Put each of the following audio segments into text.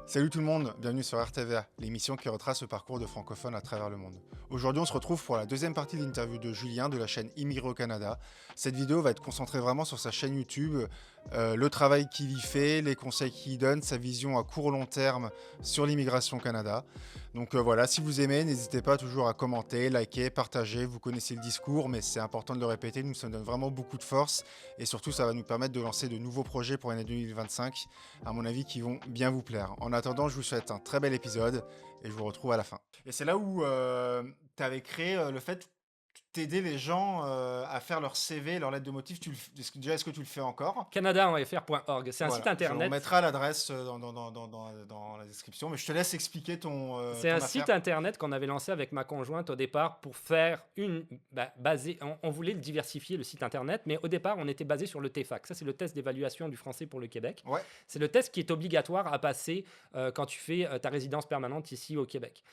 Salut tout le monde, bienvenue sur RTVA, l'émission qui retrace le parcours de francophones à travers le monde. Aujourd'hui, on se retrouve pour la deuxième partie de l'interview de Julien de la chaîne Immigré au Canada. Cette vidéo va être concentrée vraiment sur sa chaîne YouTube, le travail qu'il y fait, les conseils qu'il y donne, sa vision à court long terme sur l'immigration au Canada. Donc voilà, si vous aimez, n'hésitez pas toujours à commenter, liker, partager. Vous connaissez le discours, mais c'est important de le répéter, nous, ça nous donne vraiment beaucoup de force. Et surtout, ça va nous permettre de lancer de nouveaux projets pour l'année 2025, à mon avis, qui vont bien vous plaire. En attendant, je vous souhaite un très bel épisode et je vous retrouve à la fin. Et c'est là où tu avais créé le fait d'aider les gens à faire leur CV, leur lettre de motif. Est-ce que tu le fais encore? Canadaenfr.org. C'est un site Voilà, on internet. mettra l'adresse dans la description, mais je te laisse expliquer C'est ton un affaire. site internet qu'on avait lancé avec ma conjointe au départ pour faire on voulait le diversifier, le site internet, mais au départ, on était basé sur le TEFAC. Ça, c'est le test d'évaluation du français pour le Québec. Ouais, C'est le test qui est obligatoire à passer quand tu fais ta résidence permanente ici au Québec.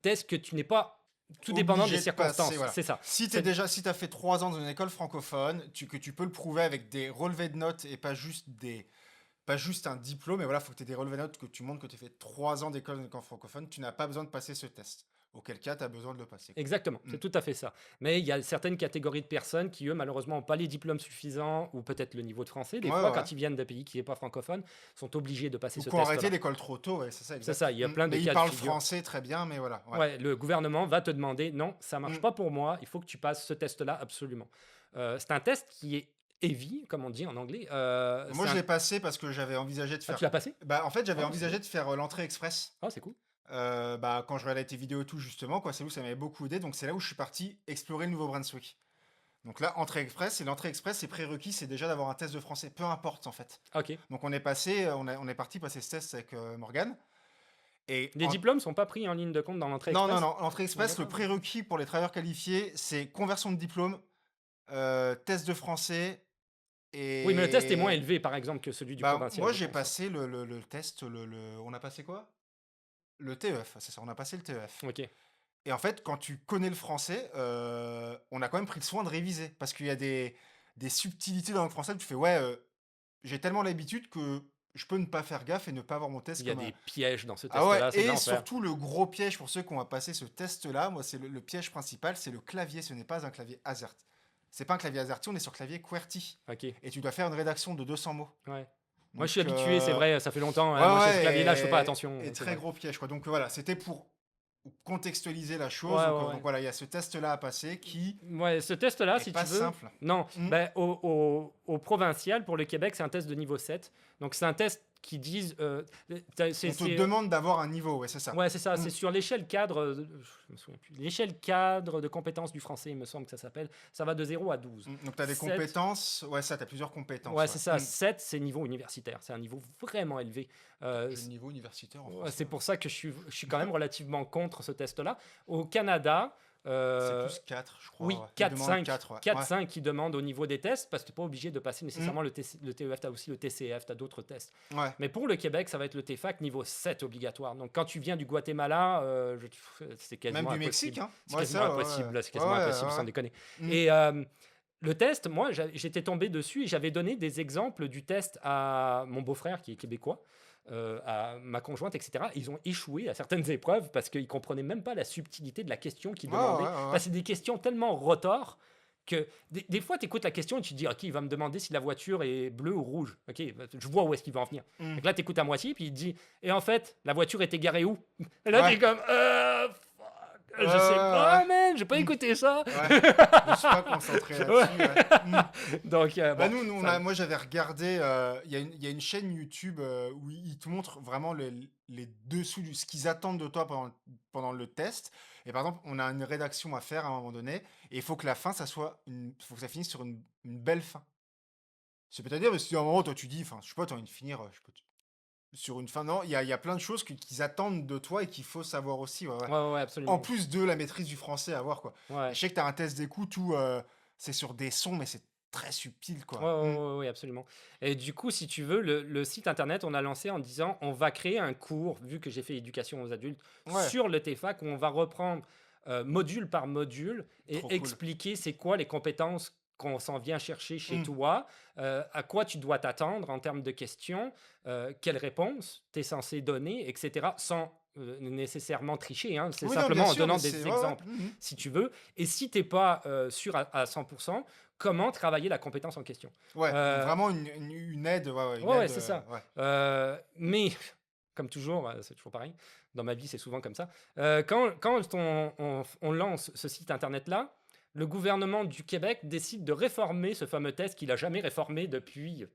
Test que tu n'es pas tout dépendant obligé des de passer, circonstances. voilà. C'est ça. Si C'est- tu as fait 3 ans dans une école francophone, que tu peux le prouver avec des relevés de notes et pas juste un diplôme, mais voilà, il faut que tu aies des relevés de notes, que tu montres que tu as fait 3 ans d'école dans une école francophone, tu n'as pas besoin de passer ce test. Auquel cas, tu as besoin de le passer, quoi. Exactement, Mm. c'est tout à fait ça. Mais il y a certaines catégories de personnes qui, eux, malheureusement, n'ont pas les diplômes suffisants ou peut-être le niveau de français. Des Ouais, fois, ouais. quand ils viennent d'un pays qui n'est pas francophone, sont obligés de passer Ou ce qui ont arrêté test-là. l'école trop tôt, ouais, c'est ça, C'est exact. ça, il y a plein de Mais ils cas de parlent figure. français très bien, mais voilà. Ouais. Ouais, le gouvernement va te demander, non, ça marche Mm. pas pour moi, il faut que tu passes ce test-là absolument. C'est un test qui est heavy, comme on dit en anglais. Moi, je l'ai passé parce que j'avais envisagé de Ah, faire. tu l'as passé? Bah, en fait, j'avais Ah, c'est envisagé cool. de faire l'entrée express. Ah, c'est cool. Bah, quand je regardais tes vidéos et tout, justement, quoi, c'est où ça m'avait beaucoup aidé. Donc, c'est là où je suis parti explorer le Nouveau-Brunswick. Donc là, entrée express, et l'entrée express, c'est prérequis, c'est déjà d'avoir un test de français, peu importe en fait. Ok. Donc on est parti passer ce test avec Morgane. Et Les diplômes sont pas pris en ligne de compte dans l'entrée non, non, express? non, l'entrée Ah, express, le d'accord. prérequis pour les travailleurs qualifiés, c'est conversion de diplôme, test de français, Oui, mais le test est moins et élevé, par exemple, que celui du bah, provincial, moi je j'ai pense. passé le test, on a passé quoi? Le TEF, c'est ça, on a passé le TEF. Ok. Et en fait, quand tu connais le français, on a quand même pris le soin de réviser. Parce qu'il y a des subtilités dans le français où tu fais, ouais, j'ai tellement l'habitude que je peux ne pas faire gaffe et ne pas avoir mon test Il y a comme des un. pièges dans ce Ah ouais, test-là, c'est de et l'enfer. surtout le gros piège pour ceux qui ont à passer ce test-là, moi, c'est le piège principal, c'est le clavier. Ce n'est pas un clavier AZERT. C'est pas un clavier AZERTY, on est sur clavier QWERTY. Ok, Et tu dois faire une rédaction de 200 mots. ouais. Moi, je suis Donc, habitué, c'est vrai, ça fait longtemps, hein. ouais, Moi, ce clavier-là, je fais pas ouais, attention, et c'est très vrai. gros piège, quoi. Donc voilà, c'était pour contextualiser la chose. Ouais, Donc, ouais, donc ouais. voilà, il y a ce test-là à passer qui Ouais, ce test-là, est si tu pas veux, simple. non, Mm. ben, au provincial, pour le Québec, c'est un test de niveau 7. Donc, c'est un test qui dit. On te demande d'avoir un niveau, ouais, c'est ça. Ouais, c'est ça, Mm. c'est sur l'échelle cadre. Je me souviens plus. L'échelle cadre de compétences du français, il me semble que ça s'appelle. Ça va de 0 à 12. Mm. Donc tu as des 7, compétences, ouais, ça, tu as plusieurs compétences, ouais, ouais. c'est ça. Mm. 7, c'est niveau universitaire. C'est un niveau vraiment élevé. Quel niveau universitaire en Ouais, français? c'est pour ça que je suis quand même relativement contre ce test-là. Au Canada, C'est euh, plus 4, je crois. oui, Ouais. Ils demandent 4-5. 4, ouais. 4-5 qui demandent au niveau des tests, parce que tu n'es pas obligé de passer Mm. nécessairement le TEF, tu as aussi le TCF, tu as d'autres tests. Ouais. Mais pour le Québec, ça va être le TEFAC niveau 7 obligatoire. Donc quand tu viens du Guatemala, c'est Même quasiment du Mexique, impossible. hein. C'est Ouais, quasiment ça, ouais. impossible, là, c'est Ouais, quasiment ouais, impossible, sans ouais. déconner. Mm. Et le test, moi, j'étais tombé dessus et j'avais donné des exemples du test à mon beau-frère qui est québécois, à ma conjointe, etc. Ils ont échoué à certaines épreuves parce qu'ils comprenaient même pas la subtilité de la question qu'ils Ouais, ouais, demandaient. ouais, ouais. Parce que c'est des questions tellement rotor que des fois, tu écoutes la question et tu te dis, OK, il va me demander si la voiture est bleue ou rouge. OK, je vois où est-ce qu'il va en venir. Mm. Donc là, tu écoutes à moitié, puis il te dit, et en fait, la voiture était garée où? Et là, tu Ouais. es comme, fuck, Ouais, je sais ouais, pas, man, j'ai pas ouais. Mm. écouté ça. Ouais. Je suis pas concentré Ouais. là-dessus, ouais. Mm. Donc, Bah bon, nous, moi j'avais regardé, il y a une chaîne YouTube où ils te montrent vraiment les dessous ce qu'ils attendent de toi pendant le test. Et par exemple, on a une rédaction à faire à un moment donné, et il faut que la fin, faut que ça finisse sur une belle fin. C'est peut-être dire, parce qu'à un moment, toi tu dis, enfin, je sais pas, tu as envie de finir sur une fin. Non, il y a plein de choses qu'ils attendent de toi et qu'il faut savoir aussi. Ouais, ouais. ouais, ouais, ouais, En absolument. plus de la maîtrise du français à avoir, quoi. Et Ouais. je sais que tu as un test d'écoute où c'est sur des sons, mais c'est très subtil, Ouais, quoi. ouais, Mm. ouais, ouais, absolument. Et du coup, si tu veux, le site internet, on a lancé en disant, on va créer un cours, vu que j'ai fait éducation aux adultes, Ouais. sur le TEFAC, où on va reprendre module par module et Trop cool. expliquer c'est quoi les compétences qu'on s'en vient chercher chez Mmh. toi, à quoi tu dois t'attendre en termes de questions, quelles réponses tu es censé donner, etc., sans nécessairement tricher, hein. C'est Oui, non, bien simplement en sûr, mais donnant c'est des ouais, ouais. exemples, Mmh. si tu veux. Et si tu n'es pas sûr à 100%, comment travailler la compétence en question. Ouais, donc Euh, vraiment une aide, ouais, ouais, une Ouais, ouais, aide, c'est ça. ouais. Mais comme toujours, c'est toujours pareil. Dans ma vie, c'est souvent comme ça. Quand on lance ce site internet-là, le gouvernement du Québec décide de réformer ce fameux test qu'il a jamais réformé depuis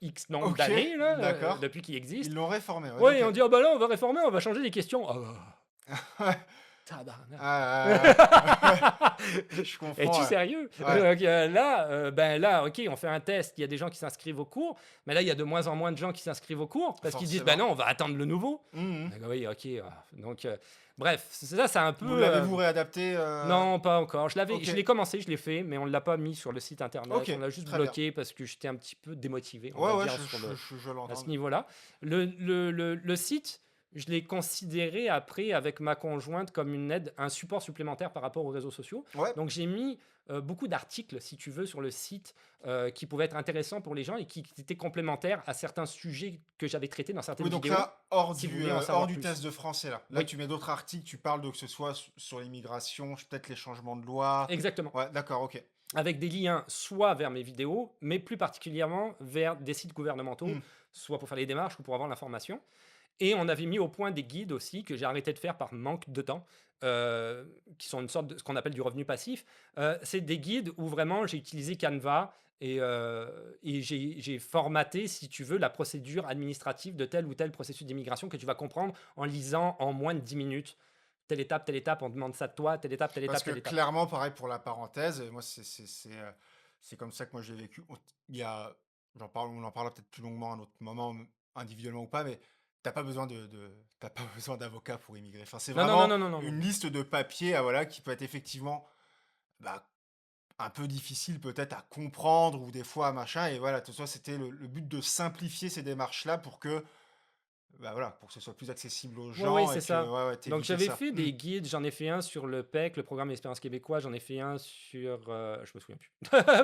X nombre OK, d'années, là, d'accord. depuis qu'il Ils existe. l'ont réformé, ouais, Ouais, OK. et on dit, ah bah là, on va réformer, on va changer les questions. Ah bah, Ouais. tabarnak. Ah, ouais. Je comprends, Es-tu ouais. sérieux? Ouais, Donc, là, ben là, OK, on fait un test, il y a des gens qui s'inscrivent au cours, mais là, il y a de moins en moins de gens qui s'inscrivent au cours parce qu'ils disent: «Ben forcément. non, on va attendre le nouveau». Mmh mh. Donc oui, OK, donc bref, ça, c'est un Vous peu, l'avez-vous réadapté, non, pas encore. Je OK, l'ai commencé, je l'ai fait, mais on ne l'a pas mis sur le site OK, internet. On l'a juste très bien. bloqué parce que j'étais un petit peu démotivé, on Ouais, va ouais, dire, sur le je à ce l'entends. niveau-là. Le site, je l'ai considéré après avec ma conjointe comme une aide, un support supplémentaire par rapport aux réseaux sociaux. Ouais. Donc j'ai mis beaucoup d'articles, si tu veux, sur le site qui pouvaient être intéressants pour les gens et qui étaient complémentaires à certains sujets que j'avais traités dans Oui, certaines donc vidéos, là, si vous voulez en hors savoir du plus. test de français, là. Là, Oui, tu mets d'autres articles, tu parles de que ce soit sur l'immigration, peut-être les changements de loi. exactement. Ouais, d'accord, OK. Avec des liens soit vers mes vidéos, mais plus particulièrement vers des sites gouvernementaux, Mmh. soit pour faire les démarches ou pour avoir l'information. Et on avait mis au point des guides aussi que j'ai arrêté de faire par manque de temps, qui sont une sorte de ce qu'on appelle du revenu passif. C'est des guides où vraiment j'ai utilisé Canva et j'ai formaté, si tu veux, la procédure administrative de tel ou tel processus d'immigration que tu vas comprendre en lisant en moins de 10 minutes. Telle étape, on demande ça de toi, telle étape, telle Parce étape, que telle étape. clairement, pareil pour la parenthèse, moi, c'est comme ça que moi j'ai vécu. Il y a on en parlera peut-être plus longuement à un autre moment, individuellement ou pas, mais t'as pas besoin tu pas besoin d'avocat pour immigrer. Enfin, c'est Non, non, non, vraiment non, non, non, non. une liste de papiers, ah, voilà, qui peut être effectivement, bah, un peu difficile peut-être à comprendre ou des fois machin et voilà, tout ça, c'était le but de simplifier ces démarches-là pour que, bah, voilà, pour que ce soit plus accessible aux Ouais, ouais, gens c'est et que ça. ouais, ouais, Donc t'éviter j'avais ça. fait Mmh. des guides, j'en ai fait un sur le PEC, le programme d'expérience québécois, j'en ai fait un sur, je me souviens plus.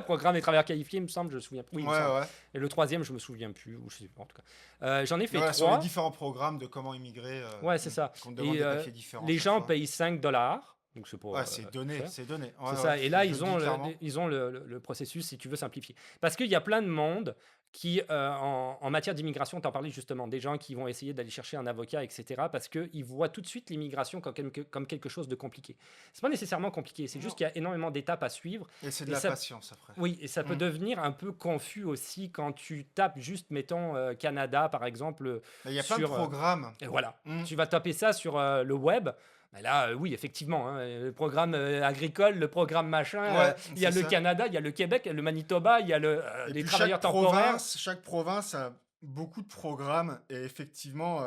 Programme des travailleurs qualifiés, il me semble, je me souviens plus. Oui, Ouais, il me semble. ouais. Et le troisième, je me souviens plus, ou je sais pas en tout cas. J'en ai Mais fait voilà, sur les trois. différents programmes de comment immigrer, Ouais, c'est ça. qu'on te demande Et des papiers différents à les chaque gens fois. payent 5 $, donc c'est pas Ouais, c'est donné, cher. c'est donné. Ouais, C'est ouais, ça. Et là, je le dis clairement. ils ont le processus, si tu veux, simplifier. Parce qu'il y a plein de monde qui, en matière d'immigration, t'en parlais justement, des gens qui vont essayer d'aller chercher un avocat, etc., parce qu'ils voient tout de suite l'immigration comme quelque chose de compliqué. C'est pas nécessairement compliqué, c'est juste Non. qu'il y a énormément d'étapes à suivre. Et c'est de Et la ça, patience après. oui, et ça peut Mmh. devenir un peu confus aussi quand tu tapes juste, mettons, Canada, par exemple, Mais il y a plein de sur... programmes. et voilà, Mmh. tu vas taper ça sur le web. Ben là, oui, effectivement, hein, le programme agricole, le programme machin, Ouais, il y a c'est le ça. Canada, il y a le Québec, il y a le Manitoba, il y a Et les puis travailleurs temporaires. chaque province a beaucoup de programmes et effectivement,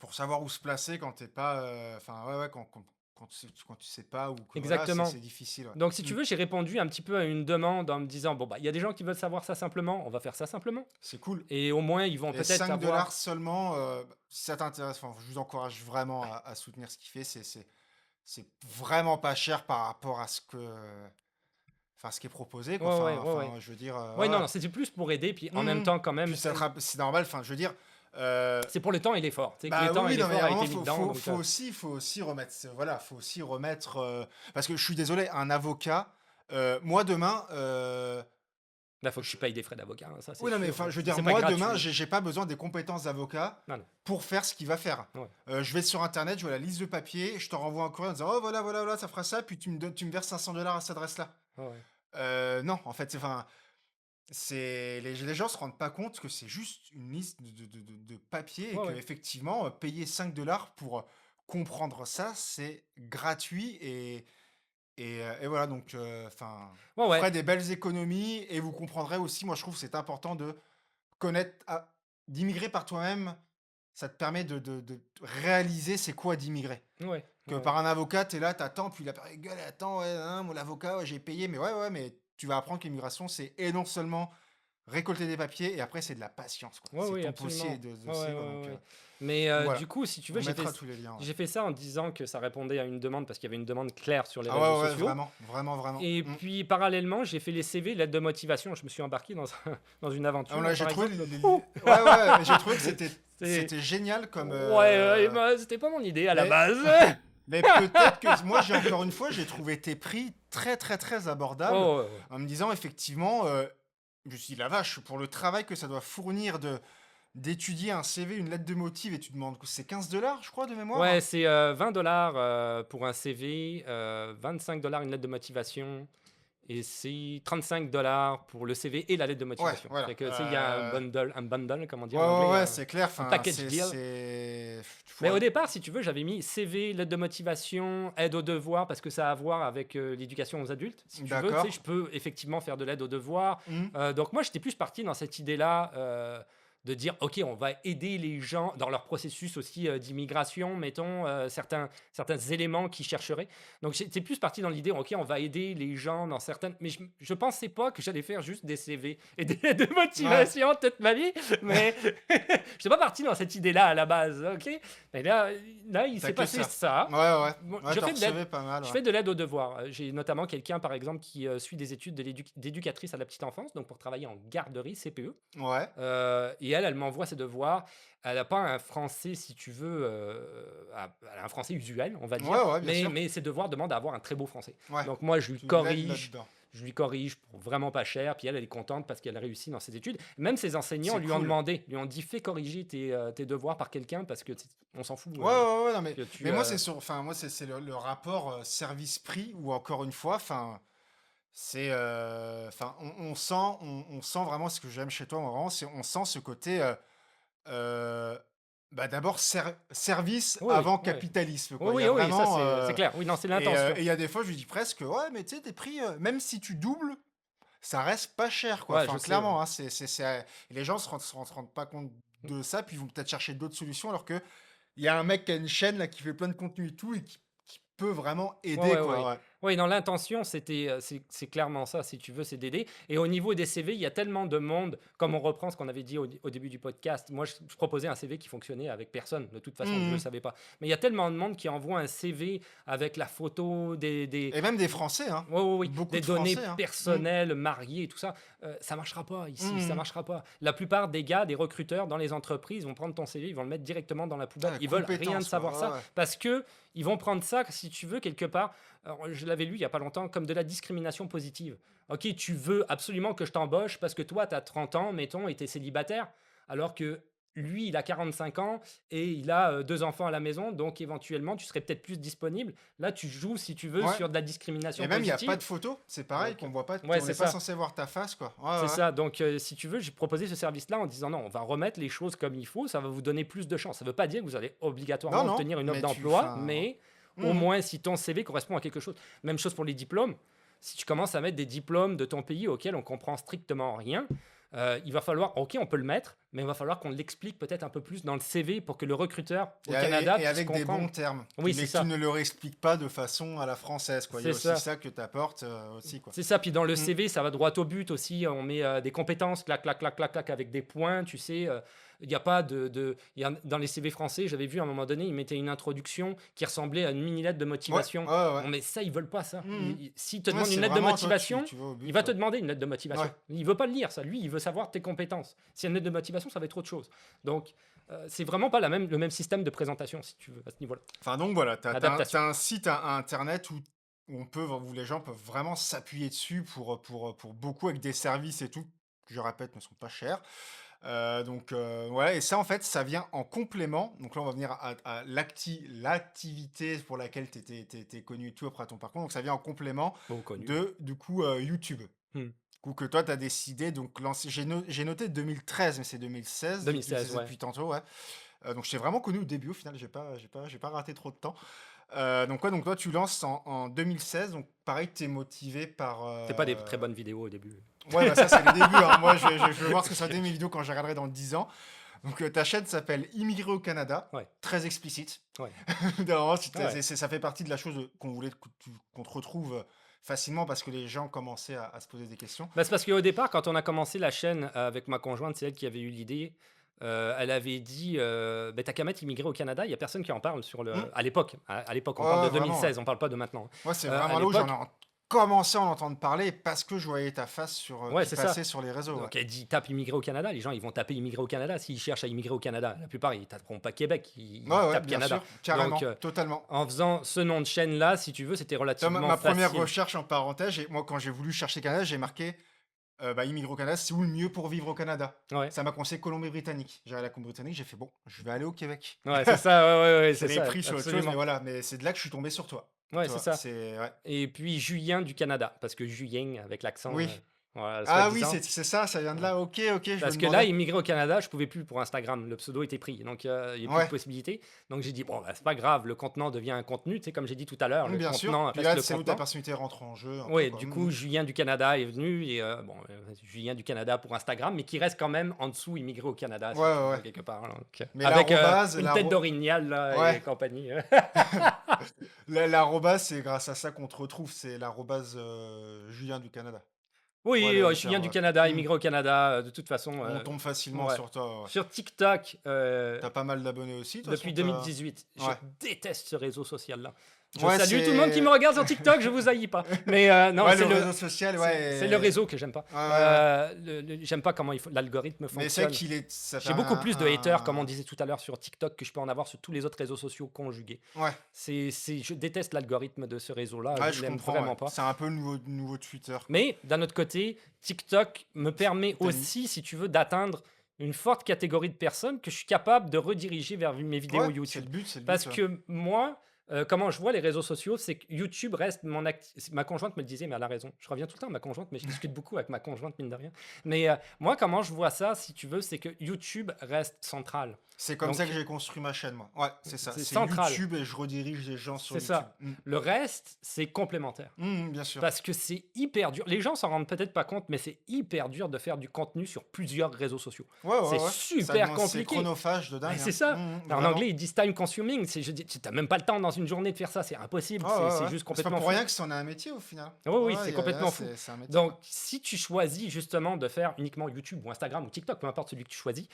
pour savoir où se placer quand t'es pas, enfin, ouais, ouais, quand tu sais pas ou que voilà, Exactement. c'est difficile, ouais. Donc, si Mmh. tu veux, j'ai répondu un petit peu à une demande en me disant, bon, bah, il y a des gens qui veulent savoir ça simplement, on va faire ça simplement. C'est cool. Et au moins, ils vont Et peut-être 5 $ avoir... seulement, si ça t'intéresse, enfin, je vous encourage vraiment à soutenir ce qu'il fait. C'est vraiment pas cher par rapport à ce qui est proposé, quoi. Ouais, ouais, Enfin ouais, ouais. enfin, je veux dire, Ouais, non, ouais. non, c'était plus pour aider, puis en même Mmh. temps, quand Puis même, c'est normal, enfin, je veux dire, c'est pour le temps et l'effort. Tu sais que bah, oui, l'étemps et oui, non, mais l'effort à un a moment, été mis dedans, donc... faut aussi remettre voilà, faut aussi remettre, parce que je suis désolé, un avocat, moi demain, Bah, faut que tu je payes des frais d'avocat, hein, ça c'est oui, non, mais sûr. enfin, je veux dire, C'est pas moi demain, gratuit. j'ai pas besoin des compétences d'avocat Non, non. pour faire ce qu'il va faire. Ouais, Je vais sur internet, je vois la liste de papiers, je te renvoie un courrier en disant: «Oh voilà, voilà, voilà, ça fera ça», puis tu me verses 500 $ à cette adresse-là. ouais, ouais. Non, en fait, enfin, les gens se rendent pas compte que c'est juste une liste de papiers et Ouais, ouais. qu'effectivement, payer 5 $ pour, comprendre ça, c'est gratuit et voilà donc enfin, Ouais, vous ouais. ferez des belles économies et vous comprendrez aussi, moi je trouve que c'est important de connaître d'immigrer par toi-même, ça te permet de réaliser c'est quoi d'immigrer. Ouais, Que ouais, ouais. par un avocat, tu es là, t'attends, puis la personne gueule, attends, ouais, hein, moi l'avocat, ouais, j'ai payé, mais ouais, ouais, mais tu vas apprendre que l'immigration, c'est et non seulement récolter des papiers, et après c'est de la patience, quoi. Ouais, C'est oui, tout aussi absolument. et Ouais, ouais, aussi, quoi, ouais, donc ouais. Mais Donc voilà, du coup, si tu veux, on mettra tous les liens. Ouais. j'ai fait ça en disant que ça répondait à une demande parce qu'il y avait une demande claire sur les Ah réseaux ouais, ouais, sociaux. vraiment, vraiment, vraiment. Et puis, parallèlement, j'ai fait les CV, lettres de motivation. Je me suis embarqué dans une Ah, aventure, là, j'ai par trouvé, exemple. ouais, ouais, mais j'ai trouvé que C'est... c'était génial comme. Ouais, c'était pas mon idée à la Mais, base. mais peut-être que moi, j'ai encore une fois, j'ai trouvé tes prix très, très, très abordables, Oh, ouais, ouais. en me disant effectivement, je me suis dit la vache, pour le travail que ça doit fournir d'étudier un CV, une lettre de motive, et tu demandes que c'est 15 $, je crois, de mémoire. Ouais, c'est 20 $ pour un CV, 25 $ une lettre de motivation, et c'est 35 $ pour le CV et la lettre de Ouais, motivation. voilà. Fait que, tu sais, il y a un bundle, comme on dit Ouais, en ouais, anglais, ouais, c'est clair. un Enfin, package deal. Mais Ouais. au départ, si tu veux, j'avais mis CV, lettre de motivation, aide aux devoirs, parce que ça a à voir avec l'éducation aux adultes. Si tu veux, tu sais, D'accord. je peux effectivement faire de l'aide aux devoirs. Mhm. Donc moi, j'étais plus parti dans cette idée-là de dire, OK, on va aider les gens dans leur processus aussi d'immigration, mettons, certains éléments qu'ils chercheraient. Donc j'étais plus parti dans l'idée, OK, on va aider les gens dans certaines... Mais je pensais pas que j'allais faire juste des CV et des lettres de Ouais. motivation toute ma vie, mais je n'étais pas parti dans cette idée-là à la base, OK? Mais là il T'as s'est que passé ça. ça. Ouais, ouais. Bon, Ouais, t'en recevais pas mal. je Ouais. fais de l'aide aux devoirs. J'ai notamment quelqu'un, par exemple, qui suit des études d'éducatrice à la petite enfance, donc pour travailler en garderie, CPE. Ouais. Et elle m'envoie ses devoirs. Elle n'a pas un français, si tu veux, elle a un français usuel, on va dire, Ouais, ouais, bien sûr. mais ses devoirs demandent à avoir un très beau français. Ouais. Donc moi, Tu l'aides là-dedans. je lui corrige pour vraiment pas cher, puis elle est contente parce qu'elle réussit dans ses études. Même ses enseignants C'est lui ont cool. demandé, lui ont dit, fais corriger tes devoirs par quelqu'un parce que on s'en fout. Ouais, ouais, ouais, non, mais, Que tu, mais moi, enfin, moi, c'est le rapport service-prix où, encore une fois, enfin, enfin, on sent vraiment ce que j'aime chez toi, vraiment, on sent ce côté, euh, bah, d'abord service Oui, oui, avant oui. capitalisme, Oui, quoi. Il y oui, a oui, ça vraiment, c'est clair. Oui, non, c'est et l'intention. il y a des fois, je lui dis presque, ouais, mais tu sais, tes prix, même si tu doubles, ça reste pas cher, quoi. Ouais, je Enfin, sais. Ouais. clairement, hein, et les gens se rendent pas compte de ça, puis ils vont peut-être chercher d'autres solutions, alors que il y a un mec qui a une chaîne là qui fait plein de contenu et tout, et qui peut vraiment Ouais, aider, ouais, ouais, quoi. ouais. Ouais. Oui, non, l'intention, c'est clairement ça, si tu veux, c'est d'aider. Et au niveau des CV, il y a tellement de monde, comme on reprend ce qu'on avait dit au début du podcast. Moi, je proposais un CV qui fonctionnait avec personne, de toute façon, je ne le Mhm. savais pas. Mais il y a tellement de monde qui envoie un CV avec la photo Et même des Français, hein. oui, oui, oui, Beaucoup des de données Français, hein. Mhm. personnelles, mariées et tout ça, ça marchera pas ici, ça Mhm. marchera pas. La plupart des gars, des recruteurs dans les entreprises vont prendre ton CV, ils vont le mettre directement dans la poubelle. Ah, Ils veulent rien de compétences, savoir quoi. ça Ouais, ouais. parce que ils vont prendre ça, si tu veux, quelque part. Alors, je l'avais lu il y a pas longtemps, comme de la discrimination positive. Ok, tu veux absolument que je t'embauche parce que toi, tu as 30 ans, mettons, et tu es célibataire, alors que lui, il a 45 ans et il a deux enfants à la maison, donc éventuellement, tu serais peut-être plus disponible. Là, tu joues, si tu veux, Ouais. sur de la discrimination Et même, il n'y a pas positive. de photo, c'est pareil, Donc, qu'on voit pas, ouais, on c'est n'est pas ça. censé voir ta face, quoi. Ouais, C'est ouais. ça. Donc, si tu veux, j'ai proposé ce service-là en disant non, on va remettre les choses comme il faut, ça va vous donner plus de chance. Ça ne veut pas dire que vous allez Non, obligatoirement non, obtenir une offre mais d'emploi, mais au Mhm. moins si ton CV correspond à quelque chose. Même chose pour les diplômes. Si tu commences à mettre des diplômes de ton pays auxquels on comprend strictement rien, il va falloir, ok, on peut le mettre, mais il va falloir qu'on l'explique peut-être un peu plus dans le CV pour que le recruteur au Canada Et puisse avec des bons comprendre. termes, Oui, mais c'est que tu ça. ne leur expliques pas de façon à la française, quoi. Il y C'est a aussi ça. ça que tu apportes aussi, quoi. C'est ça, puis dans le Mm. CV, ça va droit au but aussi. On met des compétences, clac, clac, clac, clac, clac, avec des points, tu sais. Il n'y a pas dans les CV français, j'avais vu à un moment donné, ils mettaient une introduction qui ressemblait à une mini-lettre de Ouais, motivation. ouais, ouais. Bon, mais ça, ils veulent pas ça. Mhm. S'ils te Ouais, demandent une c'est lettre de vraiment, toi, motivation, tu vas au il but, va te ouais. demander une lettre de motivation. Ouais. Il veut pas le lire, ça. Lui, il veut savoir tes compétences. Si y a une lettre de motivation, ça va être autre chose. Donc, c'est vraiment pas le même système de présentation, si tu veux, à ce niveau-là. Enfin, donc voilà, Adaptation. t'as un site internet où les gens peuvent vraiment s'appuyer dessus pour beaucoup, avec des services et tout, que je répète, ne sont pas chers. Donc, ouais, et ça, en fait, ça vient en complément. Donc là, on va venir à l'activité pour laquelle t'es connu et tout après ton parcours. Donc, ça vient en complément Bon, connu. du coup, YouTube. Hmm. Du coup, que toi, tu as décidé, donc, j'ai noté 2013, mais c'est 2016, vu que tu le 2016, faisais ouais. depuis tantôt, ouais. Donc, je t'ai vraiment connu au début, au final, j'ai pas raté trop de temps. Donc, ouais, donc toi, tu lances en 2016. Donc, pareil, tu es motivé par. C'est pas des très bonnes vidéos au début. Ouais, bah ça, c'est les débuts, hein. Moi, je vais voir ce que ça va donner mes vidéos quand je regarderai dans 10 ans. Donc, ta chaîne s'appelle Immigré au Canada. Ouais. Très explicite. Ouais. Vraiment, Ouais. ça fait partie de la chose qu'on voulait qu'on te retrouve facilement, parce que les gens commençaient à se poser des questions. Bah, c'est parce qu'au départ, quand on a commencé la chaîne avec ma conjointe, c'est elle qui avait eu l'idée. Elle avait dit bah, t'as qu'à mettre immigré au Canada, il n'y a personne qui en parle sur le. Mm. À l'époque, on Ouais, parle ouais, de vraiment. 2016, on parle pas de maintenant. Moi, c'est À vraiment là où j'en l'époque, ai commencé à en entendre parler parce que je voyais ta face ouais, qui c'est ça. passait sur les réseaux. Ouais, Donc elle dit tape immigré au Canada, les gens ils vont taper immigré au Canada s'ils cherchent à immigrer au Canada. La plupart ils taperont pas Québec, ils ouais, tapent bien Canada. sûr, carrément, Donc totalement. en faisant ce nom de chaîne là, si tu veux, c'était Tu vois, relativement ma première facile. recherche en parenthèse, moi, quand j'ai voulu chercher Canada, j'ai marqué immigrer au Canada, c'est où le mieux pour vivre au Canada? Ouais, Ça m'a conseillé Colombie-Britannique. J'ai allé à la Colombie-Britannique, j'ai fait bon, je vais aller au Québec. ouais, c'est ça, ouais, c'est J'allais ça, pris sur autre chose, mais absolument. voilà, mais c'est de là que je suis tombé sur toi. Ouais, Tu c'est vois, ça. c'est ouais. Et puis Julien du Canada, parce que Julien avec l'accent, Oui. voilà, Ah oui, soi-disant. c'est ça, ça vient de là. Ok, ok, je me Parce que là, demandais. immigrer au Canada, je pouvais plus pour Instagram. Le pseudo était pris. Donc, il n'y a plus de Ouais, possibilités. Donc, j'ai dit, bon, bah, c'est pas grave, le contenant devient un contenu. Tu sais, comme j'ai dit tout à l'heure, le bien sûr. contenant Puis reste là, le c'est où ta contenant. personnalité rentre en jeu un peu, Oui, quoi. du coup, Julien du Canada est venu. Et bon, Julien du Canada pour Instagram, mais qui reste quand même en dessous, immigré au Canada, Ouais, si tu ouais, veux, ouais. quelque part. Hein. Donc, Mais avec l'arrobase, une tête d'orignal là, et ouais, compagnie. l'arrobase, c'est grâce à ça qu'on te retrouve. C'est l'arrobase Julien du Canada. Ouais, Oui, le Julien terme, du ouais. Canada, immigré au Canada, de toute façon. On tombe facilement Ouais. sur toi. Ouais. Sur TikTok, T'as pas mal d'abonnés aussi, de toute façon. depuis 2018. Je Ouais. déteste ce réseau social-là. Je Ouais, salue tout le monde qui me regarde sur TikTok, je vous haïs pas. Mais non, ouais, c'est le le, réseau social, c'est le réseau que j'aime pas. Ouais, ouais, ouais. J'aime pas comment l'algorithme Mais c'est fonctionne. qu'il est. Ça fait J'ai beaucoup plus de haters, comme on disait tout à l'heure sur TikTok, que je peux en avoir sur tous les autres réseaux sociaux conjugués. Ouais, Je déteste l'algorithme de ce réseau-là, ouais, je je l'aime comprends. vraiment Ouais. pas. C'est un peu le nouveau Twitter, quoi. Mais d'un autre côté, TikTok me permet T'as aussi, si tu veux, d'atteindre une forte catégorie de personnes que je suis capable de rediriger vers mes vidéos Ouais, c'est YouTube. le but, c'est le Parce but. Ouais. que moi, comment je vois les réseaux sociaux, c'est que YouTube reste ma conjointe me le disait, mais elle a raison. Je reviens tout le temps à ma conjointe, mais je discute beaucoup avec ma conjointe, mine de rien. Mais moi, comment je vois ça, si tu veux, c'est que YouTube reste central. C'est comme Donc, ça que j'ai construit ma chaîne, moi. Ouais, c'est ça. c'est C'est central. YouTube et je redirige les gens sur C'est YouTube. ça. Le reste, c'est complémentaire. Bien sûr. Parce que c'est hyper dur. Les gens s'en rendent peut-être pas compte, mais c'est hyper dur de faire du contenu sur plusieurs réseaux sociaux. Ouais, ouais, C'est ouais. super C'est compliqué. chronophage de dingue. Mais c'est ça. En vraiment. anglais, ils disent time consuming. Je dis, tu n'as même pas le temps dans une journée de faire ça. C'est impossible. Ouais, ouais, c'est ouais. juste C'est pas complètement pour fou. rien que c'en est un métier au final. Oui, oui, Ouais, c'est y a- complètement fou. c'est un métier. Donc, si tu choisis justement de faire uniquement YouTube ou Instagram ou TikTok, peu importe celui que tu choisis,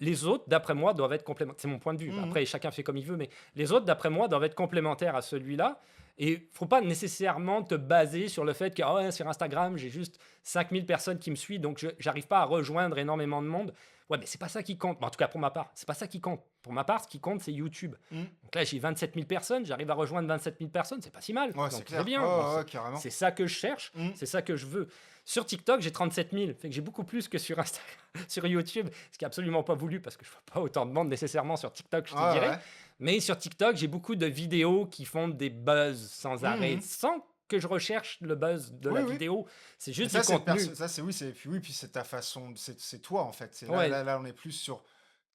les autres, d'après moi, doivent être complémentaires. C'est mon point de vue. Après, chacun fait comme il veut, mais les autres, d'après moi, doivent être complémentaires à celui-là. Et il ne faut pas nécessairement te baser sur le fait que sur Instagram, j'ai juste 5000 personnes qui me suivent, donc je n'arrive pas à rejoindre énormément de monde. Ouais, mais c'est pas ça qui compte. En tout cas, pour ma part, c'est pas ça qui compte. Pour ma part, ce qui compte, c'est YouTube. Donc là, j'ai 27 000 personnes, j'arrive à rejoindre 27 000 personnes, c'est pas si mal. Ouais, Donc, c'est clair. bien. Ouais, Bon, ouais, carrément. c'est ça que je cherche, c'est ça que je veux. Sur TikTok, j'ai 37 000, fait que j'ai beaucoup plus que sur Instagram, sur YouTube, ce qui est absolument pas voulu parce que je vois pas autant de monde nécessairement sur TikTok, je te Ouais, dirais. ouais. Mais sur TikTok, j'ai beaucoup de vidéos qui font des buzz sans arrêt, sans que je recherche le buzz de la Oui, oui. vidéo. C'est Mais juste ça, du contenu. ça, c'est oui, puis c'est ta façon, c'est toi en fait. C'est Ouais. là, on est plus sur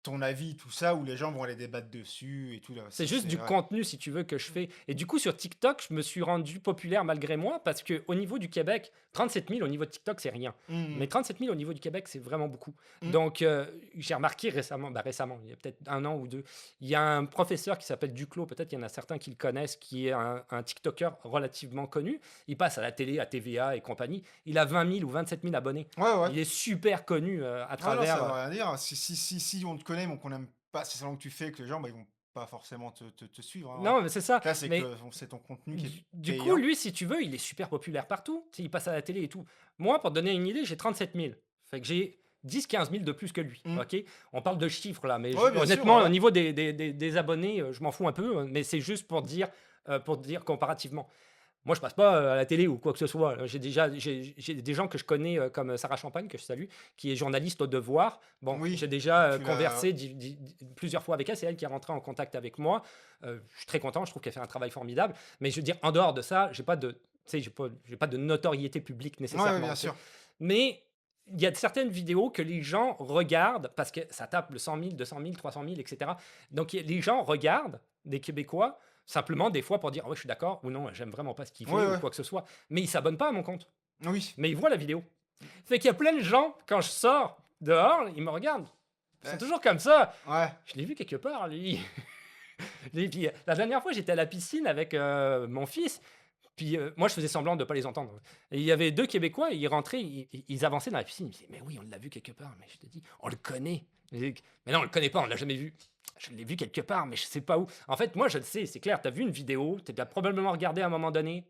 ton avis, tout ça, où les gens vont aller débattre dessus et tout. Là. C'est juste du ouais. contenu, si tu veux, que je fais. Et du coup, sur TikTok, je me suis rendu populaire malgré moi parce qu'au niveau du Québec, 37 000 au niveau de TikTok, c'est rien. Mais 37 000 au niveau du Québec, c'est vraiment beaucoup. Donc, j'ai remarqué récemment, il y a peut-être 1 an ou 2, il y a un professeur qui s'appelle Duclos, peut-être il y en a certains qui le connaissent, qui est un TikToker relativement connu. Il passe à la télé, à TVA et compagnie. Il a 20 000 ou 27 000 abonnés. Ouais. Il est super connu à Non, travers. ça veut rien dire. Si on te connaît, mais qu'on n'aime pas ces salons que tu fais, que les gens, ils vont pas forcément te suivre. Hein, Non, mais c'est ça. là, c'est Mais que c'est ton contenu qui est du payant. coup, lui, si tu veux, il est super populaire partout. Tu sais, il passe à la télé et tout. Moi, pour te donner une idée, j'ai 37 000. Fait que j'ai 10-15 000 de plus que lui. Ok, on parle de chiffres là, mais Ouais, bien honnêtement, sûr, au niveau des abonnés, je m'en fous un peu, mais c'est juste pour dire comparativement. Moi, je passe pas à la télé ou quoi que ce soit. J'ai des gens que je connais comme Sarah Champagne, que je salue, qui est journaliste au Devoir. Bon, Oui, j'ai déjà tu l'as- conversé plusieurs fois avec elle. C'est elle qui est rentrée en contact avec moi. Je suis très content. Je trouve qu'elle fait un travail formidable. Mais je veux dire, en dehors de ça, j'ai pas de notoriété publique nécessairement. Ouais, bien tu sais. sûr. Mais il y a certaines vidéos que les gens regardent parce que ça tape le 100 000, 200 000, 300 000, etc. Donc les gens regardent des Québécois simplement des fois pour dire je suis d'accord ou non, j'aime vraiment pas ce qu'il fait Ouais, ou ouais. quoi que ce soit. Mais ils s'abonnent pas à mon compte. Oui. Mais ils voient la vidéo. Fait qu'il y a plein de gens, quand je sors dehors, ils me regardent. Ils sont Ouais. toujours comme ça. Ouais. Je l'ai vu quelque part, lui. Et puis, la dernière fois, j'étais à la piscine avec mon fils. Puis moi, je faisais semblant de ne pas les entendre. Et il y avait 2 Québécois, et ils rentraient, ils avançaient dans la piscine. Ils me disaient, mais oui, on l'a vu quelque part. Mais je te dis, on le connaît. Mais non, on le connaît pas, on l'a jamais vu. Je l'ai vu quelque part, mais je sais pas où. En fait, moi, je le sais, c'est clair. Tu as vu une vidéo, tu as probablement regardé à un moment donné,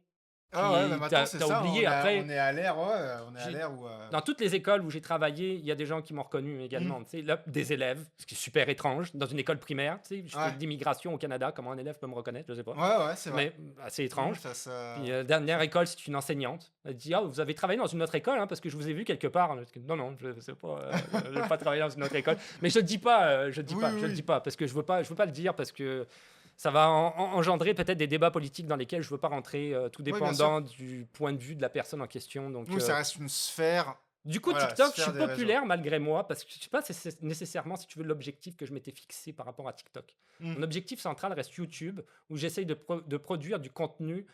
Ah ouais, bah puis tu maintenant c'est as ça, oublié on après. est à l'ère, ouais, on est à J'ai l'ère où... Dans toutes les écoles où j'ai travaillé, il y a des gens qui m'ont reconnu hmm, également, tu sais, là, des élèves, ce qui est super étrange, dans une école primaire, tu sais, je fais ouais, de l'immigration au Canada, comment un élève peut me reconnaître, je sais pas, ouais, ouais, c'est vrai. mais assez étrange. Ça, Puis ça... dernière école, c'est une enseignante. Elle dit: «Ah, vous avez travaillé dans une autre école, hein, parce que je vous ai vu quelque part». Je dis: «Non, non, je sais pas, j'ai pas travaillé dans une autre école». Mais je le dis pas, Oui, oui, je le dis oui. pas, parce que je veux pas le dire, parce que ça va engendrer peut-être des débats politiques dans lesquels je veux pas rentrer, tout Oui, bien sûr. dépendant du point de vue de la personne en question. Donc, Oui, ça reste une sphère, du coup, voilà, TikTok, je sphère suis des réseaux. populaire malgré moi, parce que je sais pas si c'est nécessairement, si tu veux, l'objectif que je m'étais fixé par rapport à TikTok. Hmm. Mon objectif central reste YouTube, où j'essaye de produire du contenu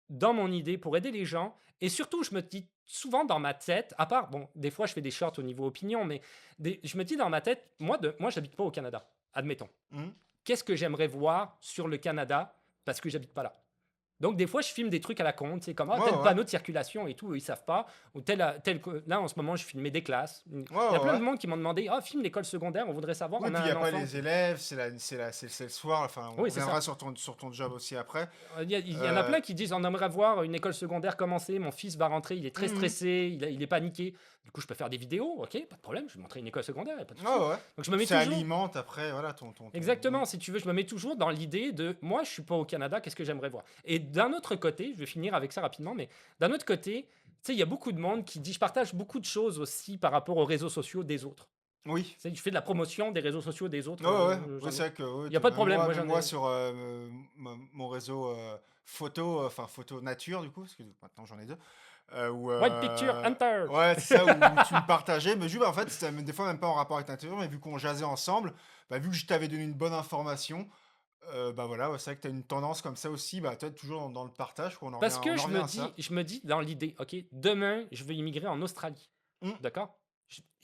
dans mon idée pour aider les gens. Et surtout, je me dis souvent dans ma tête, à part, bon, des fois je fais des shorts au niveau opinion, mais je me dis dans ma tête, moi j'habite pas au Canada, admettons. Hmm. Qu'est-ce que j'aimerais voir sur le Canada parce que j'habite pas là? Donc, des fois, je filme des trucs à la con, c'est comme, ah, Ouais, tel ouais, panneau de circulation et tout, ils savent pas. Ou là, en ce moment, je filmais des classes. Il ouais, y a ouais, plein ouais. de monde qui m'ont demandé, ah, filme l'école secondaire, on voudrait savoir, Oui, on a puis il n'y a un pas enfant. les élèves, c'est le soir, enfin, on Oui, c'est reviendra ça. sur ton job aussi après. Il y en a Euh, plein qui disent, on aimerait voir une école secondaire commencer, mon fils va rentrer, il est très mhm. stressé, il est paniqué. Du coup, je peux faire des vidéos, ok, pas de problème, je vais montrer une école secondaire, y a pas de Ouais, souci. ouais. Donc, je me mets Ça toujours. alimente après, voilà, Exactement, si tu veux, je me mets toujours dans l'idée de moi, je suis pas au Canada, qu'est-ce que j'aimerais voir? Et d'un autre côté, je vais finir avec ça rapidement, mais d'un autre côté, tu sais, il y a beaucoup de monde qui dit, je partage beaucoup de choses aussi par rapport aux réseaux sociaux des autres. Oui. Tu sais, je fais de la promotion des réseaux sociaux des autres, Ouais, ouais, ouais, c'est vrai que il y a pas de problème, moi même j'en moi ai. sur mon réseau photo, enfin photo nature du coup, parce que maintenant j'en ai deux, où, White picture, enter! ouais, c'est ça, où tu me partageais, mais juste, bah, en fait, c'était des fois même pas en rapport avec nature, mais vu qu'on jasait ensemble, bah, vu que je t'avais donné une bonne information, bah voilà, ouais, c'est vrai que tu as une tendance comme ça aussi, bah, toi, toujours dans le partage, quoi, Parce que on en revient à ça. je me dis dans l'idée, ok, demain, je veux immigrer en Australie. Mmh, D'accord?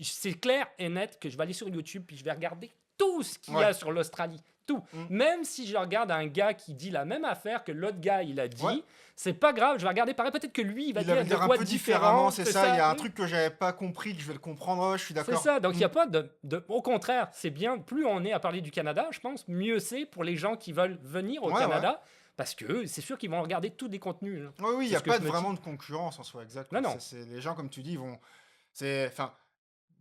C'est clair et net que je vais aller sur YouTube puis je vais regarder tout ce qu'il y ouais, a sur l'Australie. Tout. mmh, Même si je regarde un gars qui dit la même affaire que l'autre gars il a ouais. dit, c'est pas grave, je vais regarder pareil. Peut-être que lui il va Il va le dire de dire un quoi peu différemment, différent, c'est c'est ça, il y ça. a un truc que j'avais pas compris, que je vais le comprendre, ouais, je suis C'est d'accord. ça. Donc il Mmh, n'y a pas Au contraire, c'est bien. Plus on est à parler du Canada, je pense, mieux c'est pour les gens qui veulent venir au ouais, ouais. Canada. Parce que c'est sûr qu'ils vont regarder tous les contenus, là. Oui, oui, il C'est n'y a ce que pas je me dis. vraiment de concurrence en soi, exact, Non, quoi. non. C'est les gens, comme tu dis, ils vont. C'est, enfin,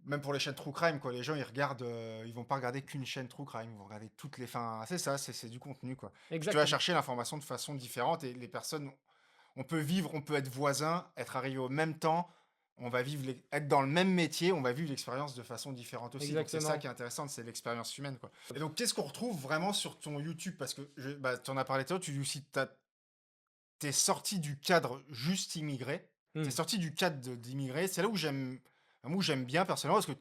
même pour les chaînes True Crime, quoi. Les gens, ils regardent, ils vont pas regarder qu'une chaîne True Crime, ils vont regarder toutes les. Enfin, c'est ça, c'est du contenu, quoi. Puis tu vas Exactement. chercher l'information de façon différente et les personnes, on peut vivre, on peut être voisins, être arrivés au même temps, on va vivre, être dans le même métier, on va vivre l'expérience de façon différente aussi. Donc c'est ça Exactement. qui est intéressant, c'est l'expérience humaine, quoi. Et donc, qu'est-ce qu'on retrouve vraiment sur ton YouTube? Parce que bah, tu en as parlé tout à l'heure, tu dis aussi, t'es sorti du cadre juste immigré, t'es Hmm. sorti du cadre d'immigré. C'est là où j'aime bien personnellement, parce que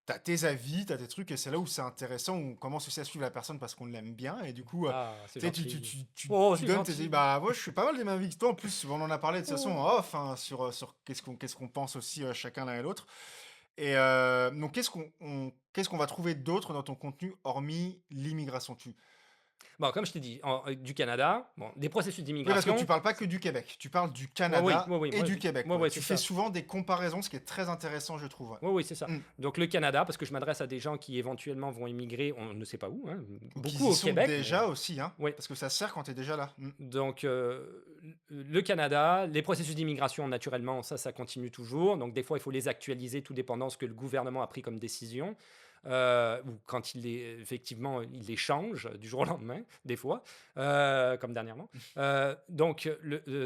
t'as tes avis, t'as tes trucs, et c'est là où c'est intéressant, où on commence aussi à suivre la personne parce qu'on l'aime bien, et du coup, Ah, c'est tu sais, gentil. Oh, tu c'est donnes tes avis. gentil. Bah, moi, je suis pas mal des mêmes avis que toi, en plus, on en a parlé de toute façon Oh. en off, hein, sur qu'est-ce qu'on pense aussi chacun l'un et l'autre. Et donc, qu'est-ce qu'on va trouver d'autre dans ton contenu, hormis l'immigration? Bon, comme je t'ai dit, du Canada, bon, des processus Oui, parce que tu d'immigration. parles pas que du Québec, tu parles du Ouais, oui, Canada oui, oui, et moi, du Québec, ouais, quoi. ouais, Tu c'est fais ça. souvent des comparaisons, ce qui est très intéressant, je trouve, ouais. Oui, oui, c'est ça. Mmh. Donc le Canada, parce que je m'adresse à des gens qui éventuellement vont immigrer, on ne sait pas où, hein, Ou qu'ils beaucoup y au sont Québec, déjà mais aussi, hein, oui. parce que ça sert quand tu es déjà là. Mmh. Donc le Canada, les processus d'immigration, naturellement, ça continue toujours. Donc des fois, il faut les actualiser, tout dépendant de ce que le gouvernement a pris comme décision. Ou quand effectivement, il les change du jour au lendemain, des fois, comme dernièrement. Donc,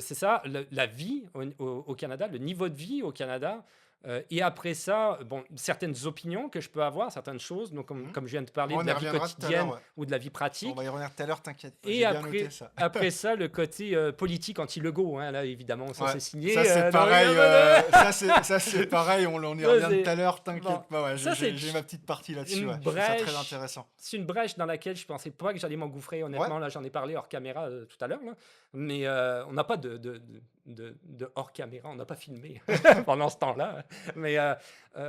c'est ça, la vie au Canada, le niveau de vie au Canada. Et après ça, bon, certaines opinions que je peux avoir, certaines choses, donc Mmh. comme je viens de parler On de y la vie reviendra tout à l'heure, quotidienne ouais. ou de la vie On va pratique. y revenir tout à l'heure, t'inquiète pas, Et j'ai bien noté après, ça. après ça, le côté politique anti-Legault, hein, là, évidemment, ça Ouais, c'est signé. ça c'est Dans le pareil, Canada. ça c'est pareil, on y Ça, revient tout c'est à l'heure, bon. t'inquiète pas, ouais, Ça, c'est j'ai ma petite partie là-dessus, une ouais. Je trouve ça très brèche. intéressant. C'est une brèche dans laquelle je pensais pas que j'allais m'engouffrer, Ouais, honnêtement. Là, j'en ai parlé hors caméra tout à l'heure. Là. Mais on n'a pas de hors caméra, on n'a pas filmé pendant ce temps-là. Mais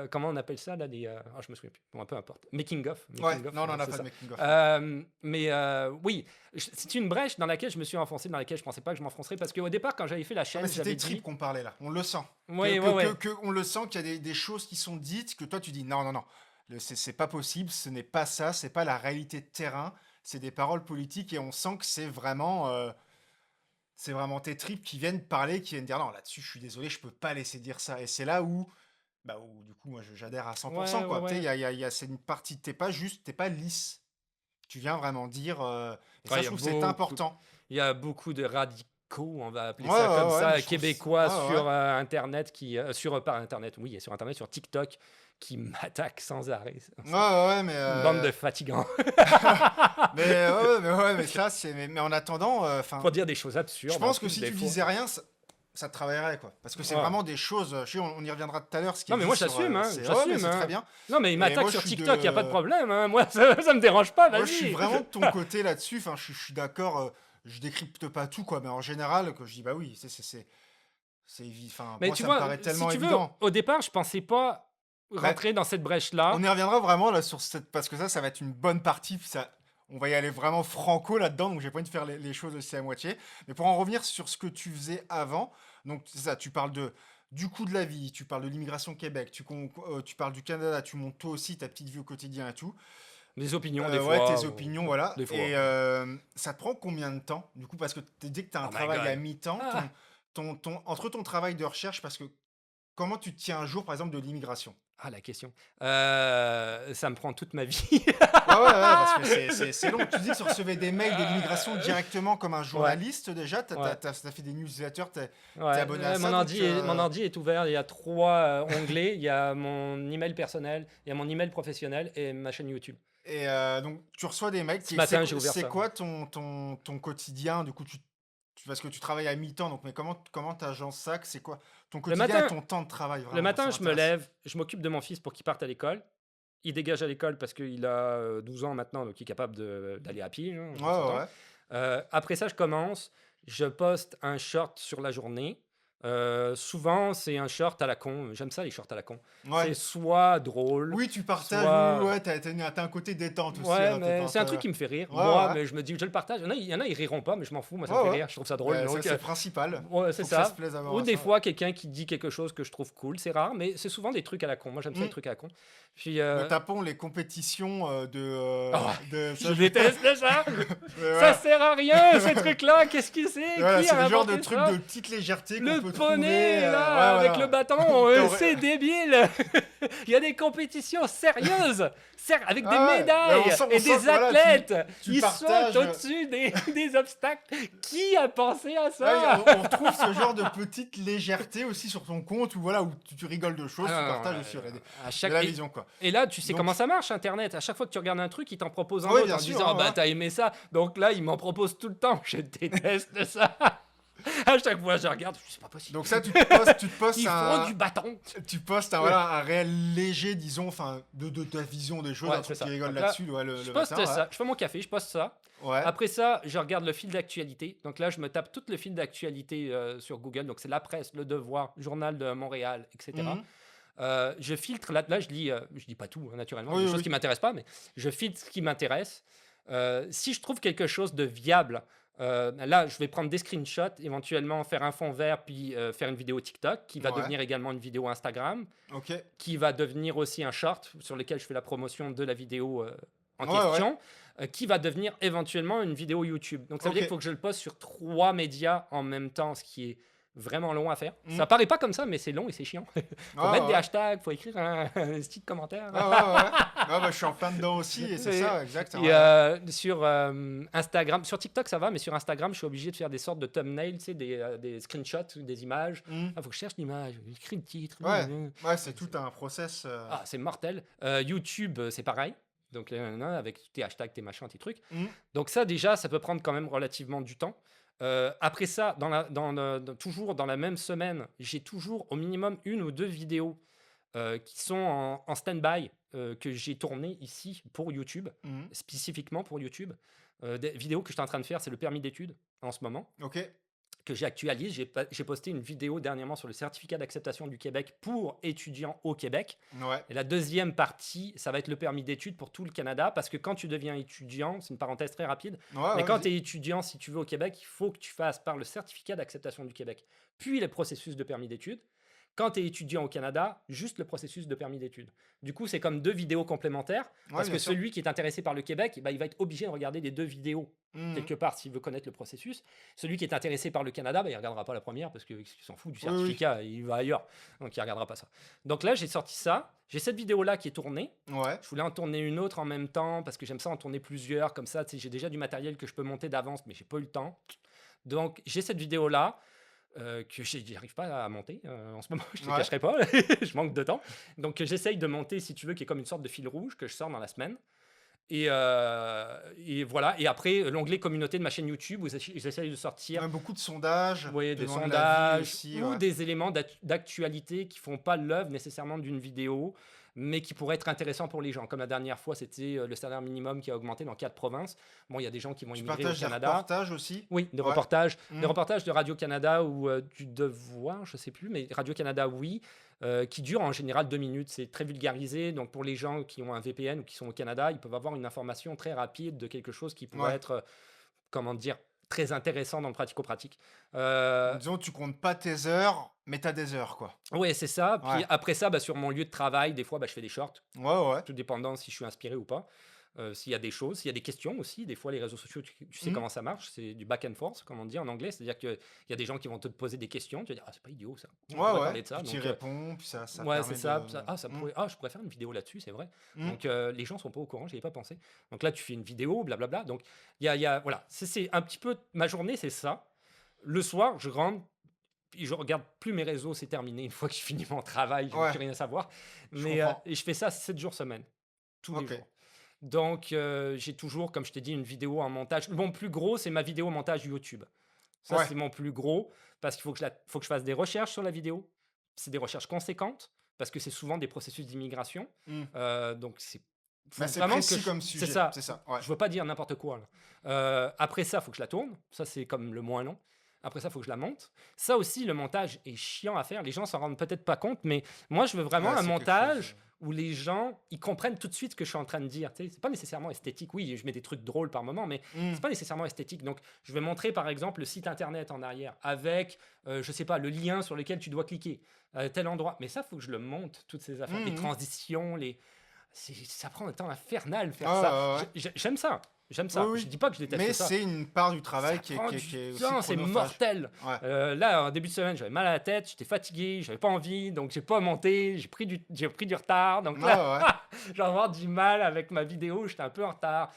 comment on appelle ça là je me souviens plus. Bon, peu importe. Making of. ouais, Making of, non, on en a c'est pas de ça. making of. Mais oui, c'est une brèche dans laquelle je me suis enfoncé, dans laquelle je pensais pas que je m'enfoncerais. Parce qu'au départ, quand j'avais fait la Non, chaîne, mais c'était j'avais trip dit. qu'on parlait là, on le sent. Oui, oui, oui. On le sent qu'il y a des choses qui sont dites, que toi tu dis non, non, non. C'est pas possible, ce n'est pas ça, c'est pas la réalité de terrain, c'est des paroles politiques et on sent que c'est vraiment tes tripes qui viennent parler, qui viennent dire non, là-dessus, je suis désolé, je peux pas laisser dire ça. Et c'est là où, bah, où du coup, moi, j'adhère à 100%, Ouais, ouais, quoi. Tu sais, ouais. c'est une partie, t'es pas lisse. Tu viens vraiment dire, et ça, Ouais, je trouve que c'est important. il y a beaucoup de radicaux, on va Ouais, appeler ça comme ouais, ouais, mais ça, je trouve, québécois ouais, ouais. sur Internet pas Internet, oui, et sur Internet, sur TikTok, qui m'attaquent sans arrêt. Ouais, ouais, ouais, Une bande de fatigants mais ça, mais en attendant, pour dire des choses je absurdes en pense que plus si des tu fois. disais rien, ça te travaillerait, quoi. Parce que c'est Ouais. vraiment des choses, je sais, on y reviendra tout à l'heure, ce qui Non, mais moi existe sur, j'assume, hein, ouais, mais j'assume. c'est très Hein. bien. Non, mais ils Et m'attaquent moi, je sur suis TikTok, il a pas de de, problème. Hein. Moi, ça me dérange pas, moi, je suis vas-y. vraiment de ton côté là-dessus. Enfin, je suis d'accord. Je décrypte pas tout, quoi, mais en général, que je dis bah oui, enfin, Mais moi, tu ça me vois, paraît si tellement tu veux, évident. au départ, je pensais pas Bah, rentrer dans cette on brèche-là. y reviendra vraiment là sur cette, parce que ça va être une bonne partie. Puis ça, on va y aller vraiment franco là-dedans, donc j'ai pas envie de faire les choses aussi à moitié. Mais pour en revenir sur ce que tu faisais avant, donc c'est ça, tu parles du coût de la vie, tu parles de l'immigration au Québec, tu parles du Canada, tu montes toi aussi ta petite vie au quotidien et tout. Des opinions, des Ouais, fois. tes opinions, voilà. Des fois. Et ça te prend combien de temps, du coup, parce que tu dis que tu as un Oh my travail à god. mi-temps, Ah. entre ton travail de recherche, parce que comment tu te tiens un jour, par exemple, de l'immigration? Ah, la question. Ça me prend toute ma vie. Ouais, parce que c'est long. Tu dis que tu recevais des mails de l'immigration directement comme un Ouais, journaliste déjà. ouais. T'as fait des newsletters, t'es Ouais, abonné à mon ça. Donc, ordi est ouvert. Il y a 3 onglets. Il y a mon email personnel, il y a mon email professionnel et ma chaîne YouTube. et donc, tu reçois des mails. Ce matin, j'ai ouvert C'est ça. quoi ton quotidien? Du coup, parce que tu travailles à mi-temps. Donc, mais comment t'agences ça? C'est quoi ton Le quotidien et matin, ton temps de travail, le vraiment? Ça matin, je me m'intéresse. lève, je m'occupe de mon fils pour qu'il parte à l'école. Il dégage à l'école parce qu'il a 12 ans maintenant, donc il est capable d'aller à pied, hein, Ouais, on ouais, s'entend. ouais. Après ça, je commence, je poste un short sur la journée. Souvent, c'est un short à la con. J'aime ça, les shorts à la con. Ouais. C'est soit drôle, Oui, tu partages. Oui, oui, soit. ouais. T'as un côté détente aussi. Ouais, Hein, mais c'est un truc qui me fait rire. Ouais, Moi, ouais. mais je me dis, je le partage. Il y en a, ils riront pas, mais je m'en fous. Moi, ça me Ouais, fait ouais. rire. Je trouve ça drôle. Bah, ça, Donc, c'est le principal. ouais, c'est Faut que ça se ça. plaise à Ou voir des ça. fois, quelqu'un qui dit quelque chose que je trouve cool. C'est rare, mais c'est souvent des trucs à la con. Moi, j'aime ça, les Hmm. trucs à la con. Puis, Notons les compétitions oh, ça, je déteste ça. Mais Ça voilà. sert à rien, ces trucs-là. Qu'est-ce que c'est? Voilà, Qui c'est a le genre de inventé truc ça? de petite légèreté qu'on Le peut poney, trouver. là, Ouais, avec le voilà. bâton, T'aurais- c'est débile. Il y a des compétitions sérieuses, avec des Ah ouais, mais médailles on et sent des que, voilà, athlètes. tu Ils partages. sautent au-dessus des obstacles. Qui a pensé à Ouais, ça? on retrouve ce genre de petite légèreté aussi sur ton compte où voilà où tu rigoles de choses, tu Ah, non, partages aussi à de la et, vision quoi. et là, tu sais Donc comment ça marche Internet. À chaque fois que tu regardes un truc, il t'en propose un oui, autre bien en sûr, disant hein, bah ouais. t'as aimé ça. Donc là, il m'en propose tout le temps. Je déteste ça. À chaque fois, je regarde, c'est pas possible. Donc ça tu te postes Il faut du bâton. un réel léger disons enfin de ta vision des choses, Ouais, un c'est truc qui ça. rigole Donc là, là-dessus ouais, je le poste matin, ça. Je fais mon café, je poste ça. ouais. Après ça, je regarde le fil d'actualité. Donc là, je me tape tout le fil d'actualité sur Google. Donc c'est la presse, le Devoir, Journal de Montréal, etc. Mhm. Je filtre, là je lis pas tout, hein, naturellement, il y a Oui, des choses oui. qui m'intéressent pas, mais je filtre ce qui m'intéresse. Si je trouve quelque chose de viable, là, je vais prendre des screenshots, éventuellement faire un fond vert, puis faire une vidéo TikTok, qui va Ouais. devenir également une vidéo Instagram, OK. qui va devenir aussi un short sur lequel je fais la promotion de la vidéo en Ouais, ouais. question, qui va devenir éventuellement une vidéo YouTube. Donc ça veut dire OK. qu'il faut que je le poste sur 3 médias en même temps, ce qui est vraiment long à faire. Mhm. Ça paraît pas comme ça, mais c'est long et c'est chiant. Faut Ouais, mettre des ouais. hashtags, faut écrire un style commentaire. Ouais, ouais, ouais. Ah, bah, je suis en plein dedans aussi et c'est Et- ça exact. Et Ouais. sur Instagram, sur TikTok ça va, mais sur Instagram, je suis obligé de faire des sortes de thumbnails, tu sais, des screenshots, des images. Mhm. Il faut que je cherche l'image, j'écris le titre. Ouais. Ouais, c'est tout un process. Ah, c'est mortel. YouTube, c'est pareil. Donc, avec tes hashtags, tes machins, tes trucs. Mhm. Donc, ça, déjà, ça peut prendre quand même relativement du temps. Après ça, toujours dans la même semaine, j'ai toujours au minimum 1 ou 2 vidéos qui sont en stand-by que j'ai tournées ici pour YouTube, Mhm. spécifiquement pour YouTube. Des vidéos que je suis en train de faire, c'est le permis d'études en ce moment, OK. que j'actualise. J'ai posté une vidéo dernièrement sur le certificat d'acceptation du Québec pour étudiants au Québec. Ouais. Et la deuxième partie, ça va être le permis d'études pour tout le Canada, parce que quand tu deviens étudiant, c'est une parenthèse très rapide, Ouais, mais ouais, quand vas-y. tu es étudiant, si tu veux, au Québec, il faut que tu fasses par le certificat d'acceptation du Québec, puis le processus de permis d'études. quand tu es étudiant au Canada, juste le processus de permis d'études. Du coup, c'est comme 2 vidéos complémentaires, Ouais, parce bien que sûr. celui qui est intéressé par le Québec, bah, il va être obligé de regarder les 2 vidéos Mhm. quelque part s'il veut connaître le processus. Celui qui est intéressé par le Canada, bah, il ne regardera pas la première parce qu'il s'en fout du Oui, oui. certificat, il va ailleurs. Donc il ne regardera pas ça. Donc là, j'ai sorti ça. J'ai cette vidéo-là qui est tournée. Ouais. Je voulais en tourner une autre en même temps parce que j'aime ça en tourner plusieurs. Comme ça, tu sais, j'ai déjà du matériel que je peux monter d'avance, mais j'ai pas eu le temps. Donc j'ai cette vidéo-là que j'arrive pas à monter en ce moment, je te Ouais. cacherai pas, je manque de temps. Donc j'essaye de monter, si tu veux, qui est comme une sorte de fil rouge que je sors dans la semaine. Et voilà. Et après, l'onglet communauté de ma chaîne YouTube, où j'essaye de sortir Ouais, beaucoup de sondages, vous voyez, des demande l'avis sondages aussi. ou Ouais. des éléments d'actualité qui font pas l'œuvre nécessairement d'une vidéo, mais qui pourraient être intéressants pour les gens. Comme la dernière fois, c'était le salaire minimum qui a augmenté dans 4 provinces. Bon, il y a des gens qui vont Tu immigrer au partages des Canada. reportages aussi? Oui, Ouais. des reportages de Radio-Canada ou du Devoir, je sais plus, mais Radio-Canada, oui, qui durent en général 2 minutes. C'est très vulgarisé, donc pour les gens qui ont un VPN ou qui sont au Canada, ils peuvent avoir une information très rapide de quelque chose qui pourrait Ouais. être, comment dire, très intéressant dans le pratico-pratique. Disons, tu comptes pas tes heures, mais t'as des heures, quoi. Ouais, c'est ça. Puis Ouais. après ça, bah, sur mon lieu de travail, des fois, bah, je fais des shorts, Ouais, ouais. tout dépendant si je suis inspiré ou pas. S'il y a des choses, s'il y a des questions aussi. Des fois, les réseaux sociaux, tu sais Mhm. comment ça marche. C'est du back and forth, comme on dit en anglais. C'est-à-dire qu'il y a des gens qui vont te poser des questions. Tu vas dire, ah, c'est pas idiot ça. On Ouais, pourrait ouais. parler de ça. Puis tu y Donc, réponds, puis ça ouais, c'est permet ça. de. Mhm. Je pourrais faire une vidéo là-dessus, c'est vrai. Mhm. Donc, les gens sont pas au courant, j'y ai pas pensé. Donc là, tu fais une vidéo, blablabla. Donc, voilà. C'est un petit peu ma journée, c'est ça. Le soir, je rentre, puis je regarde plus mes réseaux, c'est terminé. Une fois que j'ai fini mon travail, je veux Ouais, plus rien savoir. je Mais comprends. et je fais ça 7 jours semaine, tous les Ok. jours. Donc j'ai toujours, comme je t'ai dit, une vidéo en montage. Mon plus gros, c'est ma vidéo montage YouTube. Ça, Ouais. c'est mon plus gros parce qu'il faut que je fasse des recherches sur la vidéo. C'est des recherches conséquentes parce que c'est souvent des processus d'immigration. Mhm. Donc c'est faut Bah, c'est vraiment que précis comme c'est sujet, ça. c'est ça. Ouais. Je veux pas dire n'importe quoi là. Après ça, il faut que je la tourne. Ça, c'est comme le moins long. Après ça, il faut que je la monte. Ça aussi, le montage est chiant à faire. Les gens s'en rendent peut-être pas compte, mais moi, je veux vraiment Ouais, un c'est quelque chose. montage où les gens ils comprennent tout de suite ce que je suis en train de dire. Tu sais, c'est pas nécessairement esthétique. Oui, je mets des trucs drôles par moment, mais c'est Mhm. pas nécessairement esthétique. Donc, je vais montrer par exemple le site internet en arrière avec, je sais pas, le lien sur lequel tu dois cliquer à tel endroit. Mais ça, faut que je le monte, toutes ces affaires, les Mhm. transitions, ça prend un temps infernal faire Ouais, ça. ouais, ouais. J'aime ça. J'aime Oui, ça. Je oui. dis pas que je déteste Mais ça. c'est une part du Ça travail prend du qui est aussi temps, c'est chronophage. mortel. Ouais. Là, en début de semaine, j'avais mal à la tête, j'étais fatigué, j'avais pas envie, donc j'ai pas monté, j'ai pris du retard. Donc Ouais, là, ouais. je vais avoir du mal avec ma vidéo, j'étais un peu en retard.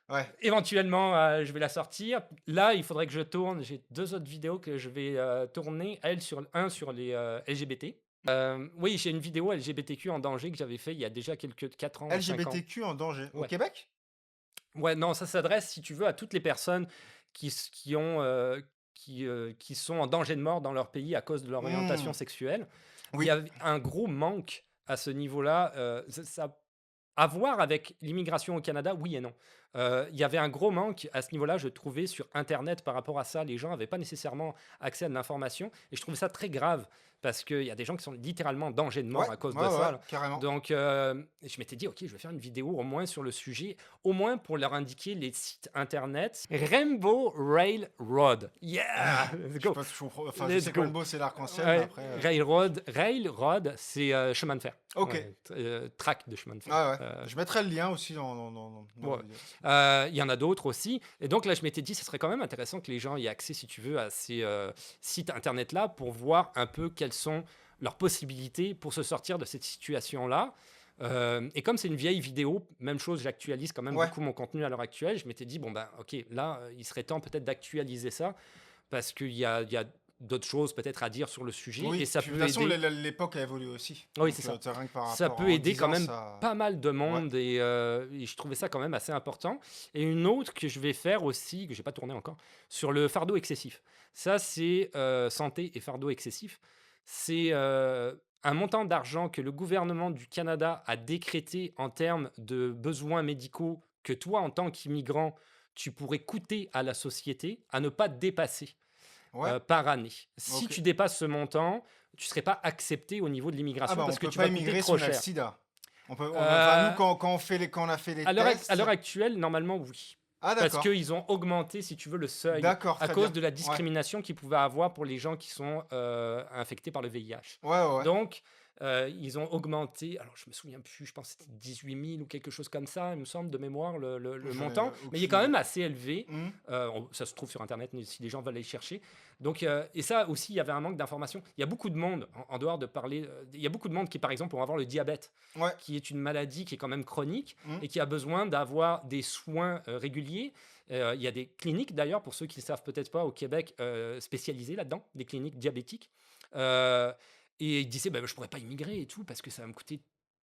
Ouais. Éventuellement, je vais la sortir. Là, il faudrait que je tourne. J'ai 2 autres vidéos que je vais tourner. Un sur les LGBT. Oui, j'ai une vidéo LGBTQ en danger que j'avais fait il y a déjà 4 ans ou 5 ans. LGBTQ en danger. Au Ouais. Québec? Ouais, non, ça s'adresse, si tu veux, à toutes les personnes qui sont en danger de mort dans leur pays à cause de leur orientation Mhm. sexuelle. Il y Oui. a un gros manque à ce niveau-là. À voir avec l'immigration au Canada, oui et non. Il y avait un gros manque à ce niveau-là, je trouvais, sur Internet par rapport à ça. Les gens n'avaient pas nécessairement accès à de l'information. Et je trouvais ça très grave parce qu'il y a des gens qui sont littéralement en danger de mort Ouais, à cause ouais, de ouais, ça. carrément. Donc, je m'étais dit, OK, je vais faire une vidéo au moins sur le sujet, au moins pour leur indiquer les sites Internet. Rainbow Railroad. Yeah! Let's Je sais go! pas si je comprends. Enfin, je Let's sais que go. Rainbow, c'est l'arc-en-ciel, mais Ouais, après. Railroad, c'est chemin de fer. Ok. Ouais, track de chemin de fer. Ouais, ouais. Je mettrai le lien aussi dans Ouais. la vidéo. Il y en a d'autres aussi. Et donc là, je m'étais dit, ce serait quand même intéressant que les gens aient accès, si tu veux, à ces sites internet-là pour voir un peu quelles sont leurs possibilités pour se sortir de cette situation-là. Et comme c'est une vieille vidéo, même chose, j'actualise quand même Ouais. beaucoup mon contenu à l'heure actuelle. Je m'étais dit, bon, ben, ok, là, il serait temps peut-être d'actualiser ça parce qu'il y a d'autres choses peut-être à dire sur le sujet Oui, et ça puis de peut toute façon, aider. l'époque a évolué aussi. Oui, Donc, c'est ça. rien que par Ça rapport peut en aider 10 quand ans, même ça. pas mal de Ouais. monde et je trouvais ça quand même assez important. Et une autre que je vais faire aussi, que j'ai pas tourné encore, sur le fardeau excessif. Ça, c'est santé et fardeau excessif. C'est un montant d'argent que le gouvernement du Canada a décrété en termes de besoins médicaux que toi, en tant qu'immigrant, tu pourrais coûter à la société à ne pas dépasser Ouais. par année. Si Ok. tu dépasses ce montant, tu ne serais pas accepté au niveau de Ah l'immigration bah, on parce que peut tu pas vas coûter immigrer si trop on a le cher. sida. Enfin, Euh, nous, quand on a fait les à tests. l'heure actuelle, normalement, oui. Ah Parce d'accord. qu'ils ont augmenté, si tu veux, le seuil D'accord, à très cause bien. de la Ouais. discrimination qu'ils pouvaient avoir pour les gens qui sont infectés par le VIH. Ouais, ouais, ouais. Donc, ils ont augmenté, alors je me souviens plus, je pense que c'était 18 000 ou quelque chose comme ça, il me semble, de mémoire, le J'en ai montant, mais il est aucune quand idée. même assez élevé. Mmh. Ça se trouve sur Internet, mais si les gens veulent aller chercher. Donc, et ça aussi, il y avait un manque d'information. Il y a beaucoup de monde, en dehors de parler, il y a beaucoup de monde qui, par exemple, vont avoir le diabète, Ouais. qui est une maladie qui est quand même chronique Mmh. et qui a besoin d'avoir des soins réguliers. Il y a des cliniques, d'ailleurs, pour ceux qui ne savent peut-être pas, au Québec, spécialisées là-dedans, des cliniques diabétiques. Euh, et il disait, bah, je pourrais pas immigrer et tout, parce que ça va me coûter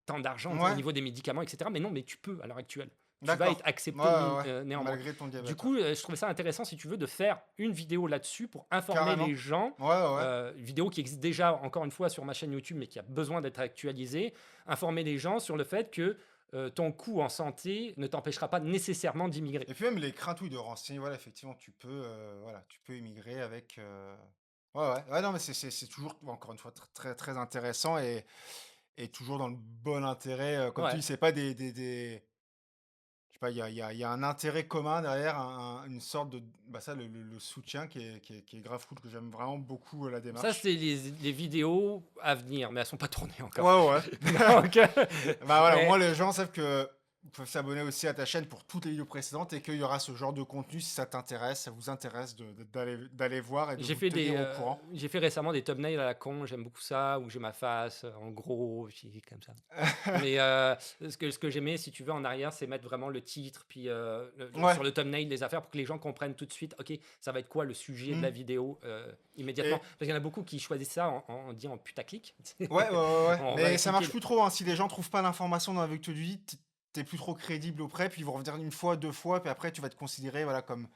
tant d'argent au Ouais, niveau des médicaments, etc. Mais non, mais tu peux à l'heure actuelle. Tu vas être d'accord. Ouais, accepté ouais, ouais. néanmoins. Malgré ton Du diabète, ouais. coup, je trouvais ça intéressant, si tu veux, de faire une vidéo là-dessus pour informer Carrément. les gens. Ouais, ouais, ouais. Une vidéo qui existe déjà, encore une fois, sur ma chaîne YouTube, mais qui a besoin d'être actualisée. Informer les gens sur le fait que ton coût en santé ne t'empêchera pas nécessairement d'immigrer. Et puis même les craintes, oui, de renseigner, voilà, effectivement, voilà, tu peux immigrer avec, ouais, ouais. Ouais, non, mais c'est toujours, encore une fois, très, très intéressant et toujours dans le bon intérêt, comme tu Ouais. dis, c'est pas des je sais pas, il y a un intérêt commun derrière, une sorte de bah, ça, le soutien qui est grave cool, que j'aime vraiment beaucoup, la Ça, démarche. c'est les vidéos à venir, mais elles sont pas tournées encore. Ouais, ouais. Donc, Bah, voilà, au mais moins les gens savent que ils peuvent s'abonner aussi à ta chaîne pour toutes les vidéos précédentes et qu'il y aura ce genre de contenu si ça t'intéresse, ça vous intéresse d'aller voir et de j'ai vous fait tenir au courant. j'ai fait récemment des thumbnails à la con, j'aime beaucoup ça, où j'ai ma face en gros, puis comme ça. Mais ce que j'aimais, si tu veux, en arrière, c'est mettre vraiment le titre, puis Ouais. sur le thumbnail, les affaires, pour que les gens comprennent tout de suite, ok, ça va être quoi le sujet de Mmh. la vidéo immédiatement. Et Parce qu'il y en a beaucoup qui choisissent ça on dit en putaclic. ouais, ouais, ouais, ouais. On va Mais ça marche cliquer. plus trop, hein. Si les gens trouvent pas l'information dans la vie que tu dis, tu plus trop crédible auprès, puis ils vont revenir une fois, 2 fois, puis après tu vas te considérer, voilà, comme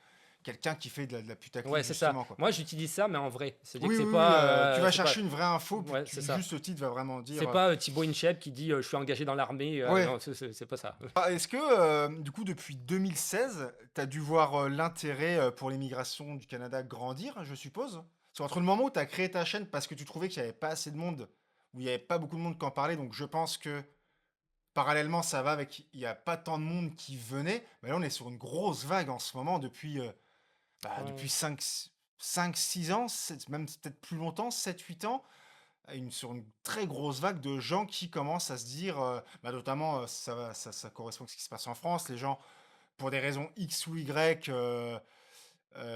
quelqu'un qui fait de la putaclic Ouais, c'est ça. justement, quoi. Moi, j'utilise ça, mais en vrai. C'est-à-dire que Oui, c'est oui, oui, tu pas, vas chercher une vraie info, puis ouais, c'est ça. juste le titre va vraiment C'est dire, pas Thibaut Inchep qui dit je suis engagé dans l'armée. ouais. Non, c'est pas ça. Ah, est-ce que, du coup, depuis 2016, tu as dû voir, l'intérêt, pour l'immigration du Canada grandir, je suppose? C'est entre le moment où tu as créé ta chaîne parce que tu trouvais qu'il y avait pas assez de monde, où il y avait pas beaucoup de monde qui en parlait, donc je pense que parallèlement ça va avec il y a pas tant de monde qui venait, mais là on est sur une grosse vague en ce moment depuis, bah, Ouais. depuis 5-6 ans, même peut-être plus longtemps, 7-8 ans, sur une très grosse vague de gens qui commencent à se dire, bah, notamment, ça correspond à ce qui se passe en France. Les gens, pour des raisons X ou Y,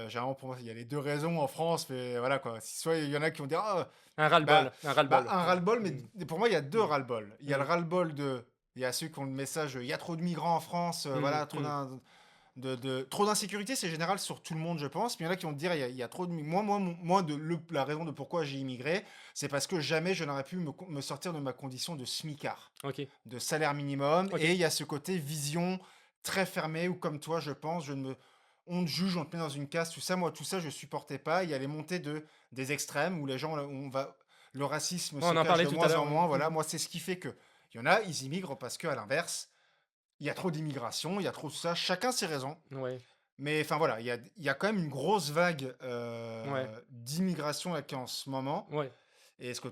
généralement pour moi, il y a les 2 raisons en France, mais voilà quoi. Soit il y en a qui vont dire: «Ah, Un bah ras-le-bol. Un bah, ras-le-bol. un ras-le-bol», Mm. mais pour moi, il y a 2 Mm. ras-le-bol. Il y a le Mm. ras-le-bol il y a ceux qui ont le message, «Il y a trop de migrants en France, Mm. voilà, trop Mm. trop d'insécurité», c'est général sur tout le monde, je pense. Mais il y en a qui vont te dire: «Il y a trop de mi» moi, la raison de pourquoi j'ai immigré, c'est parce que jamais je n'aurais pu me sortir de ma condition de smicard, Ok. de salaire minimum. Ok. Et il y a ce côté vision très fermée où, comme toi, je pense, on te juge, on te met dans une case, tout ça. Moi, tout ça, je supportais pas. Il y a les montées des extrêmes où les gens, le racisme Ouais, se on en cache parlait de tout à moins l'heure. en Ouais. moins. Voilà, Mm. moi, c'est ce qui fait que il y en a, ils immigrent parce qu'à l'inverse, il y a trop d'immigration, il y a trop tout ça. Chacun ses raisons. Ouais. Mais enfin voilà, il y a quand même une grosse vague, Ouais. d'immigration là qui est en ce moment. Ouais. Et est-ce que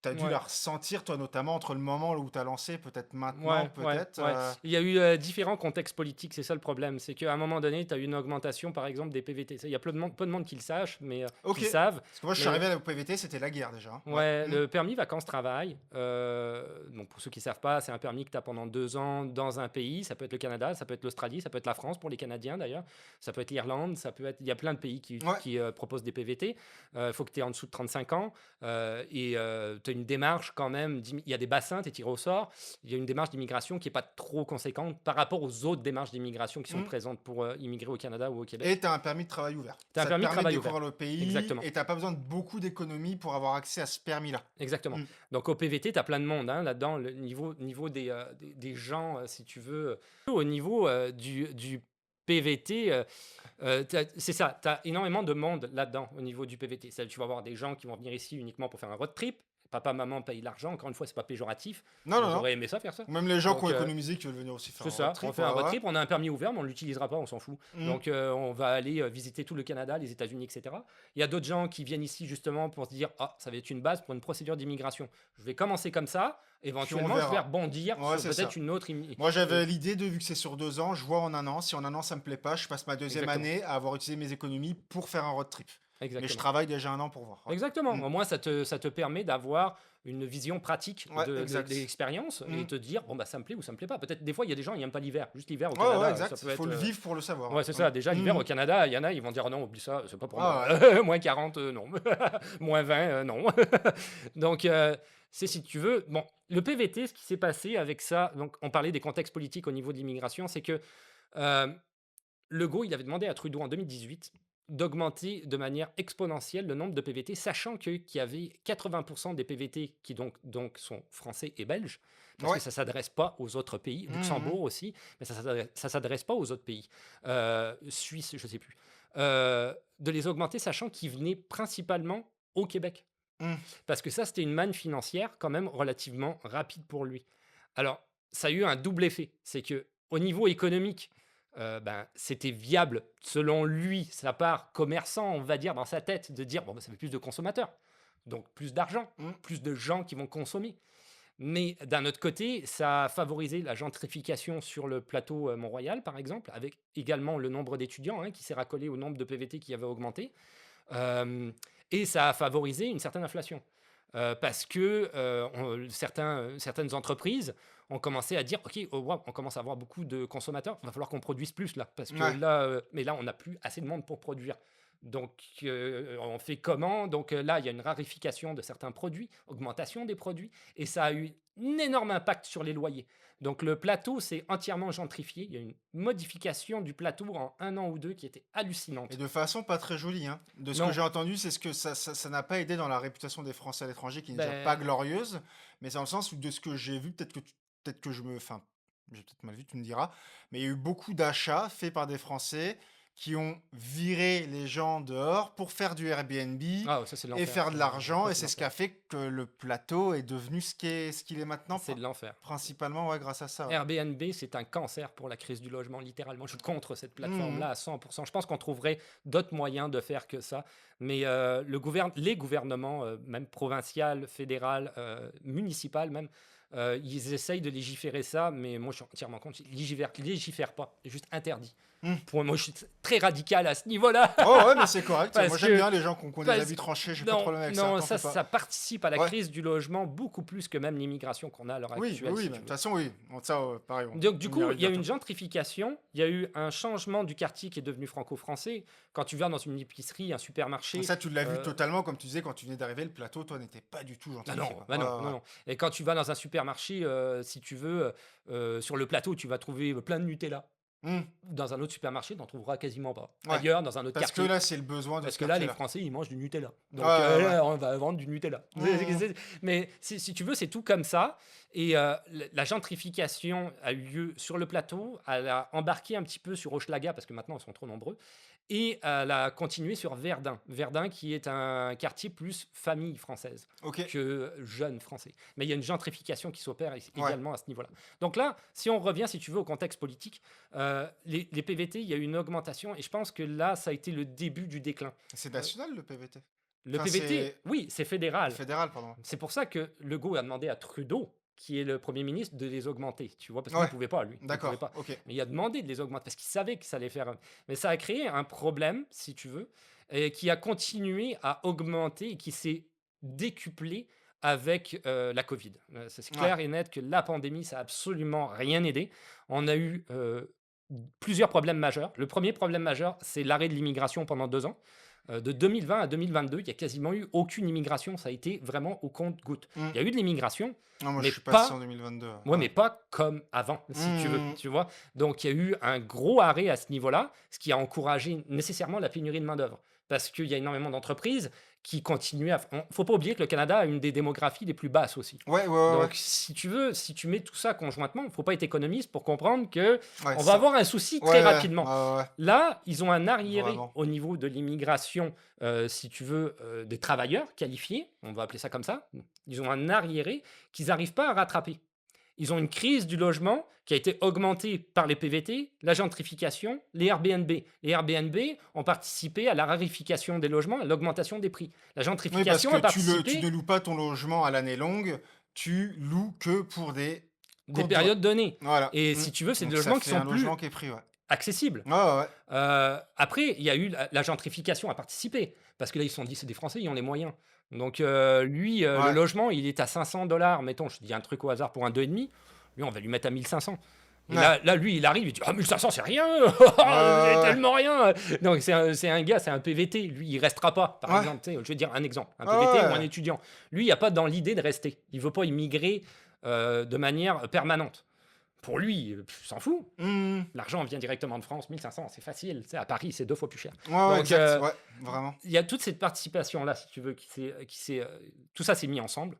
tu as dû la Ouais. ressentir, toi, notamment entre le moment où tu as lancé, peut-être maintenant, Ouais, ouais, peut-être, ouais. Il y a eu différents contextes politiques, c'est ça le problème. C'est qu'à un moment donné, tu as eu une augmentation, par exemple, des PVT. Ça, il y a peu de monde qui le sache, mais OK. qui le savent. Parce que moi, je suis Le, arrivé à la PVT, c'était la guerre déjà, hein. Ouais. Ouais, Mmh. le permis vacances-travail, donc pour ceux qui ne savent pas, c'est un permis que tu as pendant 2 ans dans un pays. Ça peut être le Canada, ça peut être l'Australie, ça peut être la France pour les Canadiens d'ailleurs, ça peut être l'Irlande, ça peut être. Il y a plein de pays Ouais. qui proposent des PVT. Il faut que tu es en dessous de 35 ans et tu as une démarche quand même. Il y a des bassins, tu es tiré au sort. Il y a une démarche d'immigration qui n'est pas trop conséquente par rapport aux autres démarches d'immigration qui sont Mmh. présentes pour immigrer au Canada ou au Et Québec. tu as un permis de travail ouvert. Tu as un Ça te permis de permet de travail ouvert. découvrir le pays Exactement. et tu pas besoin de beaucoup d'économies pour avoir accès à ce permis-là. Exactement. Mmh. Donc au PVT, tu as plein de monde là-dedans, le niveau des gens, si tu veux. Au niveau du PVT, c'est ça, tu as énormément de monde là-dedans au niveau du PVT. Tu vas avoir des gens qui vont venir ici uniquement pour faire un road trip, papa, maman payent l'argent. Encore une fois, c'est pas péjoratif. Non, non, non. J'aurais aimé ça, faire ça. Ou même les gens qui ont Donc, économisé, qui veulent venir aussi faire c'est un road ça, trip. on fait un ouais, road ouais. trip, on a un permis ouvert, mais on ne l'utilisera pas, on s'en fout. Mm. Donc on va aller visiter tout le Canada, les États-Unis, etc. Il y a d'autres gens qui viennent ici justement pour se dire ah, ça va être une base pour une procédure d'immigration. Je vais commencer comme ça, éventuellement je vais verra. rebondir Ouais, sur c'est peut-être ça. une autre. Moi, j'avais l'idée de, vu que c'est sur 2 ans, je vois en un an. Si en un an ça me plaît pas, je passe ma deuxième Exactement. année à avoir utilisé mes économies pour faire un road trip. Mais je Exactement. travaille déjà un an pour voir. Ouais. Exactement. Mm. Au moins, ça te permet d'avoir une vision pratique Ouais, de exact. l'expérience et Mm. te dire bon bah ça me plaît ou ça me plaît pas. Peut-être des fois il y a des gens ils n'aiment pas l'hiver, juste l'hiver au Ouais, Canada. ouais, exact. Ça peut Il faut être, le vivre pour le savoir. Ouais, c'est ça. Déjà, l'hiver Mm. au Canada, il y en a, ils vont dire non, oublie ça, c'est pas pour Ah moi. Moins 40, non. Moins 20, non. Donc, c'est si tu veux. Bon, le PVT, ce qui s'est passé avec ça, donc on parlait des contextes politiques au niveau de l'immigration, c'est que euh, Legault, il avait demandé à Trudeau en 2018 d'augmenter de manière exponentielle le nombre de PVT, sachant qu'il y avait 80% des PVT qui donc sont français et belges, parce Ouais. que ça ne s'adresse pas aux autres pays, Luxembourg aussi, mais ça ne s'adresse pas aux autres pays, Suisse, je ne sais plus, de les augmenter, sachant qu'ils venaient principalement au Québec. Mm. Parce que ça, c'était une manne financière quand même relativement rapide pour lui. Alors, ça a eu un double effet. C'est que au niveau économique, c'était viable selon lui, sa part commerçant, on va dire, dans sa tête, de dire, bon, ça fait plus de consommateurs, donc plus d'argent, Mm. plus de gens qui vont consommer. Mais d'un autre côté, ça a favorisé la gentrification sur le plateau Mont-Royal, par exemple, avec également le nombre d'étudiants qui s'est racolé au nombre de PVT qui avait augmenté. Euh, et ça a favorisé une certaine inflation. Parce que certaines entreprises ont commencé à dire ok, oh, wow, on commence à avoir beaucoup de consommateurs, il va falloir qu'on produise plus là, parce que Ouais. mais là on n'a plus assez de monde pour produire. Donc on fait comment? Donc là il y a une raréfication de certains produits, augmentation des produits, et ça a eu un énorme impact sur les loyers. Donc le plateau s'est entièrement gentrifié. Il y a une modification du plateau en 1 an ou 2 qui était hallucinante. Et de façon pas très jolie. Hein. De ce Non. que j'ai entendu, c'est ce que ça n'a pas aidé dans la réputation des Français à l'étranger, qui n'est déjà Ben- pas glorieuse. Mais c'est dans le sens où, de ce que j'ai vu, peut-être que je me. Enfin, j'ai peut-être mal vu, tu me diras. Mais il y a eu beaucoup d'achats faits par des Français qui ont viré les gens dehors pour faire du Airbnb Ah, ça c'est de et l'enfer. faire de l'argent. Ça, Et c'est c'est de ce qui a fait que le plateau est devenu ce qu'il est maintenant. C'est de l'enfer. Principalement, ouais, grâce à ça. Ouais. Airbnb, c'est un cancer pour la crise du logement, littéralement. Je suis contre cette plateforme-là à 100%. Je pense qu'on trouverait d'autres moyens de faire que ça. Mais les gouvernements, même provincial, fédéral, municipal même, ils essayent de légiférer ça, mais moi je suis entièrement contre. Légifère pas, c'est juste interdit. Pour moi, je suis très radical à ce niveau-là. Oh ouais, mais c'est correct. Parce Moi j'aime que- bien les gens qui ont des parce- avis tranchés. J'ai pas de Non, problème avec non, ça. ça, t'en fais pas. ça participe à la Ouais. crise du logement beaucoup plus que même l'immigration qu'on a à l'heure Oui, actuelle. oui, si de tu toute veux. façon, oui. Ça, pareil. Donc, du on y coup, arrive il y a eu une bientôt. gentrification, il y a eu un changement du quartier qui est devenu franco-français. Quand tu vas dans une épicerie, un supermarché. Ça, tu l'as vu euh, totalement, comme tu disais, quand tu venais d'arriver, le plateau, toi, n'était pas du tout gentil. Ah non, bah non, non, non. Et quand tu vas dans un supermarché, si tu veux, sur le plateau, tu vas trouver plein de Nutella. Dans un autre supermarché, tu n'en trouveras quasiment pas. Ouais. Ailleurs, dans un autre Parce que quartier. là, c'est le besoin de Parce ce que là, les quartier-là. Français, ils mangent du Nutella. Donc, Ouais. on va vendre du Nutella. Mais si tu veux, c'est tout comme ça. Et la gentrification a eu lieu sur le plateau. Elle a embarqué un petit peu sur Hochelaga, parce que maintenant, ils sont trop nombreux. Et elle a continué sur Verdun. Verdun, qui est un quartier plus famille française Ok. que jeunes français. Mais il y a une gentrification qui s'opère également à ce niveau-là. Donc là, si on revient, si tu veux, au contexte politique, les PVT, il y a eu une augmentation et je pense que là, ça a été le début du déclin. C'est national, le PVT. Le Enfin, PVT, c'est oui, c'est fédéral. fédéral, pardon. C'est pour ça que Legault a demandé à Trudeau, qui est le Premier ministre, de les augmenter, tu vois, parce qu'il Ouais. ne pouvait pas, lui. Il D'accord. pouvait pas. Ok. Mais il a demandé de les augmenter parce qu'il savait que ça allait faire. Mais ça a créé un problème, si tu veux, et qui a continué à augmenter et qui s'est décuplé avec la Covid. C'est clair et net que la pandémie, ça n'a absolument rien aidé. On a eu plusieurs problèmes majeurs. Le premier problème majeur, c'est l'arrêt de l'immigration pendant 2 ans. De 2020 à 2022, il n'y a quasiment eu aucune immigration. Ça a été vraiment au compte-gouttes. Il y a eu de l'immigration, Non, moi, mais je suis passé pas- en 2022. ouais, mais pas comme avant, si tu veux, tu vois. Donc, il y a eu un gros arrêt à ce niveau-là, ce qui a encouragé nécessairement la pénurie de main-d'œuvre. Parce qu'il y a énormément d'entreprises qui continuaient à. Faut pas oublier que le Canada a une des démographies les plus basses aussi. Ouais, ouais, ouais, ouais. Donc, si tu veux, si tu mets tout ça conjointement, il faut pas être économiste pour comprendre que Ouais, on va ça. avoir un souci Ouais, très ouais, rapidement. ouais, ouais, Là, ils ont un arriéré vraiment. au niveau de l'immigration, si tu veux, des travailleurs qualifiés, on va appeler ça comme ça. Ils ont un arriéré qu'ils n'arrivent pas à rattraper. Ils ont une crise du logement qui a été augmentée par les PVT, la gentrification, les Airbnb. Les Airbnb ont participé à la rarification des logements, à l'augmentation des prix. La Oui, parce gentrification que a tu ne participé loues pas ton logement à l'année longue, tu loues que pour des des courtes durées. périodes données. Voilà. Et si tu veux, c'est des Donc ça logements qui fait sont un plus logement qui est pris, ouais. accessibles. Ouais, ouais, ouais. Après, il y a eu la gentrification a participé, parce que là, ils se sont dit, c'est des Français, ils ont les moyens. Donc, lui, le Ouais. logement, il est à 500 $, mettons, je te dis un truc au hasard pour un 2,5. Lui, on va lui mettre à 1500. Et Ouais. là, lui, il arrive, il dit, ah, 1500, c'est rien, Ouais, c'est ouais, tellement rien. Donc, c'est un gars, c'est un PVT. Lui, il restera pas, par ouais. exemple. Tu sais, je vais dire un exemple, un Ouais, PVT ou un ouais. étudiant. Lui, il n'a pas dans l'idée de rester. Il veut pas immigrer de manière permanente. Pour lui, il s'en fout. Mhm. L'argent vient directement de France, 1500, c'est facile. Tu sais, à Paris, c'est 2 fois plus cher. Ouais, ouais, Donc, exact. Ouais, vraiment. il y a toute cette participation-là, si tu veux, tout ça s'est mis ensemble.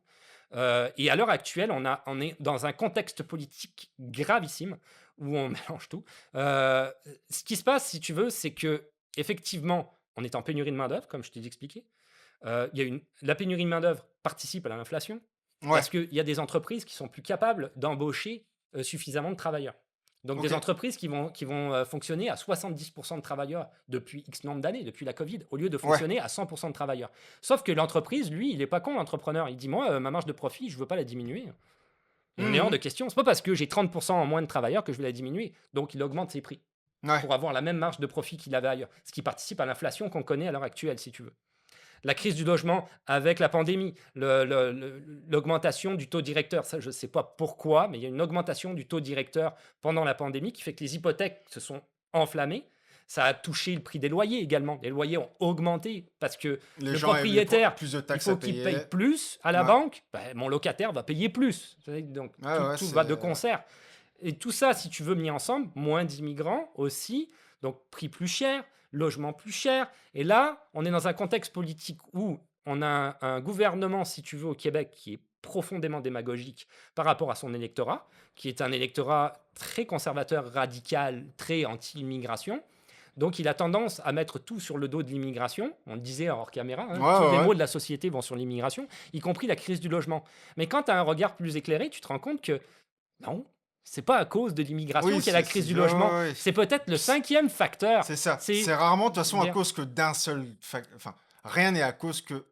Et à l'heure actuelle, on est dans un contexte politique gravissime où on mélange tout. Ce qui se passe, si tu veux, c'est que effectivement, on est en pénurie de main-d'œuvre, comme je t'ai expliqué. La pénurie de main-d'œuvre participe à l'inflation Ouais, parce qu'il y a des entreprises qui sont plus capables d'embaucher suffisamment de travailleurs. Donc des ok. entreprises qui vont fonctionner à 70% de travailleurs depuis X nombre d'années, depuis la Covid, au lieu de Ouais. fonctionner à 100% de travailleurs. Sauf que l'entreprise, lui, il n'est pas con, l'entrepreneur. Il dit, moi, ma marge de profit, je ne veux pas la diminuer. Il en est hors Mhm. de question. C'est pas parce que j'ai 30% en moins de travailleurs que je vais la diminuer. Donc il augmente ses prix Ouais. pour avoir la même marge de profit qu'il avait ailleurs. Ce qui participe à l'inflation qu'on connaît à l'heure actuelle, si tu veux. La crise du logement avec la pandémie, l'augmentation du taux directeur, ça je ne sais pas pourquoi, mais il y a une augmentation du taux directeur pendant la pandémie qui fait que les hypothèques se sont enflammées. Ça a touché le prix des loyers également. Les loyers ont augmenté parce que Les le gens avaient propriétaire, plus de il taxes à faut qu'il paye payer. plus à la Ouais. banque. Ben, mon locataire va payer plus. Donc Ouais, tout, ouais, tout c'est. va de concert. Et tout ça, si tu veux, mis ensemble, moins d'immigrants aussi, donc prix plus cher, logement plus cher. Et là, on est dans un contexte politique où on a un gouvernement, si tu veux, au Québec qui est profondément démagogique par rapport à son électorat, qui est un électorat très conservateur, radical, très anti-immigration. Donc il a tendance à mettre tout sur le dos de l'immigration. On le disait hors caméra, Ouais, hein, tous ouais, les ouais. maux de la société vont sur l'immigration, y compris la crise du logement. Mais quand tu as un regard plus éclairé, tu te rends compte que non, c'est pas à cause de l'immigration Oui, qu'il y a la crise du ouais, logement. ouais, ouais. C'est peut-être le C'est cinquième facteur. c'est ça. C'est C'est rarement, de toute je façon, veux à dire, cause que d'un seul facteur. Enfin, rien n'est à cause que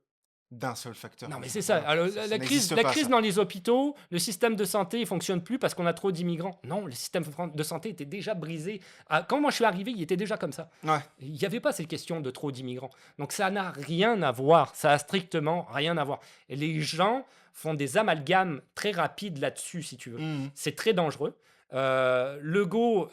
d'un seul facteur. non, mais Enfin, c'est ça. voilà. Alors, Ça la crise, n'existe la pas, crise ça. dans les hôpitaux, le système de santé ne fonctionne plus parce qu'on a trop d'immigrants. Non, le système de santé était déjà brisé. Quand moi je suis arrivé, il était déjà comme ça. Ouais. Il n'y avait pas ces questions de trop d'immigrants. Donc ça n'a rien à voir. Ça a strictement rien à voir. Et les gens font des amalgames très rapides là-dessus, si tu veux. Mhm. C'est très dangereux. Legault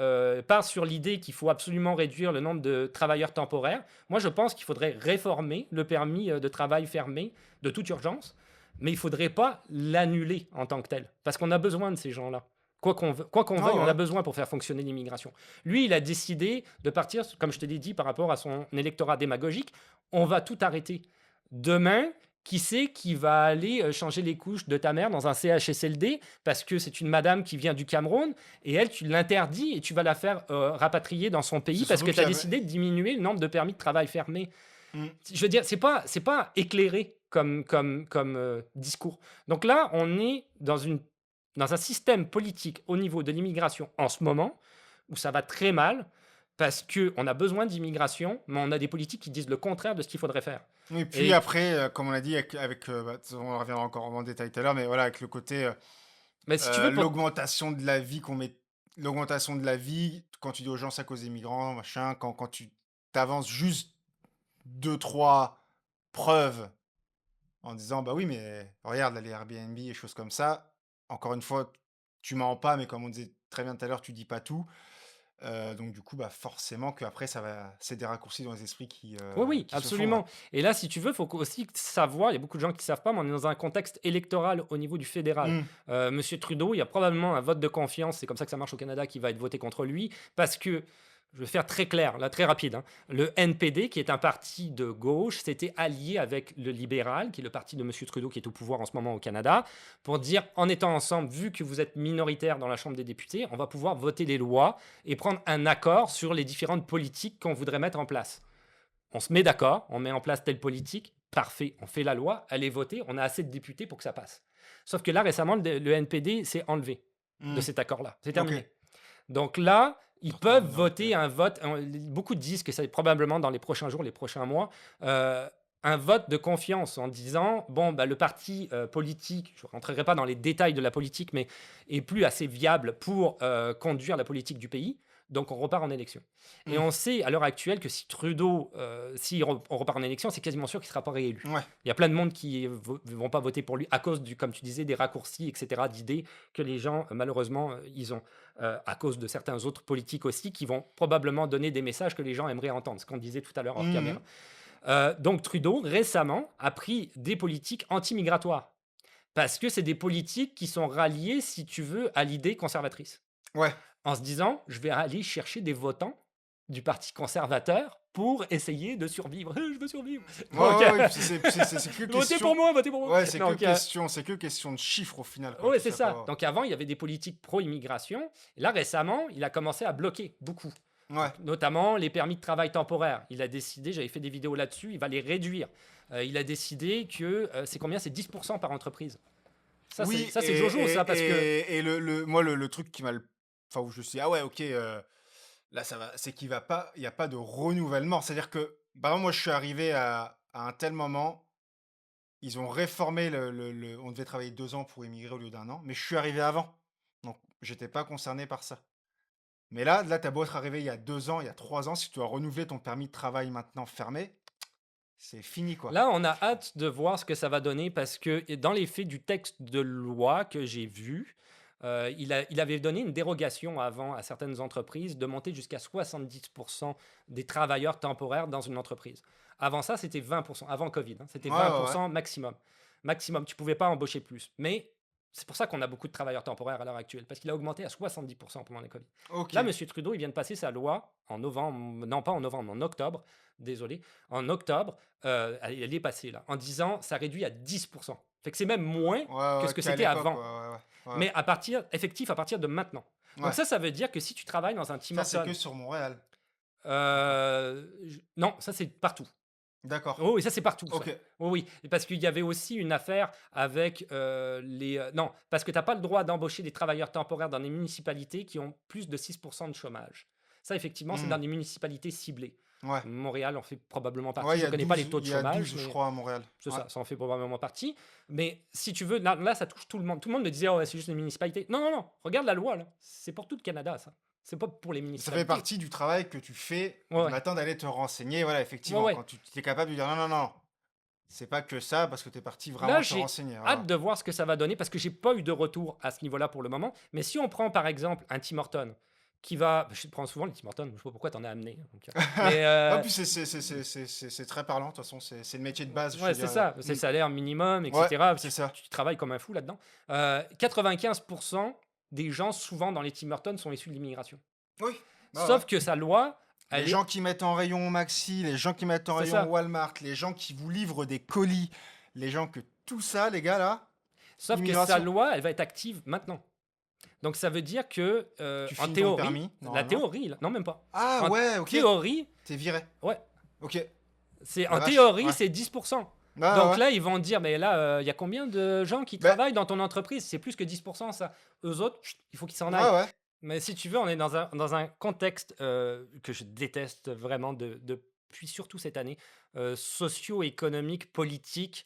part sur l'idée qu'il faut absolument réduire le nombre de travailleurs temporaires. Moi, je pense qu'il faudrait réformer le permis de travail fermé de toute urgence, mais il ne faudrait pas l'annuler en tant que tel, parce qu'on a besoin de ces gens-là. Quoi qu'on Ouais, veuille, on ouais. a besoin pour faire fonctionner l'immigration. Lui, il a décidé de partir, comme je te l'ai dit, par rapport à son électorat démagogique. On va tout arrêter. Demain, qui c'est qui va aller changer les couches de ta mère dans un CHSLD parce que c'est une madame qui vient du Cameroun et elle, tu l'interdis et tu vas la faire rapatrier dans son pays C'est parce surtout que tu qu'il as y avait. décidé de diminuer le nombre de permis de travail fermés. Mhm. Je veux dire, c'est pas éclairé comme discours. Donc là, on est dans un système politique au niveau de l'immigration en ce moment où ça va très mal parce qu'on a besoin d'immigration, mais on a des politiques qui disent le contraire de ce qu'il faudrait faire. Et puis Et après, comme on l'a dit, on reviendra encore en détail tout à l'heure, mais voilà, avec le côté mais si tu veux, l'augmentation de la vie qu'on met, l'augmentation de la vie, quand tu dis aux gens c'est à cause des migrants, machin, quand tu t'avances juste deux, trois preuves en disant bah oui, mais regarde, là, les Airbnb et choses comme ça, encore une fois, tu mens pas, mais comme on disait très bien tout à l'heure, tu dis pas tout. Donc du coup, bah forcément qu'après, c'est des raccourcis dans les esprits oui, oui, qui se font, ouais. absolument. Et là, si tu veux, il faut aussi savoir, il y a beaucoup de gens qui ne savent pas, mais on est dans un contexte électoral au niveau du fédéral. Mm. Monsieur Trudeau, il y a probablement un vote de confiance, c'est comme ça que ça marche au Canada, qui va être voté contre lui, parce que Je vais faire très clair, là, très rapide, hein. Le NPD, qui est un parti de gauche, s'était allié avec le libéral, qui est le parti de M. Trudeau, qui est au pouvoir en ce moment au Canada, pour dire, en étant ensemble, vu que vous êtes minoritaire dans la Chambre des députés, on va pouvoir voter les lois et prendre un accord sur les différentes politiques qu'on voudrait mettre en place. On se met d'accord, on met en place telle politique, parfait, on fait la loi, elle est votée, on a assez de députés pour que ça passe. Sauf que là, récemment, le NPD s'est enlevé de Hmm. cet accord-là. C'est Ok. terminé. Donc là, ils Pourtant, peuvent minoritaire. voter un vote. Beaucoup disent que c'est probablement dans les prochains jours, les prochains mois, un vote de confiance en disant bon, bah, le parti politique, je ne rentrerai pas dans les détails de la politique, mais est plus assez viable pour conduire la politique du pays. Donc on repart en élection. Et Hmm. on sait à l'heure actuelle que si Trudeau, si on repart en élection, c'est quasiment sûr qu'il ne sera pas réélu. Ouais. Il y a plein de monde qui ne vont pas voter pour lui à cause, comme tu disais, des raccourcis, etc., d'idées que les gens, malheureusement, ils ont. À cause de certains autres politiques aussi qui vont probablement donner des messages que les gens aimeraient entendre, ce qu'on disait tout à l'heure hors Mhm. caméra. Donc Trudeau, récemment, a pris des politiques anti-migratoires. Parce que c'est des politiques qui sont ralliées, si tu veux, à l'idée conservatrice. Ouais. En se disant, je vais aller chercher des votants du Parti conservateur pour essayer de survivre. Je veux survivre. Ouais, Donc, ouais, puis c'est que votez question. pour moi, votez pour moi. Ouais, c'est que Donc, question de chiffres au final, quoi. oui, Tout c'est ça. pas- Donc avant, il y avait des politiques pro-immigration. Et là, récemment, il a commencé à bloquer beaucoup. Ouais. Notamment les permis de travail temporaires. Il a décidé, j'avais fait des vidéos là-dessus, il va les réduire. Il a décidé que c'est combien? C'est 10% par entreprise. Ça, Oui, c'est Jojo, ça, parce que... et moi, le truc qui m'a enfin, où je me suis dit, ah ouais, ok, là, ça va, c'est qu'il va pas, il n'y a pas de renouvellement. C'est-à-dire que, bah, moi, je suis arrivé à un tel moment, ils ont réformé on devait travailler 2 ans pour immigrer au lieu d'un an, mais je suis arrivé avant. Donc, j'étais pas concerné par ça. Mais là, t'as beau être arrivé il y a 2 ans, il y a 3 ans, si tu dois renouveler ton permis de travail maintenant fermé, c'est fini, quoi. Là, on a hâte de voir ce que ça va donner parce que dans les faits du texte de loi que j'ai vu, il avait donné une dérogation avant à certaines entreprises de monter jusqu'à 70% des travailleurs temporaires dans une entreprise. Avant ça, c'était 20%. Avant Covid, hein, c'était Ouais, ouais, ouais. 20% maximum. Maximum, tu ne pouvais pas embaucher plus. Mais c'est pour ça qu'on a beaucoup de travailleurs temporaires à l'heure actuelle, parce qu'il a augmenté à 70% pendant les Covid. Ok. Là, M. Trudeau, il vient de passer sa loi en novembre, non pas en novembre, en octobre, désolé, en octobre, elle est passée là, en disant ça réduit à 10%. Fait que c'est même moins Ouais, que ouais, ce que qu'à c'était l'époque, avant. ouais. Mais effectif à partir de maintenant. Donc Ouais. ça veut dire que si tu travailles dans un Tim Ça, c'est Hortons, que sur Montréal. Encore. non, ça c'est partout. D'accord. Oh oui, ça c'est partout. Ça. Ok. Oh oui, et parce qu'il y avait aussi une affaire avec non, parce que tu n'as pas le droit d'embaucher des travailleurs temporaires dans des municipalités qui ont plus de 6% de chômage. Ça, effectivement, c'est Hmm. dans des municipalités ciblées. Ouais. Montréal en fait probablement partie. Ouais, Je ne connais pas les taux de il y a chômage, 12, mais je crois, à Montréal. c'est Ouais. ça en fait probablement partie. Mais si tu veux, là, ça touche tout le monde. Tout le monde me disait, oh, ouais, c'est juste les municipalités. Non, non, non, regarde la loi, là. C'est pour tout le Canada, ça. C'est pas pour les Ça fait municipalités. partie du travail que tu fais Ouais, le ouais. matin d'aller te renseigner. Voilà, effectivement, Ouais, ouais. quand tu es capable de dire non, non, non, c'est pas que ça, parce que tu es parti vraiment Là, te j'ai renseigner. Voilà. hâte de voir ce que ça va donner parce que j'ai pas eu de retour à ce niveau-là pour le moment. Mais si on prend par exemple un Tim Horton qui va. Je prends souvent le Tim Horton, je sais pas pourquoi t'en as amené. Donc, mais Ah, puis c'est très parlant, de toute façon, c'est le métier de base. je ouais, te c'est dirais. ça, c'est le salaire minimum, Ouais, etc. c'est ça. Tu travailles comme un fou là-dedans. 95% des gens, souvent dans les Tim Hortons, sont issus de l'immigration. Oui. Bah, Sauf ouais. que sa loi, Les elle est. gens qui mettent en rayon Maxi, les gens qui mettent en C'est rayon ça. Walmart, les gens qui vous livrent des colis, les gens que tout ça, les gars, là, Sauf que sa immigration. loi, elle va être active maintenant. Donc ça veut dire que, Tu en finis ton théorie, permis, la normalement. théorie, là, non même pas. Ah En ouais, ok. théorie, T'es viré. ouais, Ok. c'est La en vache, théorie, ouais. c'est 10%. Ah, Donc ouais. là, ils vont dire, mais là, il y a combien de gens qui Ben- travaillent dans ton entreprise? C'est plus que 10%, ça. Eux autres, chut, il faut qu'ils s'en aillent. Ouais, ouais. Mais si tu veux, on est dans un contexte que je déteste vraiment depuis surtout cette année, socio-économique, politique,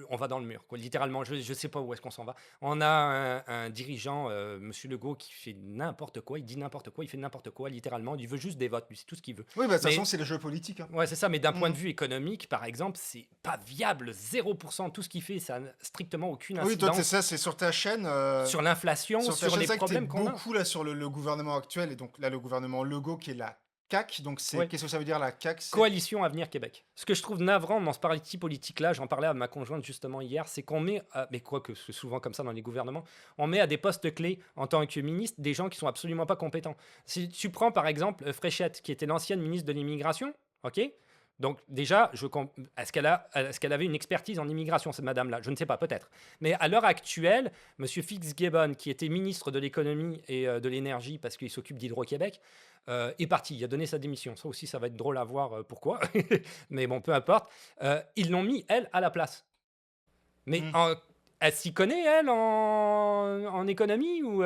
on va dans le mur, quoi, littéralement. Je ne sais pas où est-ce qu'on s'en va. On a un dirigeant, Monsieur Legault, qui fait n'importe quoi, il dit n'importe quoi, il fait n'importe quoi, littéralement. Il veut juste des votes, lui, c'est tout ce qu'il veut. Oui, bah, de toute Mais- façon, c'est le jeu politique. Hein. Ouais, c'est ça, mais d'un point Mm. de vue économique, par exemple, c'est pas viable. 0%, tout ce qu'il fait, ça n'a strictement aucune Oui, toi, c'est incidence ça, c'est sur ta chaîne. sur l'inflation, Sur ta sur chaîne, les c'est vrai que t'es problèmes qu'on a. beaucoup là sur le gouvernement actuel, et donc là, le gouvernement Legault, qui est la CAQ, donc Oui. qu'est-ce que ça veut dire la CAQ? Coalition Avenir Québec. Ce que je trouve navrant dans ce parti politique-là, j'en parlais à ma conjointe justement hier, c'est qu'on met, mais quoi que c'est souvent comme ça dans les gouvernements, on met à des postes clés en tant que ministre des gens qui sont absolument pas compétents. Si tu prends par exemple Fréchette, qui était l'ancienne ministre de l'immigration, ok? Donc déjà, est-ce qu'elle avait une expertise en immigration, cette madame-là? Je ne sais pas, peut-être. Mais à l'heure actuelle, M. Fitzgibbon, qui était ministre de l'économie et de l'énergie, parce qu'il s'occupe d'Hydro-Québec, est parti. Il a donné sa démission. Ça aussi, ça va être drôle à voir pourquoi. Mais bon, peu importe. Ils l'ont mis, elle, à la place. Mais Hmm. elle s'y connaît, elle, en économie Oui,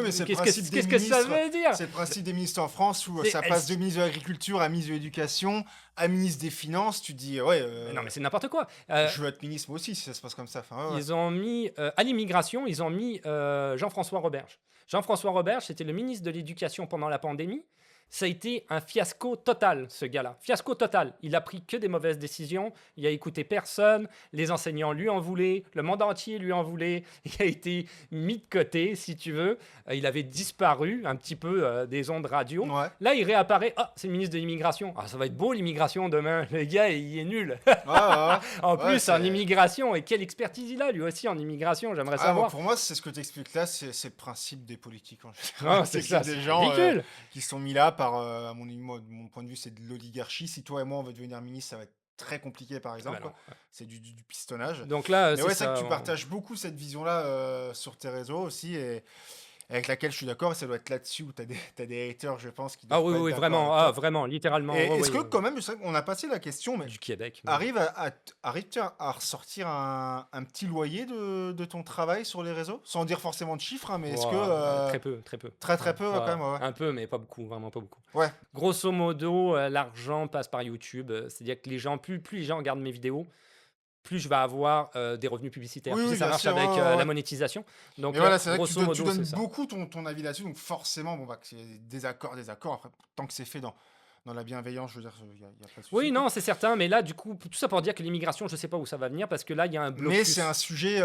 mais c'est le qu'est-ce principe que, des qu'est-ce que ça ministres. veut dire? C'est le principe des ministres en France où Mais ça passe de ministre de l'Agriculture à ministre de l'Éducation à ministre des Finances. Tu dis, ouais, non, mais c'est n'importe quoi. je veux être ministre moi aussi si ça se passe comme ça. Enfin, ouais, ouais. Ils ont mis, à l'immigration, ils ont mis Jean-François Roberge. Jean-François Roberge, c'était le ministre de l'Éducation pendant la pandémie. Ça a été un fiasco total, ce gars-là. Fiasco total. Il a pris que des mauvaises décisions. Il a écouté personne. Les enseignants lui en voulaient. Le monde entier lui en voulait. Il a été mis de côté, si tu veux. Il avait disparu un petit peu des ondes radio. Ouais. Là, il réapparaît. Ah, c'est le ministre de l'immigration. Ah, ça va être beau, l'immigration, demain. Le gars, il est nul. Ouais, ouais. En Ouais, plus, en c'est- immigration. Et quelle expertise il a, lui aussi, en immigration. J'aimerais Ah, savoir. pour moi, c'est ce que tu expliques là, c'est le principe des politiques en général. Non, c'est ça. des C'est gens ridicule. qui sont mis là par, de mon point de vue, c'est de l'oligarchie. Si toi et moi on veut devenir ministre, ça va être très compliqué par Ah exemple, bah non. quoi. C'est du pistonnage. Donc là, Mais c'est ouais, c'est vrai ça. que tu partages beaucoup cette vision-là sur tes réseaux aussi, et avec laquelle je suis d'accord, et ça doit être là-dessus où t'as des haters, je pense, qui Ah doivent oui, pas être oui, d'accord vraiment. avec Ah, toi. vraiment, littéralement. Et Ouais, est-ce ouais, que quand même, c'est vrai qu'on a passé la question, mais du Québec. arrives-tu à ressortir un petit loyer de ton travail sur les réseaux? Sans dire forcément de chiffres, hein, mais est-ce que... Très peu, très peu. Très très peu, ouais, Ouais, quand même, ouais. un peu, mais pas beaucoup, vraiment pas beaucoup. Ouais, Grosso modo, l'argent passe par YouTube. C'est-à-dire que les gens, plus les gens regardent mes vidéos, plus je vais avoir des revenus publicitaires. oui, Tu sais, oui, ça bien marche sûr, avec ouais, ouais, la ouais. monétisation. Donc, Mais voilà, c'est vrai que grosso tu modo, donnes c'est ça. beaucoup ton avis là-dessus, donc forcément, bon, bah, que c'est désaccord. Après, tant que c'est fait dans la bienveillance, je veux dire, il n'y a pas de souci, Oui, quoi. non, c'est certain, mais là, du coup, tout ça pour dire que l'immigration, je sais pas où ça va venir, parce que là, il y a un Mais blocus. c'est un sujet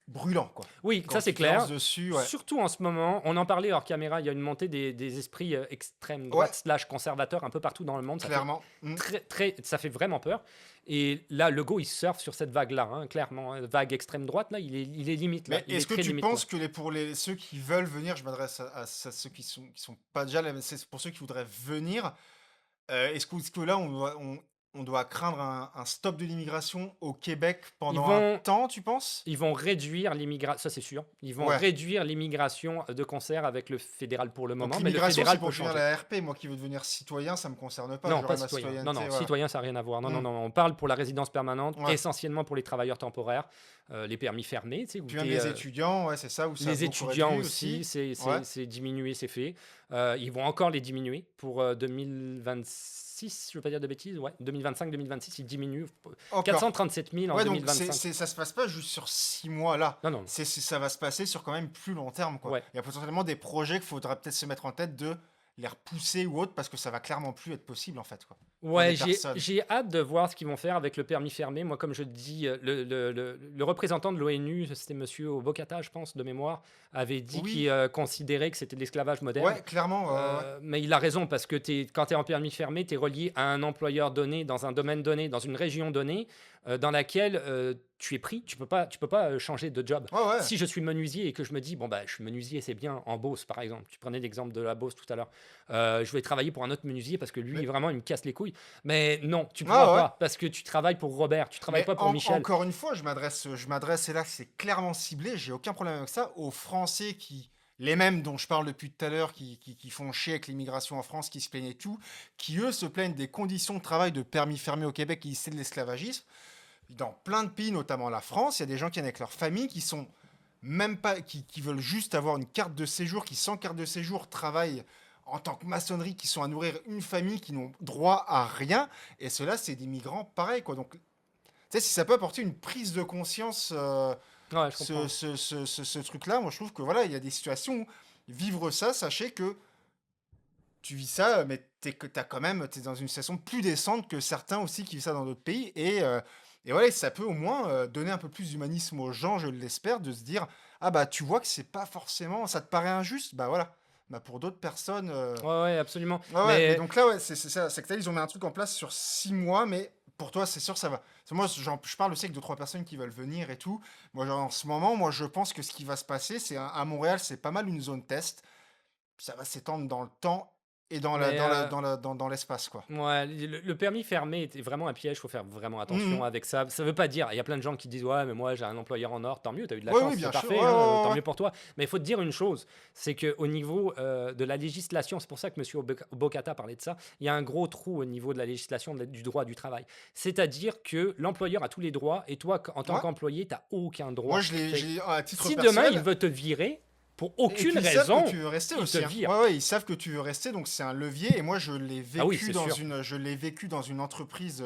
brûlant, quoi. Oui, Quand ça c'est tu te lances clair. dessus, ouais. Surtout en ce moment, on en parlait hors caméra, il y a une montée des esprits extrême droite Ouais. slash conservateurs un peu partout dans le monde. Ça fait Clairement. Mm. ça fait vraiment peur. Et là, Legault, il surfe sur cette vague-là, hein, clairement. Vague extrême droite, là, il est limite. Là. Mais Il est-ce est que très tu limite, penses là. que pour ceux qui veulent venir, je m'adresse à ceux qui sont pas déjà là, mais c'est pour ceux qui voudraient venir, est-ce que là, on doit craindre un stop de l'immigration au Québec Ils pendant un vont, temps, tu penses? ils vont réduire l'immigration, ça c'est sûr. Ils vont Ouais. réduire l'immigration de concert avec le fédéral pour le Donc moment, mais le l'immigration, fédéral c'est pour peut devenir changer. la RP. Moi qui veux devenir citoyen, ça me concerne pas. Non, J'aurai pas ma citoyen. Non, citoyenneté, non, voilà. citoyen, ça n'a rien à voir. Non, non, Mm. non. On parle pour la résidence permanente, Ouais. essentiellement pour les travailleurs temporaires, les permis fermés, tu sais, où Puis même t'es, les étudiants, ouais, c'est ça, où ça a les beaucoup étudiants réduit aussi, Ouais. c'est diminué, c'est fait. Ils vont encore les diminuer pour 2026, je ne veux pas dire de bêtises, ouais, 2025-2026, ils diminuent. Encore. 437 000 en Ouais, donc 2025. ça se passe pas juste sur 6 mois là. Non, non, Ça va se passer sur quand même plus long terme, quoi. ouais. Il y a potentiellement des projets qu'il faudra peut-être se mettre en tête de les repousser ou autre parce que ça va clairement plus être possible en fait, quoi. Pour Ouais, des personnes. j'ai hâte de voir ce qu'ils vont faire avec le permis fermé. Moi, comme je dis, le représentant de l'ONU, c'était monsieur Obokata, je pense, de mémoire, avait dit Oui. qu'il considérait que c'était de l'esclavage moderne. Ouais, clairement. Ouais. Mais il a raison parce que quand tu es en permis fermé, tu es relié à un employeur donné, dans un domaine donné, dans une région donnée, dans laquelle tu es pris. Tu peux pas changer de job. Ouais, ouais. Si je suis menuisier et que je me dis, bon, bah, je suis menuisier, c'est bien, en Beauce par exemple. Tu prenais l'exemple de la Beauce tout à l'heure. Je vais travailler pour un autre menuisier parce que lui, Mais- vraiment, il me casse les couilles. Mais non, tu Ah, pourras ouais. pas parce que tu travailles pour Robert, tu travailles Mais pas pour Michel. encore une fois, je m'adresse, et là c'est clairement ciblé, j'ai aucun problème avec ça, aux Français les mêmes dont je parle depuis tout à l'heure, qui font chier avec l'immigration en France, qui se plaignent et tout, qui eux se plaignent des conditions de travail de permis fermé au Québec, qui c'est de l'esclavagisme. Dans plein de pays, notamment la France, il y a des gens qui viennent avec leur famille, qui sont même pas, qui veulent juste avoir une carte de séjour, qui sans carte de séjour travaillent en tant que maçonnerie, qui sont à nourrir une famille, qui n'ont droit à rien. Et ceux-là, c'est des migrants pareils, quoi. Donc, tu sais, si ça peut apporter une prise de conscience, Ouais, je comprends. ce truc-là, moi, je trouve que voilà, il y a des situations où vivre ça, sachez que tu vis ça, mais t'es dans une situation plus décente que certains aussi qui vivent ça dans d'autres pays. Et voilà, ça peut au moins donner un peu plus d'humanisme aux gens, je l'espère, de se dire, ah bah tu vois que c'est pas forcément, ça te paraît injuste, bah voilà. bah, pour d'autres personnes. Ouais, ouais, absolument. Ouais, ouais, mais Mais donc là, ouais, c'est ça. C'est que là, ils ont mis un truc en place sur 6 mois, mais pour toi, c'est sûr, ça va. Parce que moi, je parle aussi avec deux, trois personnes qui veulent venir et tout. Moi, genre, en ce moment, moi, je pense que ce qui va se passer, c'est à Montréal, c'est pas mal une zone test. Ça va s'étendre dans le temps et mais dans l'espace, quoi. ouais, le permis fermé est vraiment un piège, faut faire vraiment attention Mhm. avec ça. Ça veut pas dire, il y a plein de gens qui disent ouais, mais moi j'ai un employeur en or, tant mieux, t'as eu de la Oui, chance, oui, c'est bien sûr. Ouais, parfait, ouais, hein, ouais, tant ouais. mieux pour toi. Mais il faut te dire une chose, c'est qu'au niveau de la législation, c'est pour ça que M. Bocata parlait de ça, il y a un gros trou au niveau de la législation du droit du travail. C'est-à-dire que l'employeur a tous les droits et toi, en tant Ouais. qu'employé, t'as aucun Moi, droit. à titre Si demain il personnel. veut te virer, pour Et aucune puis ils savent que raison, tu veux rester il te aussi, hein. vire. Ouais, ouais, ils savent que tu veux rester, donc c'est un levier. Et moi, Ah oui, c'est sûr. je l'ai vécu dans une entreprise,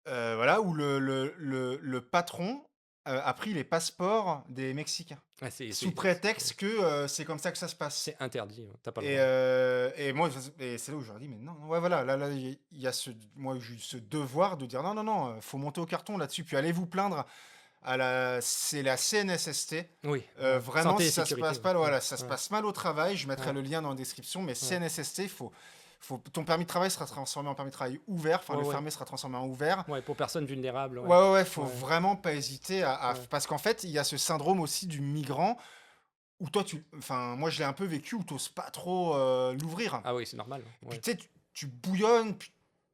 voilà, où le patron a pris les passeports des Mexicains, Ah, sous prétexte que c'est comme ça que ça se passe. c'est interdit, hein, t'as pas le Et, droit. moi, et c'est là où je leur dis, mais non, non, ouais, voilà, là, il y a moi, j'ai eu ce devoir de dire, non, non, non, faut monter au carton là-dessus, puis allez vous plaindre c'est la CNSST. Oui, Vraiment, santé et si ça se sécurité. passe pas, Ouais, voilà, ça se ouais, passe mal au travail, je mettrai ouais, le lien dans la description, mais ouais. CNSST, ton permis de travail sera transformé en permis de travail ouvert, enfin Ouais, le ouais. fermé sera transformé en ouvert. Ouais, pour personnes vulnérables, Ouais, ouais. ouais, ouais, faut Ouais, vraiment pas hésiter ouais. parce qu'en fait, il y a ce syndrome aussi du migrant où toi, enfin, moi, je l'ai un peu vécu où t'oses pas trop l'ouvrir. Ah oui, c'est normal. Puis Ouais, tu sais, tu bouillonnes, puis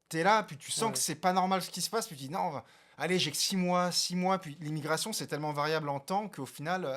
t'es là, puis tu sens que ouais. c'est pas normal ce qui se passe, puis tu dis non, allez, j'ai que 6 mois, 6 mois, puis l'immigration c'est tellement variable en temps qu'au final,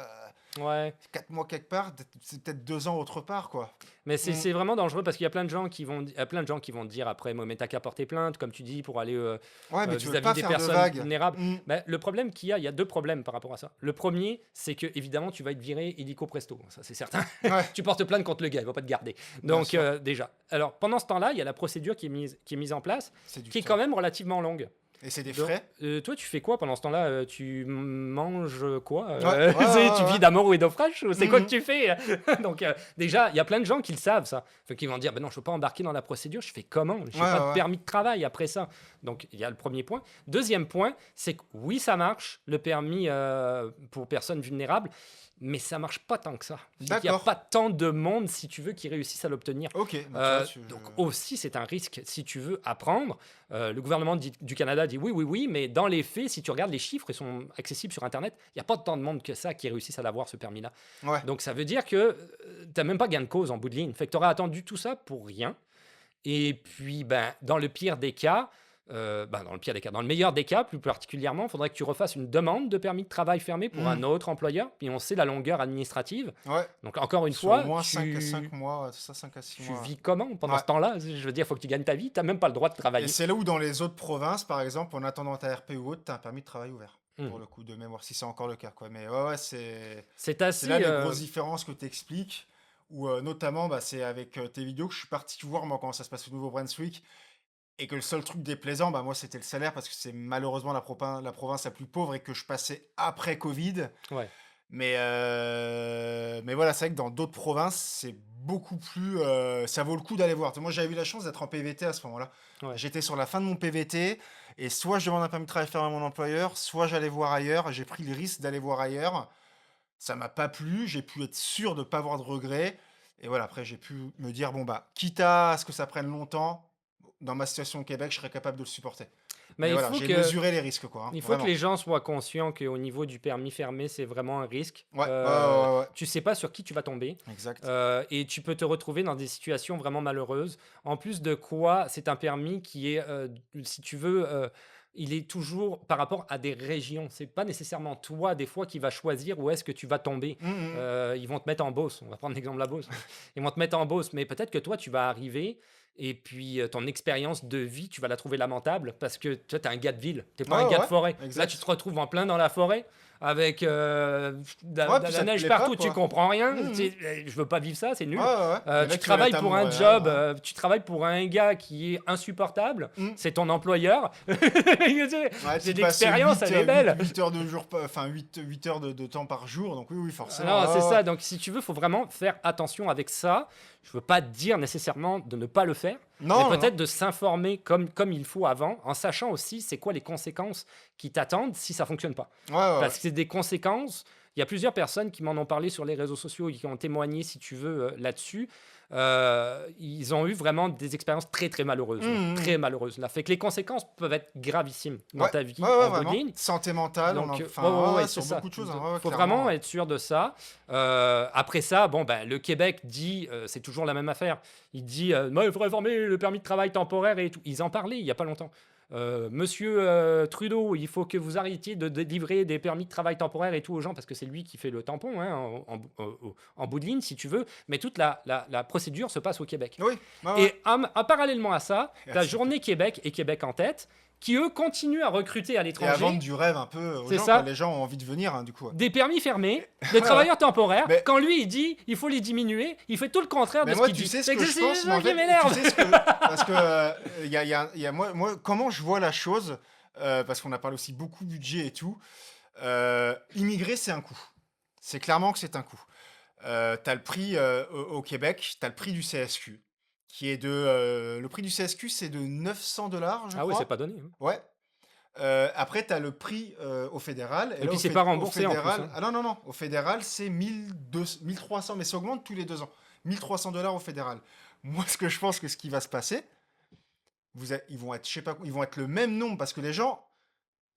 Ouais. 4 mois quelque part, c'est peut-être 2 ans autre part, quoi. Mais Mm. c'est vraiment dangereux parce qu'il y a plein de gens qui vont, il y a plein de gens qui vont te dire après, mais t'as qu'à porter plainte, comme tu dis, pour aller Ouais, mais tu veux vis-à-vis pas des faire de personnes vagues. vulnérables. Mm. Ben, le problème qu'il y a, il y a deux problèmes par rapport à ça. Le premier, c'est que évidemment, tu vas être viré illico presto, ça c'est certain. Ouais, Tu portes plainte contre le gars, il va pas te garder. bien Donc sûr, déjà. Alors pendant ce temps-là, il y a la procédure qui est mise en place, c'est du qui est temps. quand même relativement longue. Et c'est des Donc, frais. toi, tu fais quoi pendant ce temps-là? Tu manges quoi? Ouais, ouais, ouais, Tu vis ouais. d'amour et d'eau fraîche? C'est quoi que Mhm. tu fais? Donc, déjà, il y a plein de gens qui le savent, ça. Fait qu'ils vont dire, ben non, je ne peux pas embarquer dans la procédure. Je fais comment? Je Ouais, n'ai pas de ouais, ouais. permis de travail après ça. Donc, il y a le premier point. Deuxième point, c'est que oui, ça marche, le permis pour personnes vulnérables, mais ça marche pas tant que ça. Il n'y a D'accord. pas tant de monde, si tu veux, qui réussissent à l'obtenir. Ok, bah, tu vois, Donc aussi, c'est un risque si tu veux apprendre. Le gouvernement du Canada dit oui, oui, oui, mais dans les faits, si tu regardes les chiffres, ils sont accessibles sur Internet, il n'y a pas tant de monde que ça qui réussissent à l'avoir, ce permis-là. Ouais. Donc ça veut dire que tu n'as même pas gain de cause en bout de ligne. Fait que tu aurais attendu tout ça pour rien. Et puis, ben, dans le pire des cas, dans le pire des cas, dans le meilleur des cas, plus particulièrement, il faudrait que tu refasses une demande de permis de travail fermé pour Mm. un autre employeur. Puis on sait la longueur administrative. Ouais. Donc encore une Sur au fois, moins 5 mois, ouais, c'est ça, 5 à 6 tu mois. vis comment pendant Ouais. ce temps-là? Je veux dire, il faut que tu gagnes ta vie. Tu n'as même pas le droit de Et travailler. c'est là où dans les autres provinces, par exemple, en attendant ta RP ou autre, t'as un permis de travail ouvert. Pour Mhm. le coup, de mémoire, si c'est encore le cas, quoi. Mais ouais, ouais, C'est c'est là assez. les grosses différences que tu expliques, où notamment, bah, c'est avec tes vidéos que je suis parti voir, moi, comment ça se passe au Nouveau-Brunswick, et que le seul truc déplaisant, bah, moi, c'était le salaire, parce que c'est malheureusement la province la plus pauvre, et que je passais après Covid. Ouais. Mais voilà, c'est vrai que dans d'autres provinces, c'est beaucoup plus. Ça vaut le coup d'aller voir. Moi, j'avais eu la chance d'être en PVT à ce moment-là. Ouais. J'étais sur la fin de mon PVT, et soit je demande un permis de travail fermé à mon employeur, soit j'allais voir ailleurs. J'ai pris le risque d'aller voir ailleurs. Ça m'a pas plu. J'ai pu être sûr de pas avoir de regrets. Et voilà, après, j'ai pu me dire, bon, bah, quitte à ce que ça prenne longtemps, dans ma situation au Québec, je serais capable de le supporter. Mais Mais voilà, j'ai mesuré les risques, quoi, hein, il faut que vraiment. les gens soient conscients qu'au niveau du permis fermé, c'est vraiment un risque. Ouais, ouais, ouais, ouais. Tu sais pas sur qui tu vas tomber. Exact. Et tu peux te retrouver dans des situations vraiment malheureuses. En plus de quoi, c'est un permis qui est, si tu veux, il est toujours par rapport à des régions. C'est pas nécessairement toi, des fois, qui va choisir où est-ce que tu vas tomber. Mhm. Ils vont te mettre en Beauce. On va prendre l'exemple de la Beauce. Ils vont te mettre en Beauce. Mais peut-être que toi, tu vas arriver et puis ton expérience de vie, tu vas la trouver lamentable parce que toi, tu es un gars de ville. Tu n'es pas Ouais, un gars de ouais, forêt. Là, tu exact. te retrouves en plein dans la forêt avec Ouais, de puis la ça te neige plaît pas, partout, tu quoi. comprends rien. Mhm. Je veux pas vivre ça, c'est Ouais, nul. ouais, ouais. Mais là, Tu tu vas travailles à pour un Montréal, job, ouais. tu travailles pour un gars qui est insupportable, Mhm. c'est ton employeur. Ouais, J'ai tu de passes l'expérience, elle est belle. 8 heures de jour, enfin 8 heures de temps par jour, donc oui, oui, forcément. Non, Ouais, c'est ouais, ça. Donc, si tu veux, faut vraiment faire attention avec ça. Je veux pas te dire nécessairement de ne pas le faire, mais non, non, non. peut-être de s'informer comme il faut avant, en sachant aussi c'est quoi les conséquences qui t'attendent si ça fonctionne pas. Ouais, ouais, ouais. Parce que c'est des conséquences. Il y a plusieurs personnes qui m'en ont parlé sur les réseaux sociaux et qui ont témoigné, si tu veux, là-dessus. Ils ont eu vraiment des expériences très, très malheureuses, là. Mmh, mmh. Très malheureuses, là. Fait que les conséquences peuvent être gravissimes dans Ouais, ta ouais, vie ouais, en bout de vraiment. ligne. Santé mentale, Donc, enfin, ouais, ouais, c'est sur ça. beaucoup de choses, hein, Donc, ouais, ouais, faut clairement. vraiment être sûr de ça. Après ça, bon, ben, le Québec dit, c'est toujours la même affaire. Il dit, moi, il faudrait réformer le permis de travail temporaire et tout. Ils en parlaient il y a pas longtemps. Monsieur Trudeau, il faut que vous arrêtiez de délivrer des permis de travail temporaire et tout aux gens parce que c'est lui qui fait le tampon, hein, en bout de ligne, si tu veux. Mais toute la procédure se passe au Québec. Oui, ouais, ouais. Et parallèlement à ça, Et tu à as ça. Journée Québec et Québec en tête, qui eux continuent à recruter à Et à vendre l'étranger. du rêve un peu aux C'est gens, quoi. ça. Les gens ont envie de venir, hein, du coup. Ouais. Des permis fermés, de Ouais, ouais. travailleurs temporaires. Mais- Quand lui, il dit il faut les diminuer, il fait tout le contraire de Mais ce moi, qu'il tu dit. sais ce C'est que je c'est pense, mais ça en qui fait, m'énerve. tu sais ce que, parce que moi, comment je vois la chose, parce qu'on a parlé aussi beaucoup budget et tout. Immigrer, c'est un coût. C'est clairement que c'est un coût. T'as le prix au Québec, t'as le prix du CSQ, qui est le prix du CSQ, c'est de 900 $, je Ah oui, c'est crois. pas donné, hein. Ouais. Après, tu as le prix au fédéral. Et là, puis c'est pas remboursé en plus, fédéral, hein. ah non, non, non. Au fédéral, c'est 1200, 1300, mais ça augmente tous les 2 ans. 1300 $ au fédéral. Moi, ce que je pense que ce qui va se passer, ils vont être, je sais pas, ils vont être le même nombre parce que les gens,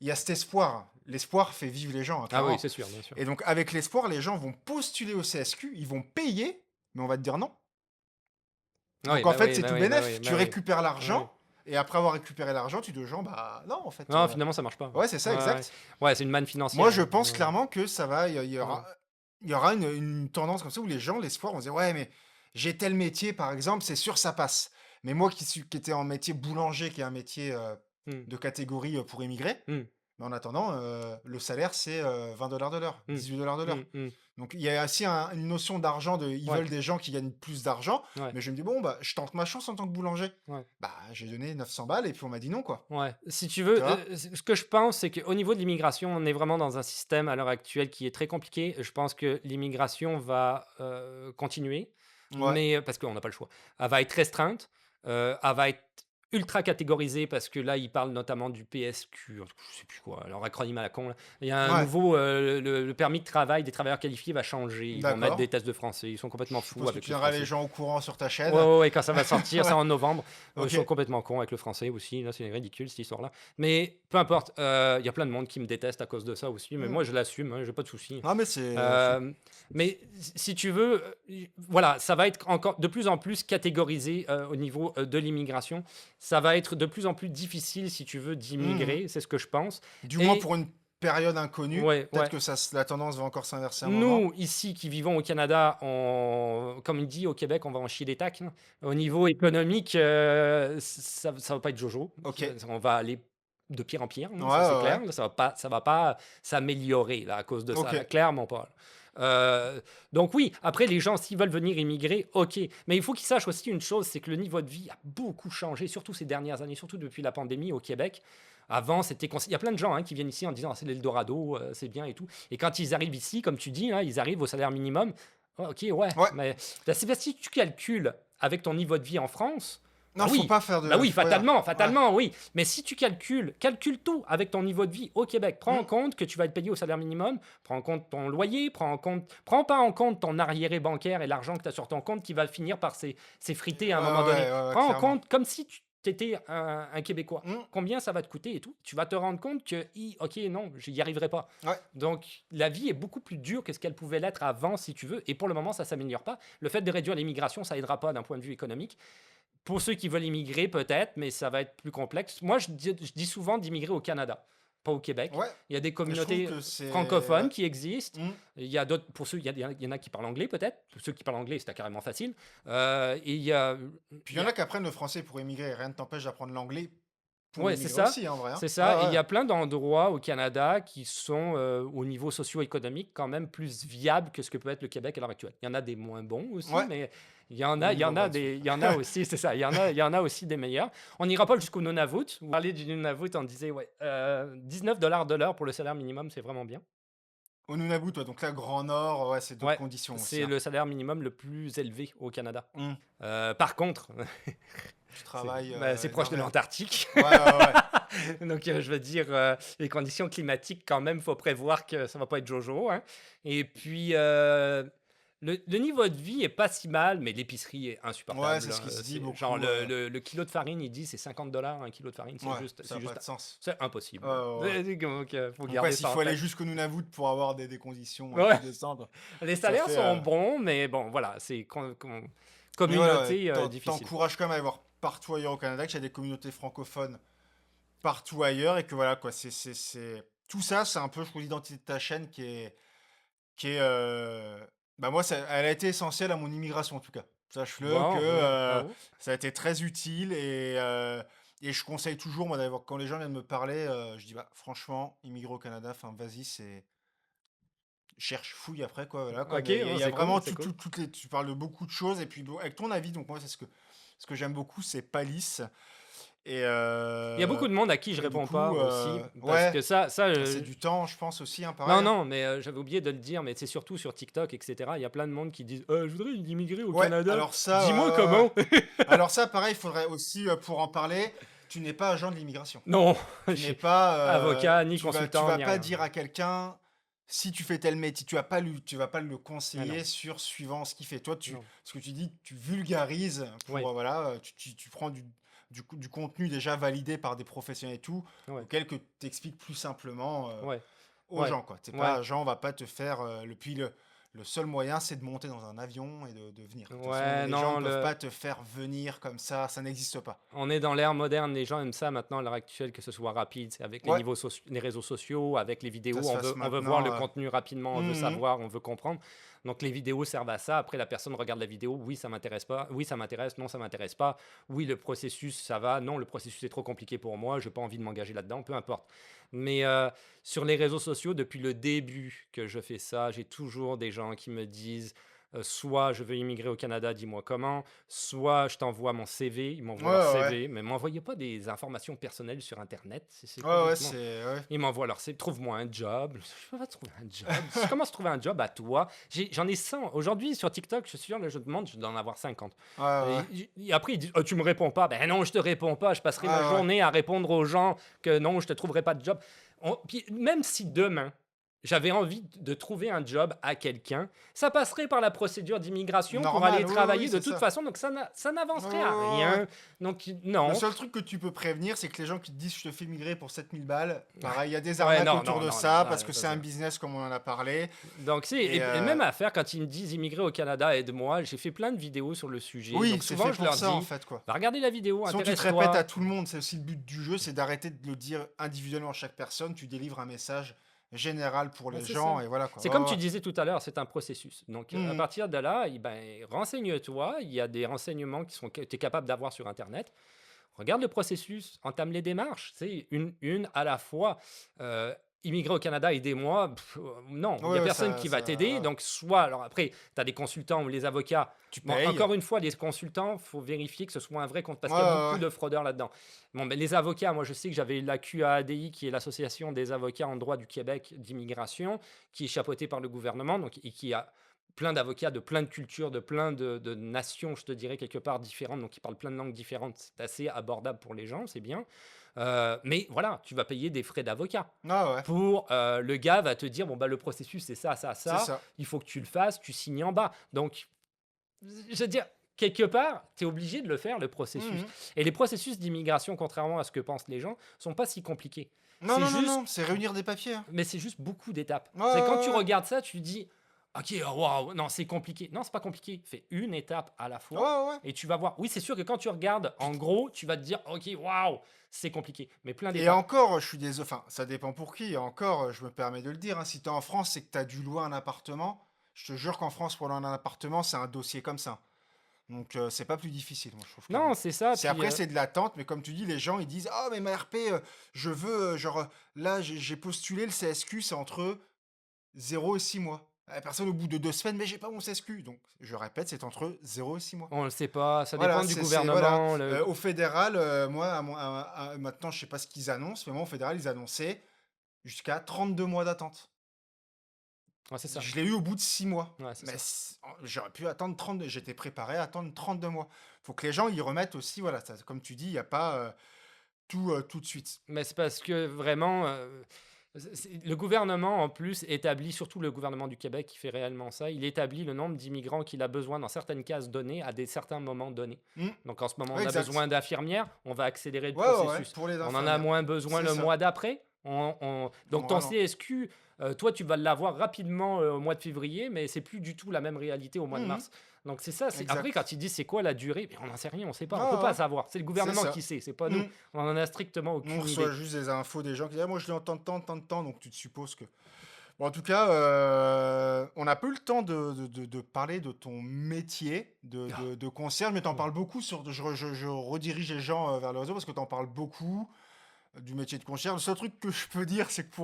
il y a cet espoir. L'espoir fait vivre les gens, hein, Ah oui, clairement. c'est sûr, bien sûr. Et donc, avec l'espoir, les gens vont postuler au CSQ, ils vont payer, mais on va te dire non. Ah oui, Donc, en fait, oui, c'est tout oui, bénef. oui, Tu oui. récupères Oui. l'argent, et après avoir récupéré l'argent, tu dis aux gens, bah non, en fait. Non, finalement, ça marche pas. Ouais, c'est ça, Ouais, exact. ouais, c'est une manne financière. Moi, je pense Ouais. clairement que ça va, il y aura une tendance comme ça où les gens, l'espoir, vont se dire, ouais, mais j'ai tel métier, par exemple, c'est sûr, ça passe. Mais moi qui étais en métier boulanger, qui est un métier Hmm. de catégorie pour immigrer, Hmm. mais en attendant, le salaire, c'est 20 $ de l'heure, Hmm. 18 $ de l'heure. Hmm. Donc, il y a aussi une notion d'argent, ils Ouais. veulent des gens qui gagnent plus d'argent, Ouais. mais je me dis, bon, bah, je tente ma chance en tant que boulanger. Ouais. Bah, j'ai donné 900 balles et puis on m'a dit non, quoi. Ouais, si tu veux, Tu vois ce que je pense, c'est qu'au niveau de l'immigration, on est vraiment dans un système à l'heure actuelle qui est très compliqué. Je pense que l'immigration va continuer, Ouais. mais parce qu'on n'a pas le choix. Elle va être restreinte, elle va être ultra catégorisée parce que là, ils parlent notamment du PSQ, je sais plus quoi, leur acronyme à la con. Là. Il y a un Ouais. nouveau, le permis de travail des travailleurs qualifiés va changer. Ils vont mettre D'accord. des tests de français. Ils sont complètement Je fous suppose que avec tu le tiendras français. les gens au courant sur ta chaîne. Ouais, ouais, ouais, quand ça va sortir, c'est Ouais. en novembre. Ils Ok. sont complètement cons avec le français aussi. Là, c'est ridicule cette histoire-là. Mais peu importe, il y a plein de monde qui me déteste à cause de ça aussi. Mais Mm. moi, je l'assume, hein, j'ai pas de souci. Non, mais c'est. Mais si tu veux, voilà, ça va être encore de plus en plus catégorisé au niveau de l'immigration. Ça va être de plus en plus difficile, si tu veux, d'immigrer. C'est ce que je pense. Du moins Et- pour une période inconnue. Ouais, Peut-être ouais. que la tendance va encore s'inverser un moment. Nous, ici, qui vivons au Canada, comme il dit au Québec, on va en chier des tacs, hein. Au niveau économique, ça va pas être Jojo. Ok. On va aller de pire en pire, hein, Ouais, ça c'est ouais, clair. ouais. Là, ça va pas s'améliorer là, à cause de ça, Ok. là, clairement pas. Donc oui, après les gens, s'ils veulent venir immigrer, ok. Mais il faut qu'ils sachent aussi une chose, c'est que le niveau de vie a beaucoup changé, surtout ces dernières années, surtout depuis la pandémie au Québec. Avant, il y a plein de gens hein, qui viennent ici en disant ah, c'est l'Eldorado, c'est bien et tout. Et quand ils arrivent ici, comme tu dis, hein, ils arrivent au salaire minimum. Ah, ok, ouais. Ouais. Mais c'est parce que si tu calcules avec ton niveau de vie en France, Non, oui. faut pas faire de. Bah oui, faut pas- fatalement, oui. Mais si tu calcules tout avec ton niveau de vie au Québec, prends en Mm. compte que tu vas être payé au salaire minimum, prends en compte ton loyer, prends pas en compte ton arriéré bancaire et l'argent que tu as sur ton compte qui va finir par s'effriter à un moment Ouais, donné. ouais, ouais, Prends en clairement. compte comme si tu étais un Québécois. Mm. Combien ça va te coûter et tout. Tu vas te rendre compte que, ok, non, j'y arriverai pas. Ouais. Donc, la vie est beaucoup plus dure que ce qu'elle pouvait l'être avant, si tu veux. Et pour le moment, ça s'améliore pas. Le fait de réduire l'immigration, ça aidera pas d'un point de vue économique. Pour ceux qui veulent immigrer, peut-être, mais ça va être plus complexe. Moi, je dis souvent d'immigrer au Canada, pas au Québec. Ouais. Il y a des communautés que c'est- francophones ouais. qui existent. Mm. Il y a d'autres, pour ceux, il y en a qui parlent anglais, peut-être. Pour ceux qui parlent anglais, c'est carrément facile. Et il y a. Puis il y en a qui apprennent le français pour émigrer. Rien ne t'empêche d'apprendre l'anglais pour Ouais, émigrer c'est ça. aussi, en vrai. Hein. C'est ça. Ouais, Et il y ouais. a plein d'endroits au Canada qui sont, au niveau socio-économique, quand même plus viables que ce que peut être le Québec à l'heure actuelle. Il y en a des moins bons aussi, Ouais. mais il y Au niveau il y en a aussi, c'est ça. Il y en a aussi des meilleurs. On n'ira pas jusqu'au Nunavut. Vous parlez du Nunavut, on disait, ouais, 19 $ de l'heure pour le salaire minimum, c'est vraiment bien. Au Nunavut, toi, donc là, Grand Nord, ouais, c'est d'autres Ouais, conditions aussi. c'est Hein. le salaire minimum le plus élevé au Canada. Mm. Par contre, tu travailles C'est proche de énormément. l'Antarctique. Ouais, ouais, ouais. Donc, je veux dire, les conditions climatiques, quand même, faut prévoir que ça va pas être jojo, hein. Et puis, le niveau de vie est pas si mal, mais l'épicerie est Ouais, c'est insupportable, ce qui se dit c'est genre beaucoup. le kilo de farine, il dit c'est 50 $ un kilo de farine, Ouais, ça n'a pas de sens. c'est Ouais, impossible. ouais, ouais. Donc, faut Donc, ouais, garder s'il ça en faut aller tête. jusqu'au Nunavut pour avoir des conditions un peu Ouais, décentes, les ça salaires fait. sont bons, mais bon, voilà, c'est Mais voilà, ouais, communauté difficile. t'encourages quand même à aller voir partout ailleurs au Canada, qu'il y a des communautés francophones partout ailleurs et que voilà, quoi. Tout ça, c'est un peu, je trouve, l'identité de ta chaîne qui est. Bah, moi, elle a été essentielle à mon immigration, en tout cas. Sache-le que Bon, ouais, bravo. ça a été très utile et je conseille toujours, moi, d'aller voir quand les gens viennent me parler, je dis, bah, franchement, immigrer au Canada, enfin, vas-y, c'est. Cherche, fouille après, quoi, voilà, quoi. Ok, Mais il bon, y a c'est cool, vraiment c'est cool. toutes les. Tu parles de beaucoup de choses, et puis bon, avec ton avis, donc moi, c'est ce que j'aime beaucoup, c'est Palice. Et, Il y a beaucoup de monde à qui je et du réponds pas coup, aussi, parce ouais, que ça, c'est du temps, je pense aussi, hein, non, pareil, hein. non, mais j'avais oublié de le dire, mais c'est surtout sur TikTok, etc. Il y a plein de monde qui disent je voudrais immigrer au Ouais, Canada. alors Dis-moi ça, ouais, ouais, ouais. comment. Alors ça, pareil, il faudrait aussi, pour en parler, tu n'es pas agent de l'immigration. Non, je Tu n'es suis pas, avocat, ni tu consultant, vas ni pas rien. dire à quelqu'un, si tu fais tel métier, tu vas pas le Ah non, conseiller sur suivant ce qu'il fait. Toi, non. ce que tu dis, tu vulgarises pour, Ouais, voilà, tu prends du contenu déjà validé par des professionnels et tout, ouais, auquel que tu expliques plus simplement ouais, aux ouais, gens, quoi. T'es pas ouais. agent, on va pas te faire, le seul moyen, c'est de monter dans un avion et de venir. De toute façon, Ouais, les gens ne non, peuvent pas te faire venir comme ça n'existe pas. on est dans l'ère moderne, les gens aiment ça maintenant à l'heure actuelle, que ce soit rapide, c'est avec Ouais, les réseaux sociaux, avec les que ça vidéos, se fasse on veut voir maintenant. le contenu rapidement, on veut Mhm. savoir, on veut comprendre. Donc les vidéos servent à ça. Après, la personne regarde la vidéo, oui, ça m'intéresse pas, oui, ça m'intéresse, non, ça m'intéresse pas, oui, le processus, ça va, non, le processus est trop compliqué pour moi, j'ai pas envie de m'engager là-dedans, peu importe. Mais sur les réseaux sociaux, depuis le début que je fais ça, j'ai toujours des gens qui me disent soit je veux immigrer au Canada, dis-moi comment, soit je t'envoie mon CV, ils Ouais, m'envoient leur ouais, ouais. CV, mais m'envoyez pas des informations personnelles sur Internet, c'est Ouais, ouais, complètement... c'est. Ouais. Ils m'envoient leur CV, trouve-moi un job. Je peux pas trouver un job. Comment se trouver un job à toi? J'en ai 100. Aujourd'hui, sur TikTok, je suis sûr, là, je demande, je dois en avoir 50. Ouais, ouais. Et après, ils disent, oh, tu me réponds pas. Ben non, je te réponds pas. Je passerai Ouais, ma ouais. journée à répondre aux gens que non, je te trouverai pas de job. Puis même si demain, j'avais envie de trouver un job à quelqu'un, ça passerait par la procédure d'immigration pour aller Normal, oui, oui, oui, travailler de c'est toute ça. façon. Donc ça Ouais, n'avancerait à ouais, ouais, ouais. rien. Donc Le non. seul truc que tu peux prévenir, c'est que les gens qui te disent je te fais migrer pour 7000 balles, pareil, il y a des Ouais, arnaques non, autour non, de non, ça, parce non, que c'est un business comme on en a parlé. donc, c'est Et et même à faire quand ils me disent immigrer au Canada, aide-moi. J'ai fait plein de vidéos sur le sujet. oui, Donc, c'est souvent, fait je pour leur ça en dis, fait, quoi. va regarder la vidéo, Sinon, tu te répètes à intéresse-toi. tout le monde, c'est aussi le but du jeu, c'est d'arrêter de le dire individuellement à chaque personne, tu délivres un message général pour Ben, les c'est gens, ça. et voilà, quoi. C'est comme Ouais, tu ouais. disais tout à l'heure, c'est un processus. Donc, à Mhm. partir de là, ben, renseigne-toi. Il y a des renseignements que tu es capable d'avoir sur Internet. Regarde le processus, entame les démarches, c'est une à la fois. Euh, Immigrer au Canada, aidez-moi. Non, il n'y Ouais, a ouais, personne qui va t'aider. ouais. Donc, soit, alors après, tu as des consultants ou les avocats. Tu Bon, payes. encore une fois, les consultants, il faut vérifier que ce soit un vrai compte parce Ouais, qu'il y a ouais, beaucoup ouais. de fraudeurs là-dedans. Bon, mais les avocats, moi, je sais que j'avais la QAADI, qui est l'Association des avocats en droit du Québec d'immigration, qui est chapeautée par le gouvernement donc, et qui a plein d'avocats de plein de cultures, de plein de nations, je te dirais, quelque part différentes, donc ils parlent plein de langues différentes. C'est assez abordable pour les gens, c'est bien. Mais voilà, tu vas payer des frais d'avocat. Ouais, ouais. Pour le gars va te dire bon bah le processus c'est ça ça C'est ça, ça. il faut que tu le fasses, tu signes en bas. Donc je veux dire quelque part tu es obligé de le faire le processus. Mhm. Et les processus d'immigration contrairement à ce que pensent les gens sont pas si compliqués. Non, C'est non, non, juste non, c'est réunir des papiers, hein. mais c'est juste beaucoup d'étapes. Ouais, C'est quand tu ouais, ouais. regardes ça, tu dis OK, oh, waouh, non, c'est compliqué. Non, c'est pas compliqué. Fais une étape à la Ouais, fois ouais, ouais. et tu vas voir. Oui, c'est sûr que quand tu regardes en gros, tu vas te dire OK, waouh, c'est compliqué, mais plein Et d'étapes. encore, je suis désolé, enfin, ça dépend pour qui. Et encore, je me permets de le dire, hein, si t'es en France, c'est que t'as dû louer un appartement. Je te jure qu'en France, pour louer un appartement, c'est un dossier comme ça. Donc, c'est pas plus difficile, moi, je trouve, Non, clairement. c'est ça. C'est Puis après, c'est de l'attente, mais comme tu dis, les gens, ils disent, ah, mais ma RP, je veux, genre, là, j'ai postulé le CSQ, c'est entre 0 et 6 mois. La personne, au bout de 2 semaines, mais j'ai pas mon CSQ. Donc, je répète, c'est entre 0 et 6 mois. on le sait pas, ça Voilà, dépend du voilà. gouvernement. Au fédéral, moi, maintenant, je sais pas ce qu'ils annoncent, mais moi, au fédéral, ils annonçaient jusqu'à 32 mois d'attente. Ouais, c'est ça. Je l'ai eu au bout de 6 mois. Ouais, c'est Mais ça. j'aurais pu attendre 32. J'étais préparé à attendre 32 mois. Faut que les gens y remettent aussi, voilà, ça, comme tu dis, il n'y a pas tout de suite. Mais c'est parce que vraiment, le gouvernement, en plus, établit, surtout le gouvernement du Québec qui fait réellement ça, il établit le nombre d'immigrants qu'il a besoin dans certaines cases données à des certains moments donnés. Hmm. Donc en ce moment, Ouais, on a exact. besoin d'infirmières, on va accélérer le Ouais, ouais, ouais, processus. pour les On en a infirmières. moins besoin C'est le ça. mois d'après. Donc ton Vraiment. CSQ, toi, tu vas l'avoir rapidement au mois de février, mais c'est plus du tout la même réalité au mois de Mhm. mars. Donc c'est ça. Exact. Après, quand ils disent c'est quoi la durée, mais on n'en sait rien, on sait pas, on Ouais, peut pas ouais. savoir. C'est le gouvernement ça. qui sait, c'est pas nous. Mhm. On en a strictement On aucune idée. reçoit juste des infos des gens qui disent ah, moi je l'ai en tant de temps, donc tu te supposes que. Bon, en tout cas, on n'a pas eu le temps de parler de ton métier de concierge, mais tu en Ouais. parles beaucoup. Je redirige les gens vers le réseau parce que tu en parles beaucoup du métier de concierge. Le seul truc que je peux dire, c'est que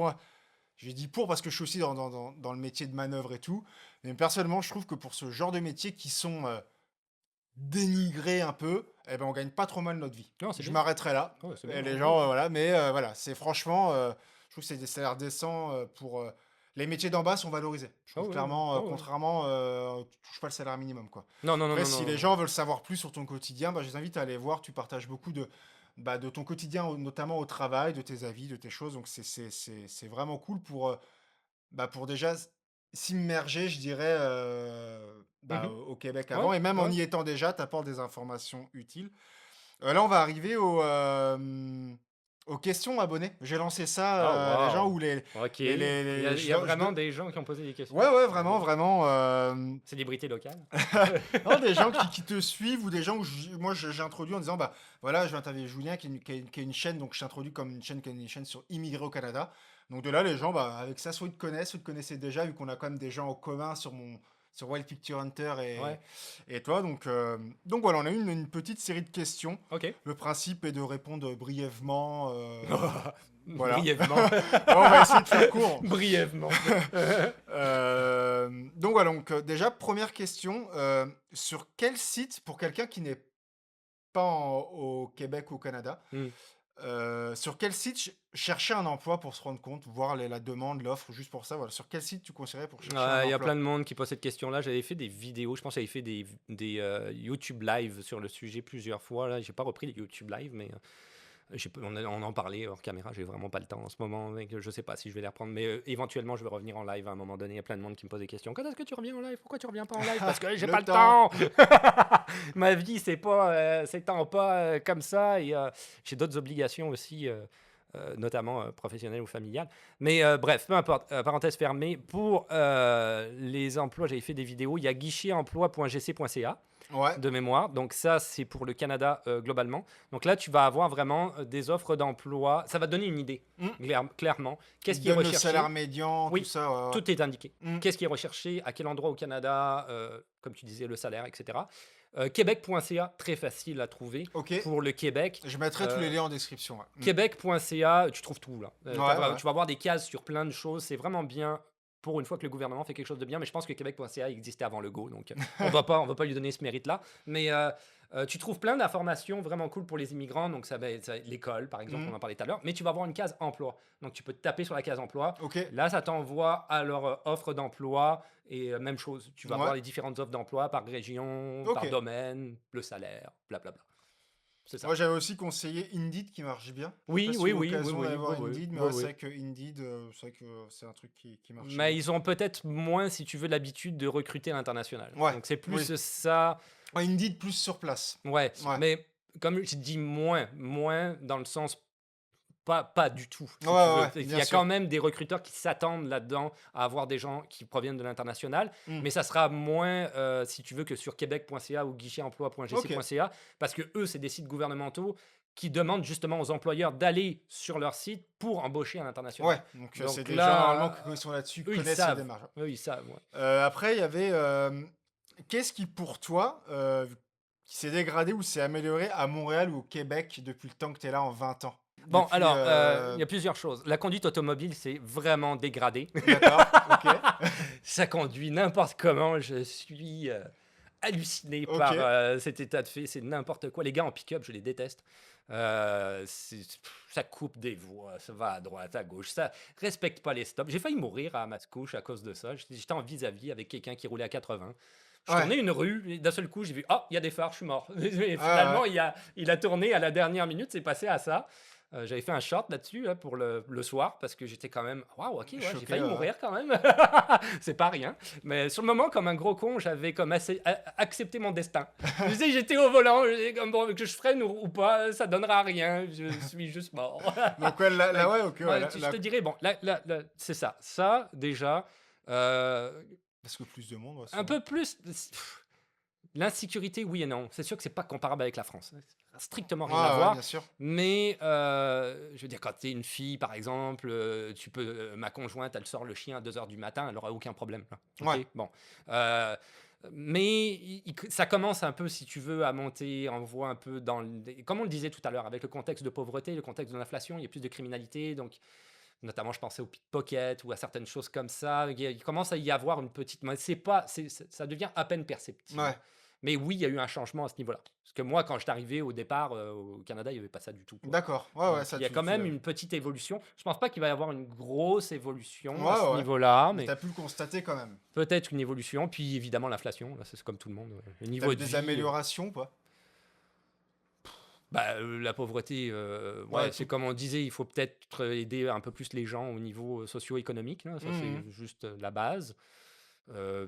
j'ai dit parce que je suis aussi dans le métier de manœuvre et tout, mais personnellement, je trouve que pour ce genre de métiers qui sont dénigrés un peu, eh ben, on gagne pas trop mal notre vie. Non, c'est Je bien. m'arrêterai là. Ouais, c'est Et bien, les ouais. gens, voilà, mais voilà, c'est franchement, je trouve que c'est des salaires décents pour. Les métiers d'en bas sont valorisés. Je Ah trouve ouais, clairement, ouais, ouais. contrairement, tu touches pas le salaire minimum, quoi. Non, non, non, Après, non, si non. les gens veulent savoir plus sur ton quotidien, bah, je les invite à aller voir. Tu partages beaucoup de ton quotidien, notamment au travail, de tes avis, de tes choses. Donc, c'est vraiment cool pour déjà s'immerger, je dirais, Mhm. au Québec Ouais, avant. Et même en ouais. y étant déjà, tu apportes des informations utiles. Là, on va arriver aux questions abonnés. J'ai lancé Ah, ça, les gens waouh. ou Ok. les Il y a vraiment des gens qui ont posé des questions. ouais, ouais, vraiment, vraiment. Célébrité locale. Non, des gens qui te suivent ou des gens où moi j'ai introduit en disant bah voilà, je vais interviewer Julien qui a une chaîne, donc je t'introduis comme une chaîne qui est une chaîne sur Immigré au Canada. Donc de là, les gens, bah, avec ça, soit ils te connaissent, soit ils te connaissaient déjà, vu qu'on a quand même des gens en commun sur Wild Picture Hunter Ouais. et toi. Donc voilà, on a eu une petite série de questions. Ok. Le principe est de répondre brièvement. Voilà. Brièvement. On va essayer de faire court. Brièvement. Donc voilà, déjà, première question. Sur quel site, pour quelqu'un qui n'est pas au Québec ou au Canada, Hmm. sur quel site chercher un emploi pour se rendre compte, voir la demande, l'offre, juste pour ça, voilà. Sur quel site tu conseillerais pour chercher un Il y a emploi? plein de monde qui pose cette question-là. J'avais fait des vidéos, je pense que j'avais fait des YouTube live sur le sujet plusieurs fois. Là, j'ai pas repris les YouTube live, mais on en parlait hors caméra. J'ai vraiment pas le temps en ce moment. Mec, je sais pas si je vais les reprendre, mais éventuellement, je vais revenir en live à un moment donné. Il y a plein de monde qui me pose des questions. Quand est-ce que tu reviens en live? Pourquoi tu reviens pas en live? Parce que j'ai Le pas le temps. temps. Ma vie, s'étend pas comme ça. Et j'ai d'autres obligations aussi. Notamment professionnelles ou familiales. Mais bref, peu importe, parenthèse fermée. Pour les emplois, j'avais fait des vidéos. Il y a guichtetemploi.gc.ca Ouais. de mémoire. Donc ça, c'est pour le Canada globalement. Donc là, tu vas avoir vraiment des offres d'emploi. Ça va te donner une idée, clairement. Qu'est-ce Il qui est donne le recherché? salaire médian, Oui, tout ça. Ouais, ouais. tout est indiqué. Mm. Qu'est-ce qui est recherché? À quel endroit au Canada? Comme tu disais, le salaire, etc. Québec.ca, très facile à trouver. Ok. Pour le Québec. Je mettrai tous les liens en description. Ouais. Québec.ca, tu trouves tout là. Ouais, ouais. Tu vas avoir des cases sur plein de choses. C'est vraiment bien pour une fois que le gouvernement fait quelque chose de bien. Mais je pense que Québec.ca existait avant le Go. Donc on va pas lui donner ce mérite-là. Mais tu trouves plein d'informations vraiment cool pour les immigrants. Donc ça va être l'école, par exemple, on en parlait tout à l'heure. Mais tu vas avoir une case emploi. Donc tu peux te taper sur la case emploi. Ok. Là, ça t'envoie à leur offre d'emploi. Et même chose, tu vas Ouais. voir les différentes offres d'emploi par région, Ok. par domaine, le salaire, blablabla. C'est ça. Moi, j'avais aussi conseillé Indeed qui marche bien. Oui, Je sais pas si oui, tu as eu oui, l'occasion oui, d'aller oui, voir oui, Indeed, mais oui, ouais, c'est oui. vrai que Indeed, c'est vrai que c'est un truc qui marche Mais bien. ils ont peut-être moins, si tu veux, l'habitude de recruter à l'international. Ouais, Donc c'est plus oui. ça. Ouais, Indeed plus sur place. Ouais. Ouais. Mais comme je dis moins dans le sens pas du tout. Si Ouais, tu veux. ouais, Il y bien a sûr. quand même des recruteurs qui s'attendent là-dedans à avoir des gens qui proviennent de l'international, Mm. mais ça sera moins, si tu veux, que sur québec.ca ou guichtetemploi.gc.ca, parce que eux, c'est des sites gouvernementaux qui demandent justement aux employeurs d'aller sur leur site pour embaucher à l'international. Ouais, donc Donc c'est des là, gens normalement qui sont là-dessus, eux, ils connaissent les savent. démarches. Eux, ils savent. Ouais. Après, il y avait qu'est-ce qui pour toi qui s'est dégradé ou s'est amélioré à Montréal ou au Québec depuis le temps que tu es là en 20 ans? Bon, Depuis, alors, il y a plusieurs choses. La conduite automobile, c'est vraiment dégradé. D'accord, ok. Ça conduit n'importe comment. Je suis halluciné Ok. par cet état de fait. C'est n'importe quoi. Les gars en pick-up, je les déteste. Ça coupe des voies, ça va à droite, à gauche, ça respecte pas les stops. J'ai failli mourir à Mascouche à cause de ça. J'étais en vis-à-vis avec quelqu'un qui roulait à 80. Je Ouais. tournais une rue, et d'un seul coup, j'ai vu, oh, il y a des phares, je suis mort. Et Ouais, finalement, il a tourné à la dernière minute, c'est passé à ça. J'avais fait un short là-dessus là, pour le soir parce que j'étais quand même, waouh, ok, ouais, j'ai choqué, failli ouais. mourir quand même. C'est pas rien. Mais sur le moment, comme un gros con, j'avais comme accepté mon destin. Je disais, j'étais au volant, j'étais comme bon, que je freine ou pas, ça donnera rien. Je suis juste mort. Donc, ouais, là, Donc, ouais, ok, ouais, moi, je là, te dirais, bon, c'est ça. Ça, déjà, euh, parce que plus de monde, ouais, un souvent. peu plus. L'insécurité, oui et non. C'est sûr que c'est pas comparable avec la France. Ça n'a strictement rien à Ouais, ouais, voir. bien sûr. Mais je veux dire, quand tu es une fille, par exemple, tu peux, ma conjointe, elle sort le chien à 2 h du matin, elle n'aura aucun problème. Là. Ouais. OK? Bon. Euh, mais ça commence un peu, si tu veux, à monter. On voit un peu dans. Comme on le disait tout à l'heure, avec le contexte de pauvreté, le contexte de l'inflation, il y a plus de criminalité. Donc, notamment, je pensais au pickpocket ou à certaines choses comme ça. Il commence à y avoir une petite. Mais ça devient à peine perceptible. Ouais. Mais oui, il y a eu un changement à ce niveau-là. Parce que moi, quand je suis arrivé au départ au Canada, il n'y avait pas ça du tout. Quoi. D'accord. Ouais, ouais, Donc, ça, il y a quand tu même l'as. une petite évolution. Je pense pas qu'il va y avoir une grosse évolution à Ouais, ce ouais. niveau-là, Mais mais t'as pu le constater quand même. peut-être une évolution. Puis évidemment, l'inflation, là, c'est comme tout le monde. Le T'as niveau vu de des vie, améliorations, pas? la pauvreté, Ouais, ouais, tout. c'est comme on disait, il faut peut-être aider un peu plus les gens au niveau socio-économique. Là. Ça, c'est Mhm. juste la base.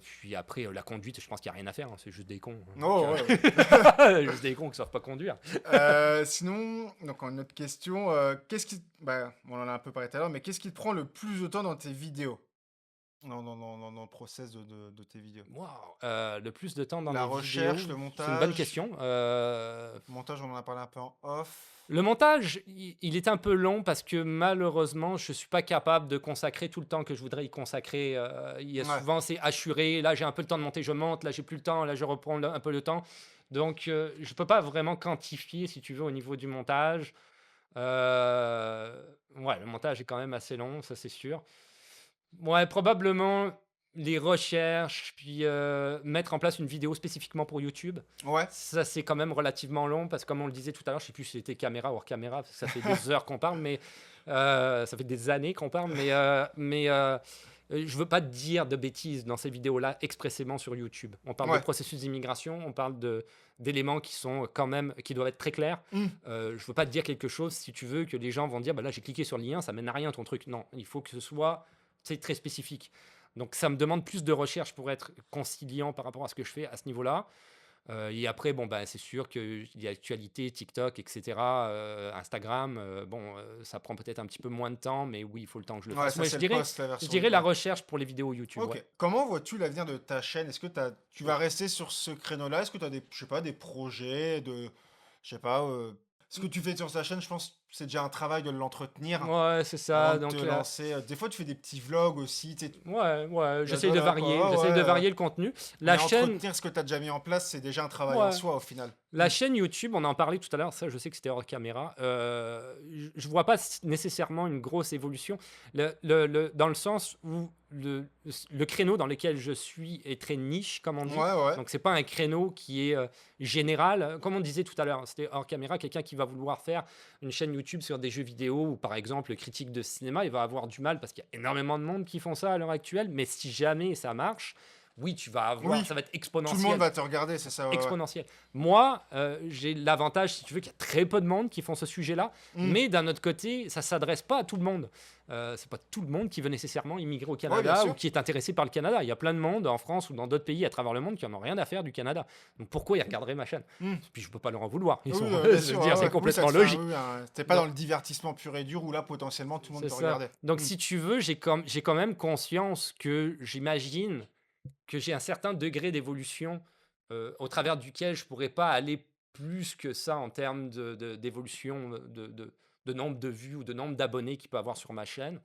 Puis après, la conduite, je pense qu'il n'y a rien à faire. Hein, c'est juste des cons. Hein, donc, Oh, ouais, ouais. juste des cons qui ne savent pas conduire. Sinon, donc en autre question, qu'est-ce qui... Bah, on en a un peu parlé tout à l'heure, mais qu'est-ce qui te prend le plus de temps dans tes vidéos? Dans le process de tes vidéos? Waouh! Le plus de temps dans La mes recherche, vidéos, le c'est une bonne montage. question. Le montage, on en a parlé un peu en off. Le montage, il est un peu long parce que malheureusement, je suis pas capable de consacrer tout le temps que je voudrais y consacrer. Il y a Ouais, souvent, c'est assuré. Là, j'ai un peu le temps de monter, je monte. Là, j'ai plus le temps. Là, je reprends un peu le temps. Donc, je peux pas vraiment quantifier, si tu veux, au niveau du montage. Ouais, le montage est quand même assez long, ça c'est sûr. Ouais, probablement les recherches, puis mettre en place une vidéo spécifiquement pour YouTube. ouais, Ça, c'est quand même relativement long parce que, comme on le disait tout à l'heure, je sais plus si c'était caméra ou hors caméra, parce que ça fait des heures qu'on parle, mais ça fait des années qu'on parle, mais je veux pas te dire de bêtises dans ces vidéos-là expressément sur YouTube. On parle de ouais. processus d'immigration, on parle d'éléments qui sont quand même, qui doivent être très clairs. Hmm. Je veux pas te dire quelque chose, si tu veux, que les gens vont dire, bah là, j'ai cliqué sur le lien, ça mène à rien ton truc. Non, il faut que ce soit très spécifique. Donc ça me demande plus de recherche pour être conciliant par rapport à ce que je fais à ce niveau-là. Et après, bon, bah, c'est sûr qu'il y a l'actualité, TikTok, etc., Instagram. Bon, ça prend peut-être un petit peu moins de temps, mais oui, il faut le temps que je le Ouais, fasse. ça Moi, c'est le post, la je version. dirais la Ouais. recherche pour les vidéos YouTube, ouais. Ok. Comment vois-tu l'avenir de ta chaîne? Est-ce que tu vas rester sur ce créneau-là? Est-ce que tu as des, je sais pas, des projets de, je sais pas, ce que tu fais sur ta chaîne, je pense que c'est déjà un travail de l'entretenir Ouais, c'est avant ça. de te Donc là, lancer. Des fois, tu fais des petits vlogs aussi, tu sais, ouais, j'essaye de voilà varier. quoi, J'essaye de ouais. varier le contenu. La Mais chaîne, entretenir ce que tu as déjà mis en place, c'est déjà un travail en ouais. soi au final. La chaîne YouTube, on en parlait tout à l'heure, ça je sais que c'était hors caméra. Je vois pas nécessairement une grosse évolution, dans le sens où le créneau dans lequel je suis est très niche, comme on dit. Ouais, ouais. Donc c'est pas un créneau qui est général. Comme on disait tout à l'heure, c'était hors caméra, quelqu'un qui va vouloir faire une chaîne YouTube sur des jeux vidéo ou par exemple critique de cinéma, il va avoir du mal parce qu'il y a énormément de monde qui font ça à l'heure actuelle. Mais si jamais ça marche, oui, tu vas avoir, Oui, ça va être tout le monde exponentiel va te regarder, c'est ça, ouais, ouais. exponentielle. Moi, j'ai l'avantage, si tu veux, qu'il y a très peu de monde qui font ce sujet-là, Hmm. mais d'un autre côté, ça s'adresse pas à tout le monde. C'est pas tout le monde qui veut nécessairement immigrer au Ouais, bien Canada ou sûr. qui est intéressé par le Canada. Il y a plein de monde en France ou dans d'autres pays à travers le monde qui en ont rien à faire du Canada. Donc pourquoi ils regarderaient ma chaîne? Hmm. Puis je peux pas leur en vouloir. Ils Oui, sont, bien je veux sûr, dire, ouais, c'est ouais. Oui, ça complètement te fait logique. oui, t'es pas Donc, dans le divertissement pur et dur où là, potentiellement, tout le monde c'est te ça. regardait. Donc Hmm. si tu veux, j'ai quand même conscience que j'imagine que j'ai un certain degré d'évolution au travers duquel je pourrais pas aller plus que ça en termes d'évolution de nombre de vues ou de nombre d'abonnés qu'il peut avoir sur ma chaîne.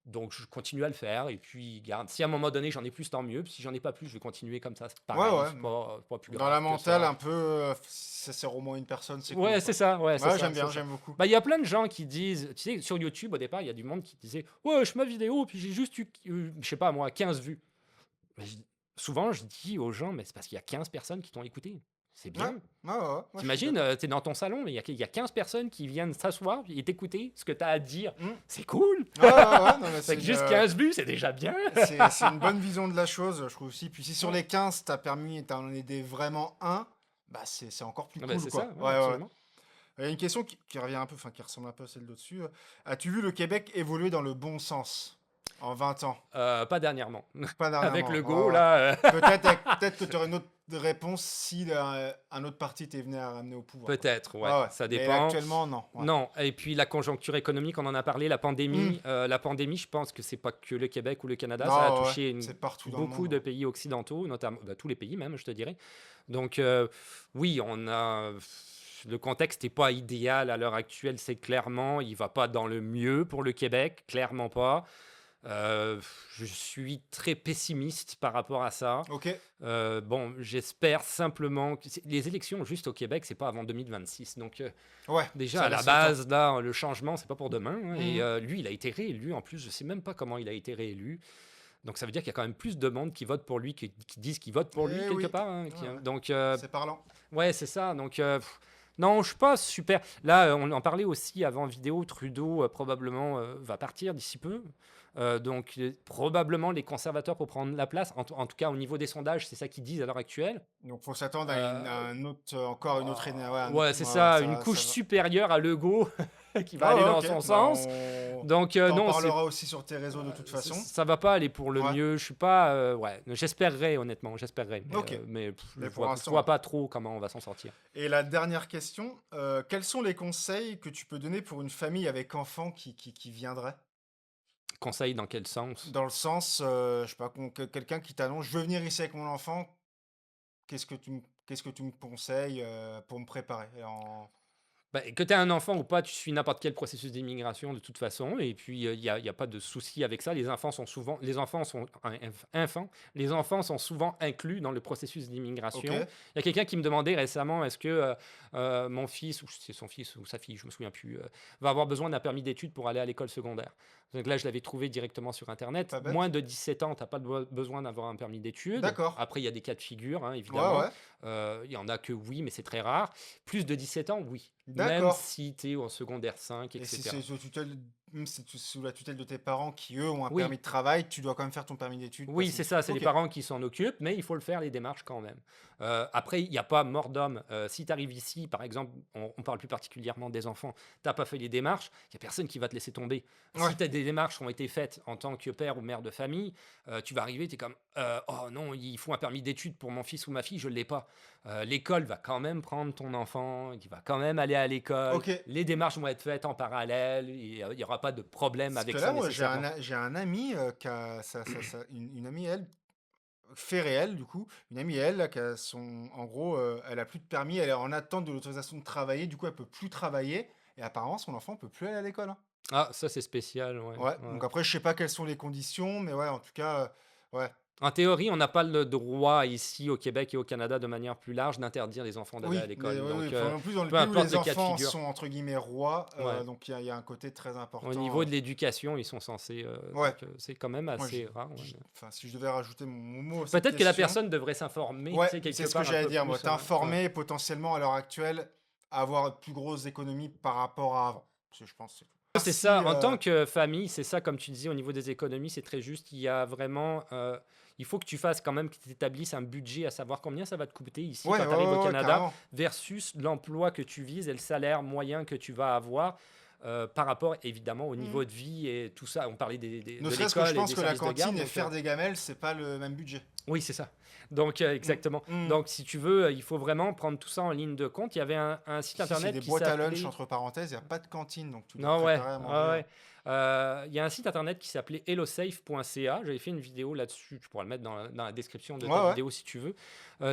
Donc je continue à le faire et puis garde. Si à un moment donné j'en ai plus, tant mieux. Puis si j'en ai pas plus, je vais continuer comme ça. C'est Ouais, pareil, ouais. c'est pas plus Dans la grave que mentale, ça. un peu, ça sert au moins une personne, c'est cool, Ouais, c'est quoi. ça, ouais, c'est Ouais, ça, j'aime c'est bien, ça. j'aime beaucoup. Bah, il y a plein de gens qui disent, tu sais, sur YouTube au départ, il y a du monde qui disait, ouais, je fais ma vidéo, puis j'ai juste eu, je sais pas moi, 15 vues. Mais souvent, je dis aux gens, mais c'est parce qu'il y a 15 personnes qui t'ont écouté. C'est Ouais, bien. je suis T'imagines, d'accord. t'es dans ton salon, mais il y a 15 personnes qui viennent s'asseoir et t'écouter ce que t'as à dire. Hmm. C'est cool. Non, mais Fait que juste 15 vues, c'est déjà bien. c'est une bonne vision de la chose, je trouve aussi. Puis si sur les 15, t'as permis et t'en aidé vraiment un, bah c'est encore plus Ah bah, cool, c'est quoi. ça, ouais, absolument. Il y a une question qui revient un peu, enfin qui ressemble un peu à celle d'au-dessus. As-tu vu le Québec évoluer dans le bon sens en 20 ans? Pas dernièrement. Pas Avec dernièrement. le go, là. Peut-être que tu aurais une autre réponse si un autre parti t'est venu à ramener au pouvoir, quoi. Peut-être, ouais, ça Mais dépend. actuellement, non. Ouais. Non, et puis la conjoncture économique, on en a parlé, la Hmm. pandémie. La pandémie, je pense que c'est pas que le Québec ou le Canada, ça a Non, ouais, touché c'est partout dans le beaucoup monde. de Ouais. pays occidentaux, notamment bah, tous les pays même, je te dirais. Donc oui, on a le contexte n'est pas idéal à l'heure actuelle, c'est clairement, il va pas dans le mieux pour le Québec, clairement pas. Euh, je suis très pessimiste par rapport à ça. Ok. Bon, j'espère simplement que les élections juste au Québec, c'est pas avant 2026. Donc Ouais. déjà Ça à la laisse le temps. base, là, le changement, c'est pas pour demain. Hein, et Mhm. lui, il a été réélu. En plus, je sais même pas comment il a été réélu. Donc ça veut dire qu'il y a quand même plus de monde qui vote pour lui, qui disent qu'ils votent pour lui Eh quelque oui. part. Hein, Ouais, ouais. donc C'est parlant. ouais, c'est ça. Donc non, je suis pas super. Là, on en parlait aussi avant vidéo. Trudeau probablement va partir d'ici peu. Donc probablement les conservateurs pour prendre la place. En tout cas, au niveau des sondages, c'est ça qu'ils disent à l'heure actuelle. Donc faut s'attendre à, Euh, un autre, encore une autre ouais, ouais, c'est ouais, ça, une ça couche va. supérieure à Legault qui va Ah aller ouais, dans ok. son Bah sens. Donc t'en non, c'est parleras aussi sur tes réseaux de toute façon. ça va pas aller pour le Ouais. mieux. Je suis pas, ouais, j'espérerais honnêtement, j'espérais, Ok. mais Mais je pour je l'instant, vois ouais. pas trop comment on va s'en sortir. Et la dernière question, quels sont les conseils que tu peux donner pour une famille avec enfants qui viendrait? Conseil dans quel sens? Dans le sens, je sais pas, quelqu'un qui t'annonce, je veux venir ici avec mon enfant, qu'est-ce que tu me conseilles pour me préparer Bah, que tu aies un enfant ou pas, tu suis n'importe quel processus d'immigration de toute façon, et puis il y a pas de souci avec ça. Les enfants sont souvent inclus dans le processus Ok, d'immigration. Il y a quelqu'un qui me demandait récemment, est-ce que mon fils, ou c'est son fils ou sa fille, je me souviens plus, va avoir besoin d'un permis d'études pour aller à l'école secondaire. Donc là, je l'avais trouvé directement sur Internet. pas bête. Moins de 17 ans, tu n'as pas besoin d'avoir un permis d'études. D'accord. Après, il y a des cas de figure, hein, Ouais, évidemment. ouais. Il y en a que oui, mais c'est très rare. Plus de 17 ans, oui. Même D'accord. si tu es en secondaire 5, Et si etc. c'est même si c'est sous la tutelle de tes parents qui, eux, ont un Oui, permis de travail, tu dois quand même faire ton permis d'études, oui, passer c'est des ça, trucs. c'est les Ok. parents qui s'en occupent, mais il faut le faire, les démarches quand même. Après, il n'y a pas mort d'homme. Si tu arrives ici, par exemple, on parle plus particulièrement des enfants, tu n'as pas fait les démarches, il n'y a personne qui va te laisser tomber. Ouais. Si tu as des démarches qui ont été faites en tant que père ou mère de famille, tu vas arriver, tu es comme oh non, il faut un permis d'études pour mon fils ou ma fille, je ne l'ai pas. L'école va quand même prendre ton enfant, il va quand même aller à l'école, Ok. les démarches vont être faites en parallèle, il n'y aura pas de problème Parce que avec là, ça moi, nécessairement. j'ai un ami qui a une amie, elle, fait réel, du coup, une amie, elle, là, qui a en gros, elle a plus de permis, elle est en attente de l'autorisation de travailler, du coup, elle peut plus travailler, et apparemment, son enfant peut plus aller à l'école, hein. Ah, ça c'est spécial, ouais. Ouais, Ouais. donc après, je sais pas quelles sont les conditions, mais ouais, en tout cas, ouais. En théorie, on n'a pas le droit ici au Québec et au Canada de manière plus large d'interdire les enfants d'aller à Oui, mais l'école. oui, oui, Donc, enfin, en plus, dans le peu pays où importe les le cas de enfants figure. sont, entre guillemets, rois, Ouais. donc il y a un côté très Au important. niveau de l'éducation, ils sont censés. Ouais, C'est quand même moi, assez rare. Ouais. enfin, si je devais rajouter mon mot à cette Peut-être que la question, personne devrait s'informer, tu ouais, sais, quelque c'est ce que part un j'allais peu dire, moi, plus. Ouais. t'informer et potentiellement, à l'heure actuelle, avoir de plus grosses économies par rapport à avant. Parce que je pense que c'est tout. C'est Merci, ça, en tant que famille, c'est ça, comme tu disais, au niveau des économies, c'est très juste. Il y a vraiment. Il faut que tu fasses quand même, que tu établisses un budget à savoir combien ça va te coûter ici ouais, quand tu arrives au Canada carrément. versus l'emploi que tu vises et le salaire moyen que tu vas avoir par rapport évidemment au Mhm. niveau de vie et tout ça. On parlait Ne de serait-ce que je l'école et pense des que la services de garde. cantine et Donc, faire des gamelles, c'est pas le même budget. oui, c'est ça. Donc, Mm, exactement. mm. Donc, si tu veux, il faut vraiment prendre tout ça en ligne de compte. Il y avait un site Ici, c'est internet des qui boîtes à lunch, s'appelait. entre parenthèses, il n'y a pas de cantine, donc tu dois te Non, ouais, préparer à manger. ouais, ouais. Il y a un site internet qui s'appelait hellosafe.ca. J'avais fait une vidéo là-dessus. Tu pourras le mettre dans la description de ta Ouais. vidéo si tu veux.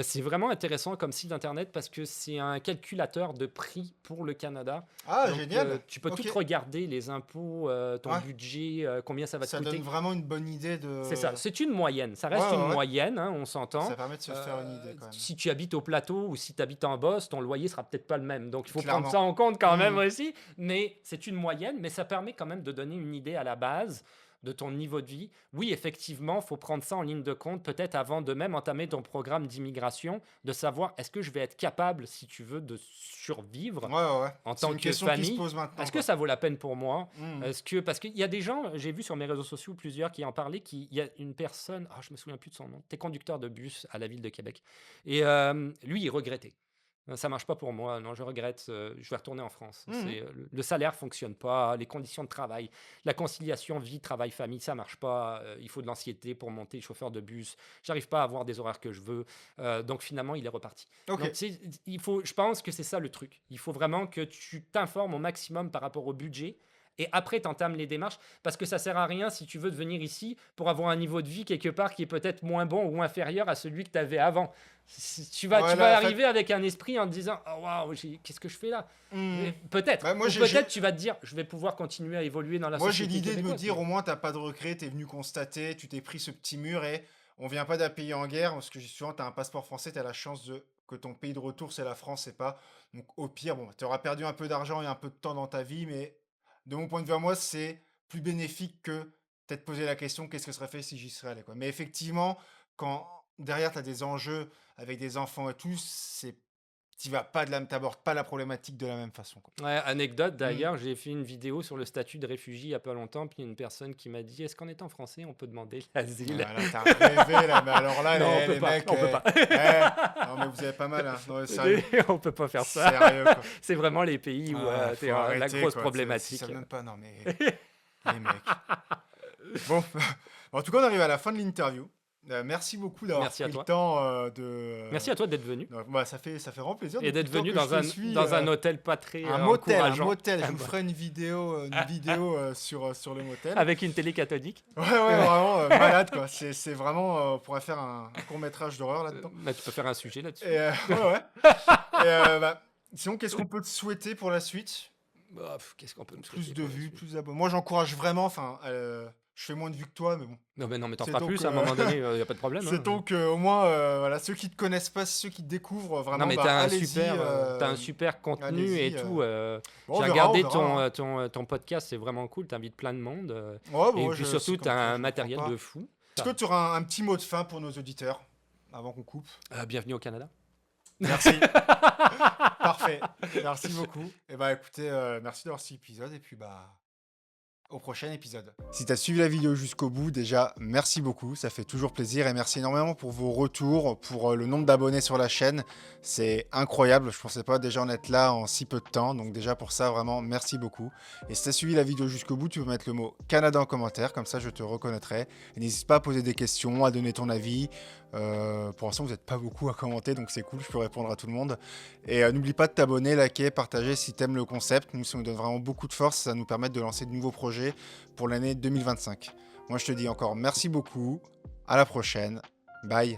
C'est vraiment intéressant comme site internet parce que c'est un calculateur de prix pour le Canada. Ah, Donc, génial. tu peux Ok. tout regarder, les impôts, ton Ouais. budget, combien ça va te Ça donne coûter. vraiment une bonne idée de. C'est ça. C'est une moyenne. Ça reste une Ouais. moyenne, hein, on s'entend. Ça permet de se faire une idée quand même. Si tu habites au plateau ou si tu habites en Beauce, ton loyer sera peut-être pas le même. Donc il faut prendre Clairement. ça en compte quand même Mhm. aussi. Mais c'est une moyenne, mais ça permet quand même de donner une idée à la base de ton niveau de vie, oui, effectivement, il faut prendre ça en ligne de compte, peut-être avant de même entamer ton programme d'immigration, de savoir est-ce que je vais être capable, si tu veux, de survivre Ouais, ouais, ouais. en C'est tant une que question qui se famille. pose maintenant, Est-ce que quoi. ça vaut la peine pour moi? Mhm. Parce qu'il y a des gens, j'ai vu sur mes réseaux sociaux plusieurs qui en parlaient, il y a une personne, je me souviens plus de son nom, t'es conducteur de bus à la ville de Québec. Et lui, il regrettait. Ça marche pas pour moi, non, je regrette, je vais retourner en France. Mhm. Le salaire fonctionne pas, les conditions de travail, la conciliation vie, travail, famille, ça marche pas. Il faut de l'anxiété pour monter chauffeur de bus. J'arrive pas à avoir des horaires que je veux. Donc finalement, il est reparti. Ok. Donc je pense que c'est ça le truc. Il faut vraiment que tu t'informes au maximum par rapport au budget. Et après, tu entames les démarches, parce que ça sert à rien si tu veux venir ici pour avoir un niveau de vie quelque part qui est peut-être moins bon ou inférieur à celui que tu avais avant. Tu vas, Ouais, tu là, vas en fait. arriver avec un esprit en te disant oh, waouh, qu'est-ce que je fais là? Mhm. Peut-être. Bah, moi, Ou j'ai- peut-être tu vas te dire je vais pouvoir continuer à évoluer dans la Moi, j'ai société l'idée de me québécoise. dire, au moins, t'as pas de regret, t'es venu constater, tu t'es pris ce petit mur et on vient pas d'un pays en guerre, parce que souvent, t'as un passeport français, t'as la chance que ton pays de retour, c'est la France, c'est pas. Donc, au pire, bon, t'auras perdu un peu d'argent et un peu de temps dans ta vie, mais de mon point de vue à moi, c'est plus bénéfique que peut-être poser la question, qu'est-ce que serait fait si j'y serais allé, quoi. Mais effectivement, quand derrière, t'as des enjeux avec des enfants et tout, t'abordes pas la problématique de la même façon, quoi. Ouais, anecdote Mm. d'ailleurs, j'ai fait une vidéo sur le statut de réfugié il y a pas longtemps, puis il y a une personne qui m'a dit est-ce qu'en étant français, on peut demander l'asile? Là, t'as rêvé, là, mais alors là, Non, on les, peut les pas, mecs. on peut pas. Non, mais vous avez pas mal, hein. Non, sérieux. On peut pas faire ça. Sérieux, quoi. C'est vraiment les pays où Ah, c'est faut la arrêter, grosse quoi. problématique. Ça même pas, non, mais. Les mecs. Bon, en tout cas, on arrive à la fin de l'interview. Merci beaucoup d'avoir Merci à pris toi. le temps de. Merci à toi d'être venu. Bah, ça fait vraiment plaisir. Et depuis d'être le temps venu que je dans te suis, dans un hôtel pas très un motel. encourageant. Je vous ferai une vidéo sur le motel. Avec une télé cathodique. Ouais, vraiment malade, quoi. C'est vraiment. On pourrait faire un court-métrage d'horreur là-dedans. Bah, tu peux faire un sujet là-dessus. Et ouais. Et sinon, qu'est-ce qu'on peut te souhaiter pour la suite? Bah, qu'est-ce qu'on peut me Plus souhaiter de pour la vues, suite? plus d'abonnés. Moi, j'encourage vraiment. Enfin, je fais moins de vues que toi, mais bon. Non, mais t'en C'est feras donc, plus à un moment donné, il n'y a pas de problème. C'est donc au moins, voilà, ceux qui te connaissent pas, ceux qui te découvrent vraiment. Non, mais bah, t'as allez-y, un super contenu allez-y, et tout. bon, on J'ai verra, regardé on verra, hein. ton podcast, c'est vraiment cool. T'invites plein de monde. Ouais, Et bon, puis c'est surtout, comme t'as ça, un je matériel comprends de pas. fou. Est-ce que tu auras un petit mot de fin pour nos auditeurs avant qu'on coupe? Bienvenue au Canada. Merci. Parfait. Merci beaucoup. Et bah écoutez, merci d'avoir cet épisode et puis au prochain épisode. Si tu as suivi la vidéo jusqu'au bout, déjà, merci beaucoup, ça fait toujours plaisir et merci énormément pour vos retours, pour le nombre d'abonnés sur la chaîne. C'est incroyable, je pensais pas déjà en être là en si peu de temps, donc déjà pour ça, vraiment, merci beaucoup. Et si tu as suivi la vidéo jusqu'au bout, tu peux mettre le mot Canada en commentaire, comme ça je te reconnaîtrai. Et n'hésite pas à poser des questions, à donner ton avis. Pour l'instant, vous n'êtes pas beaucoup à commenter, donc c'est cool, je peux répondre à tout le monde. Et n'oublie pas de t'abonner, liker, partager si tu aimes le concept. Nous, ça nous donne vraiment beaucoup de force, ça nous permet de lancer de nouveaux projets pour l'année 2025. Moi, je te dis encore merci beaucoup, à la prochaine, bye.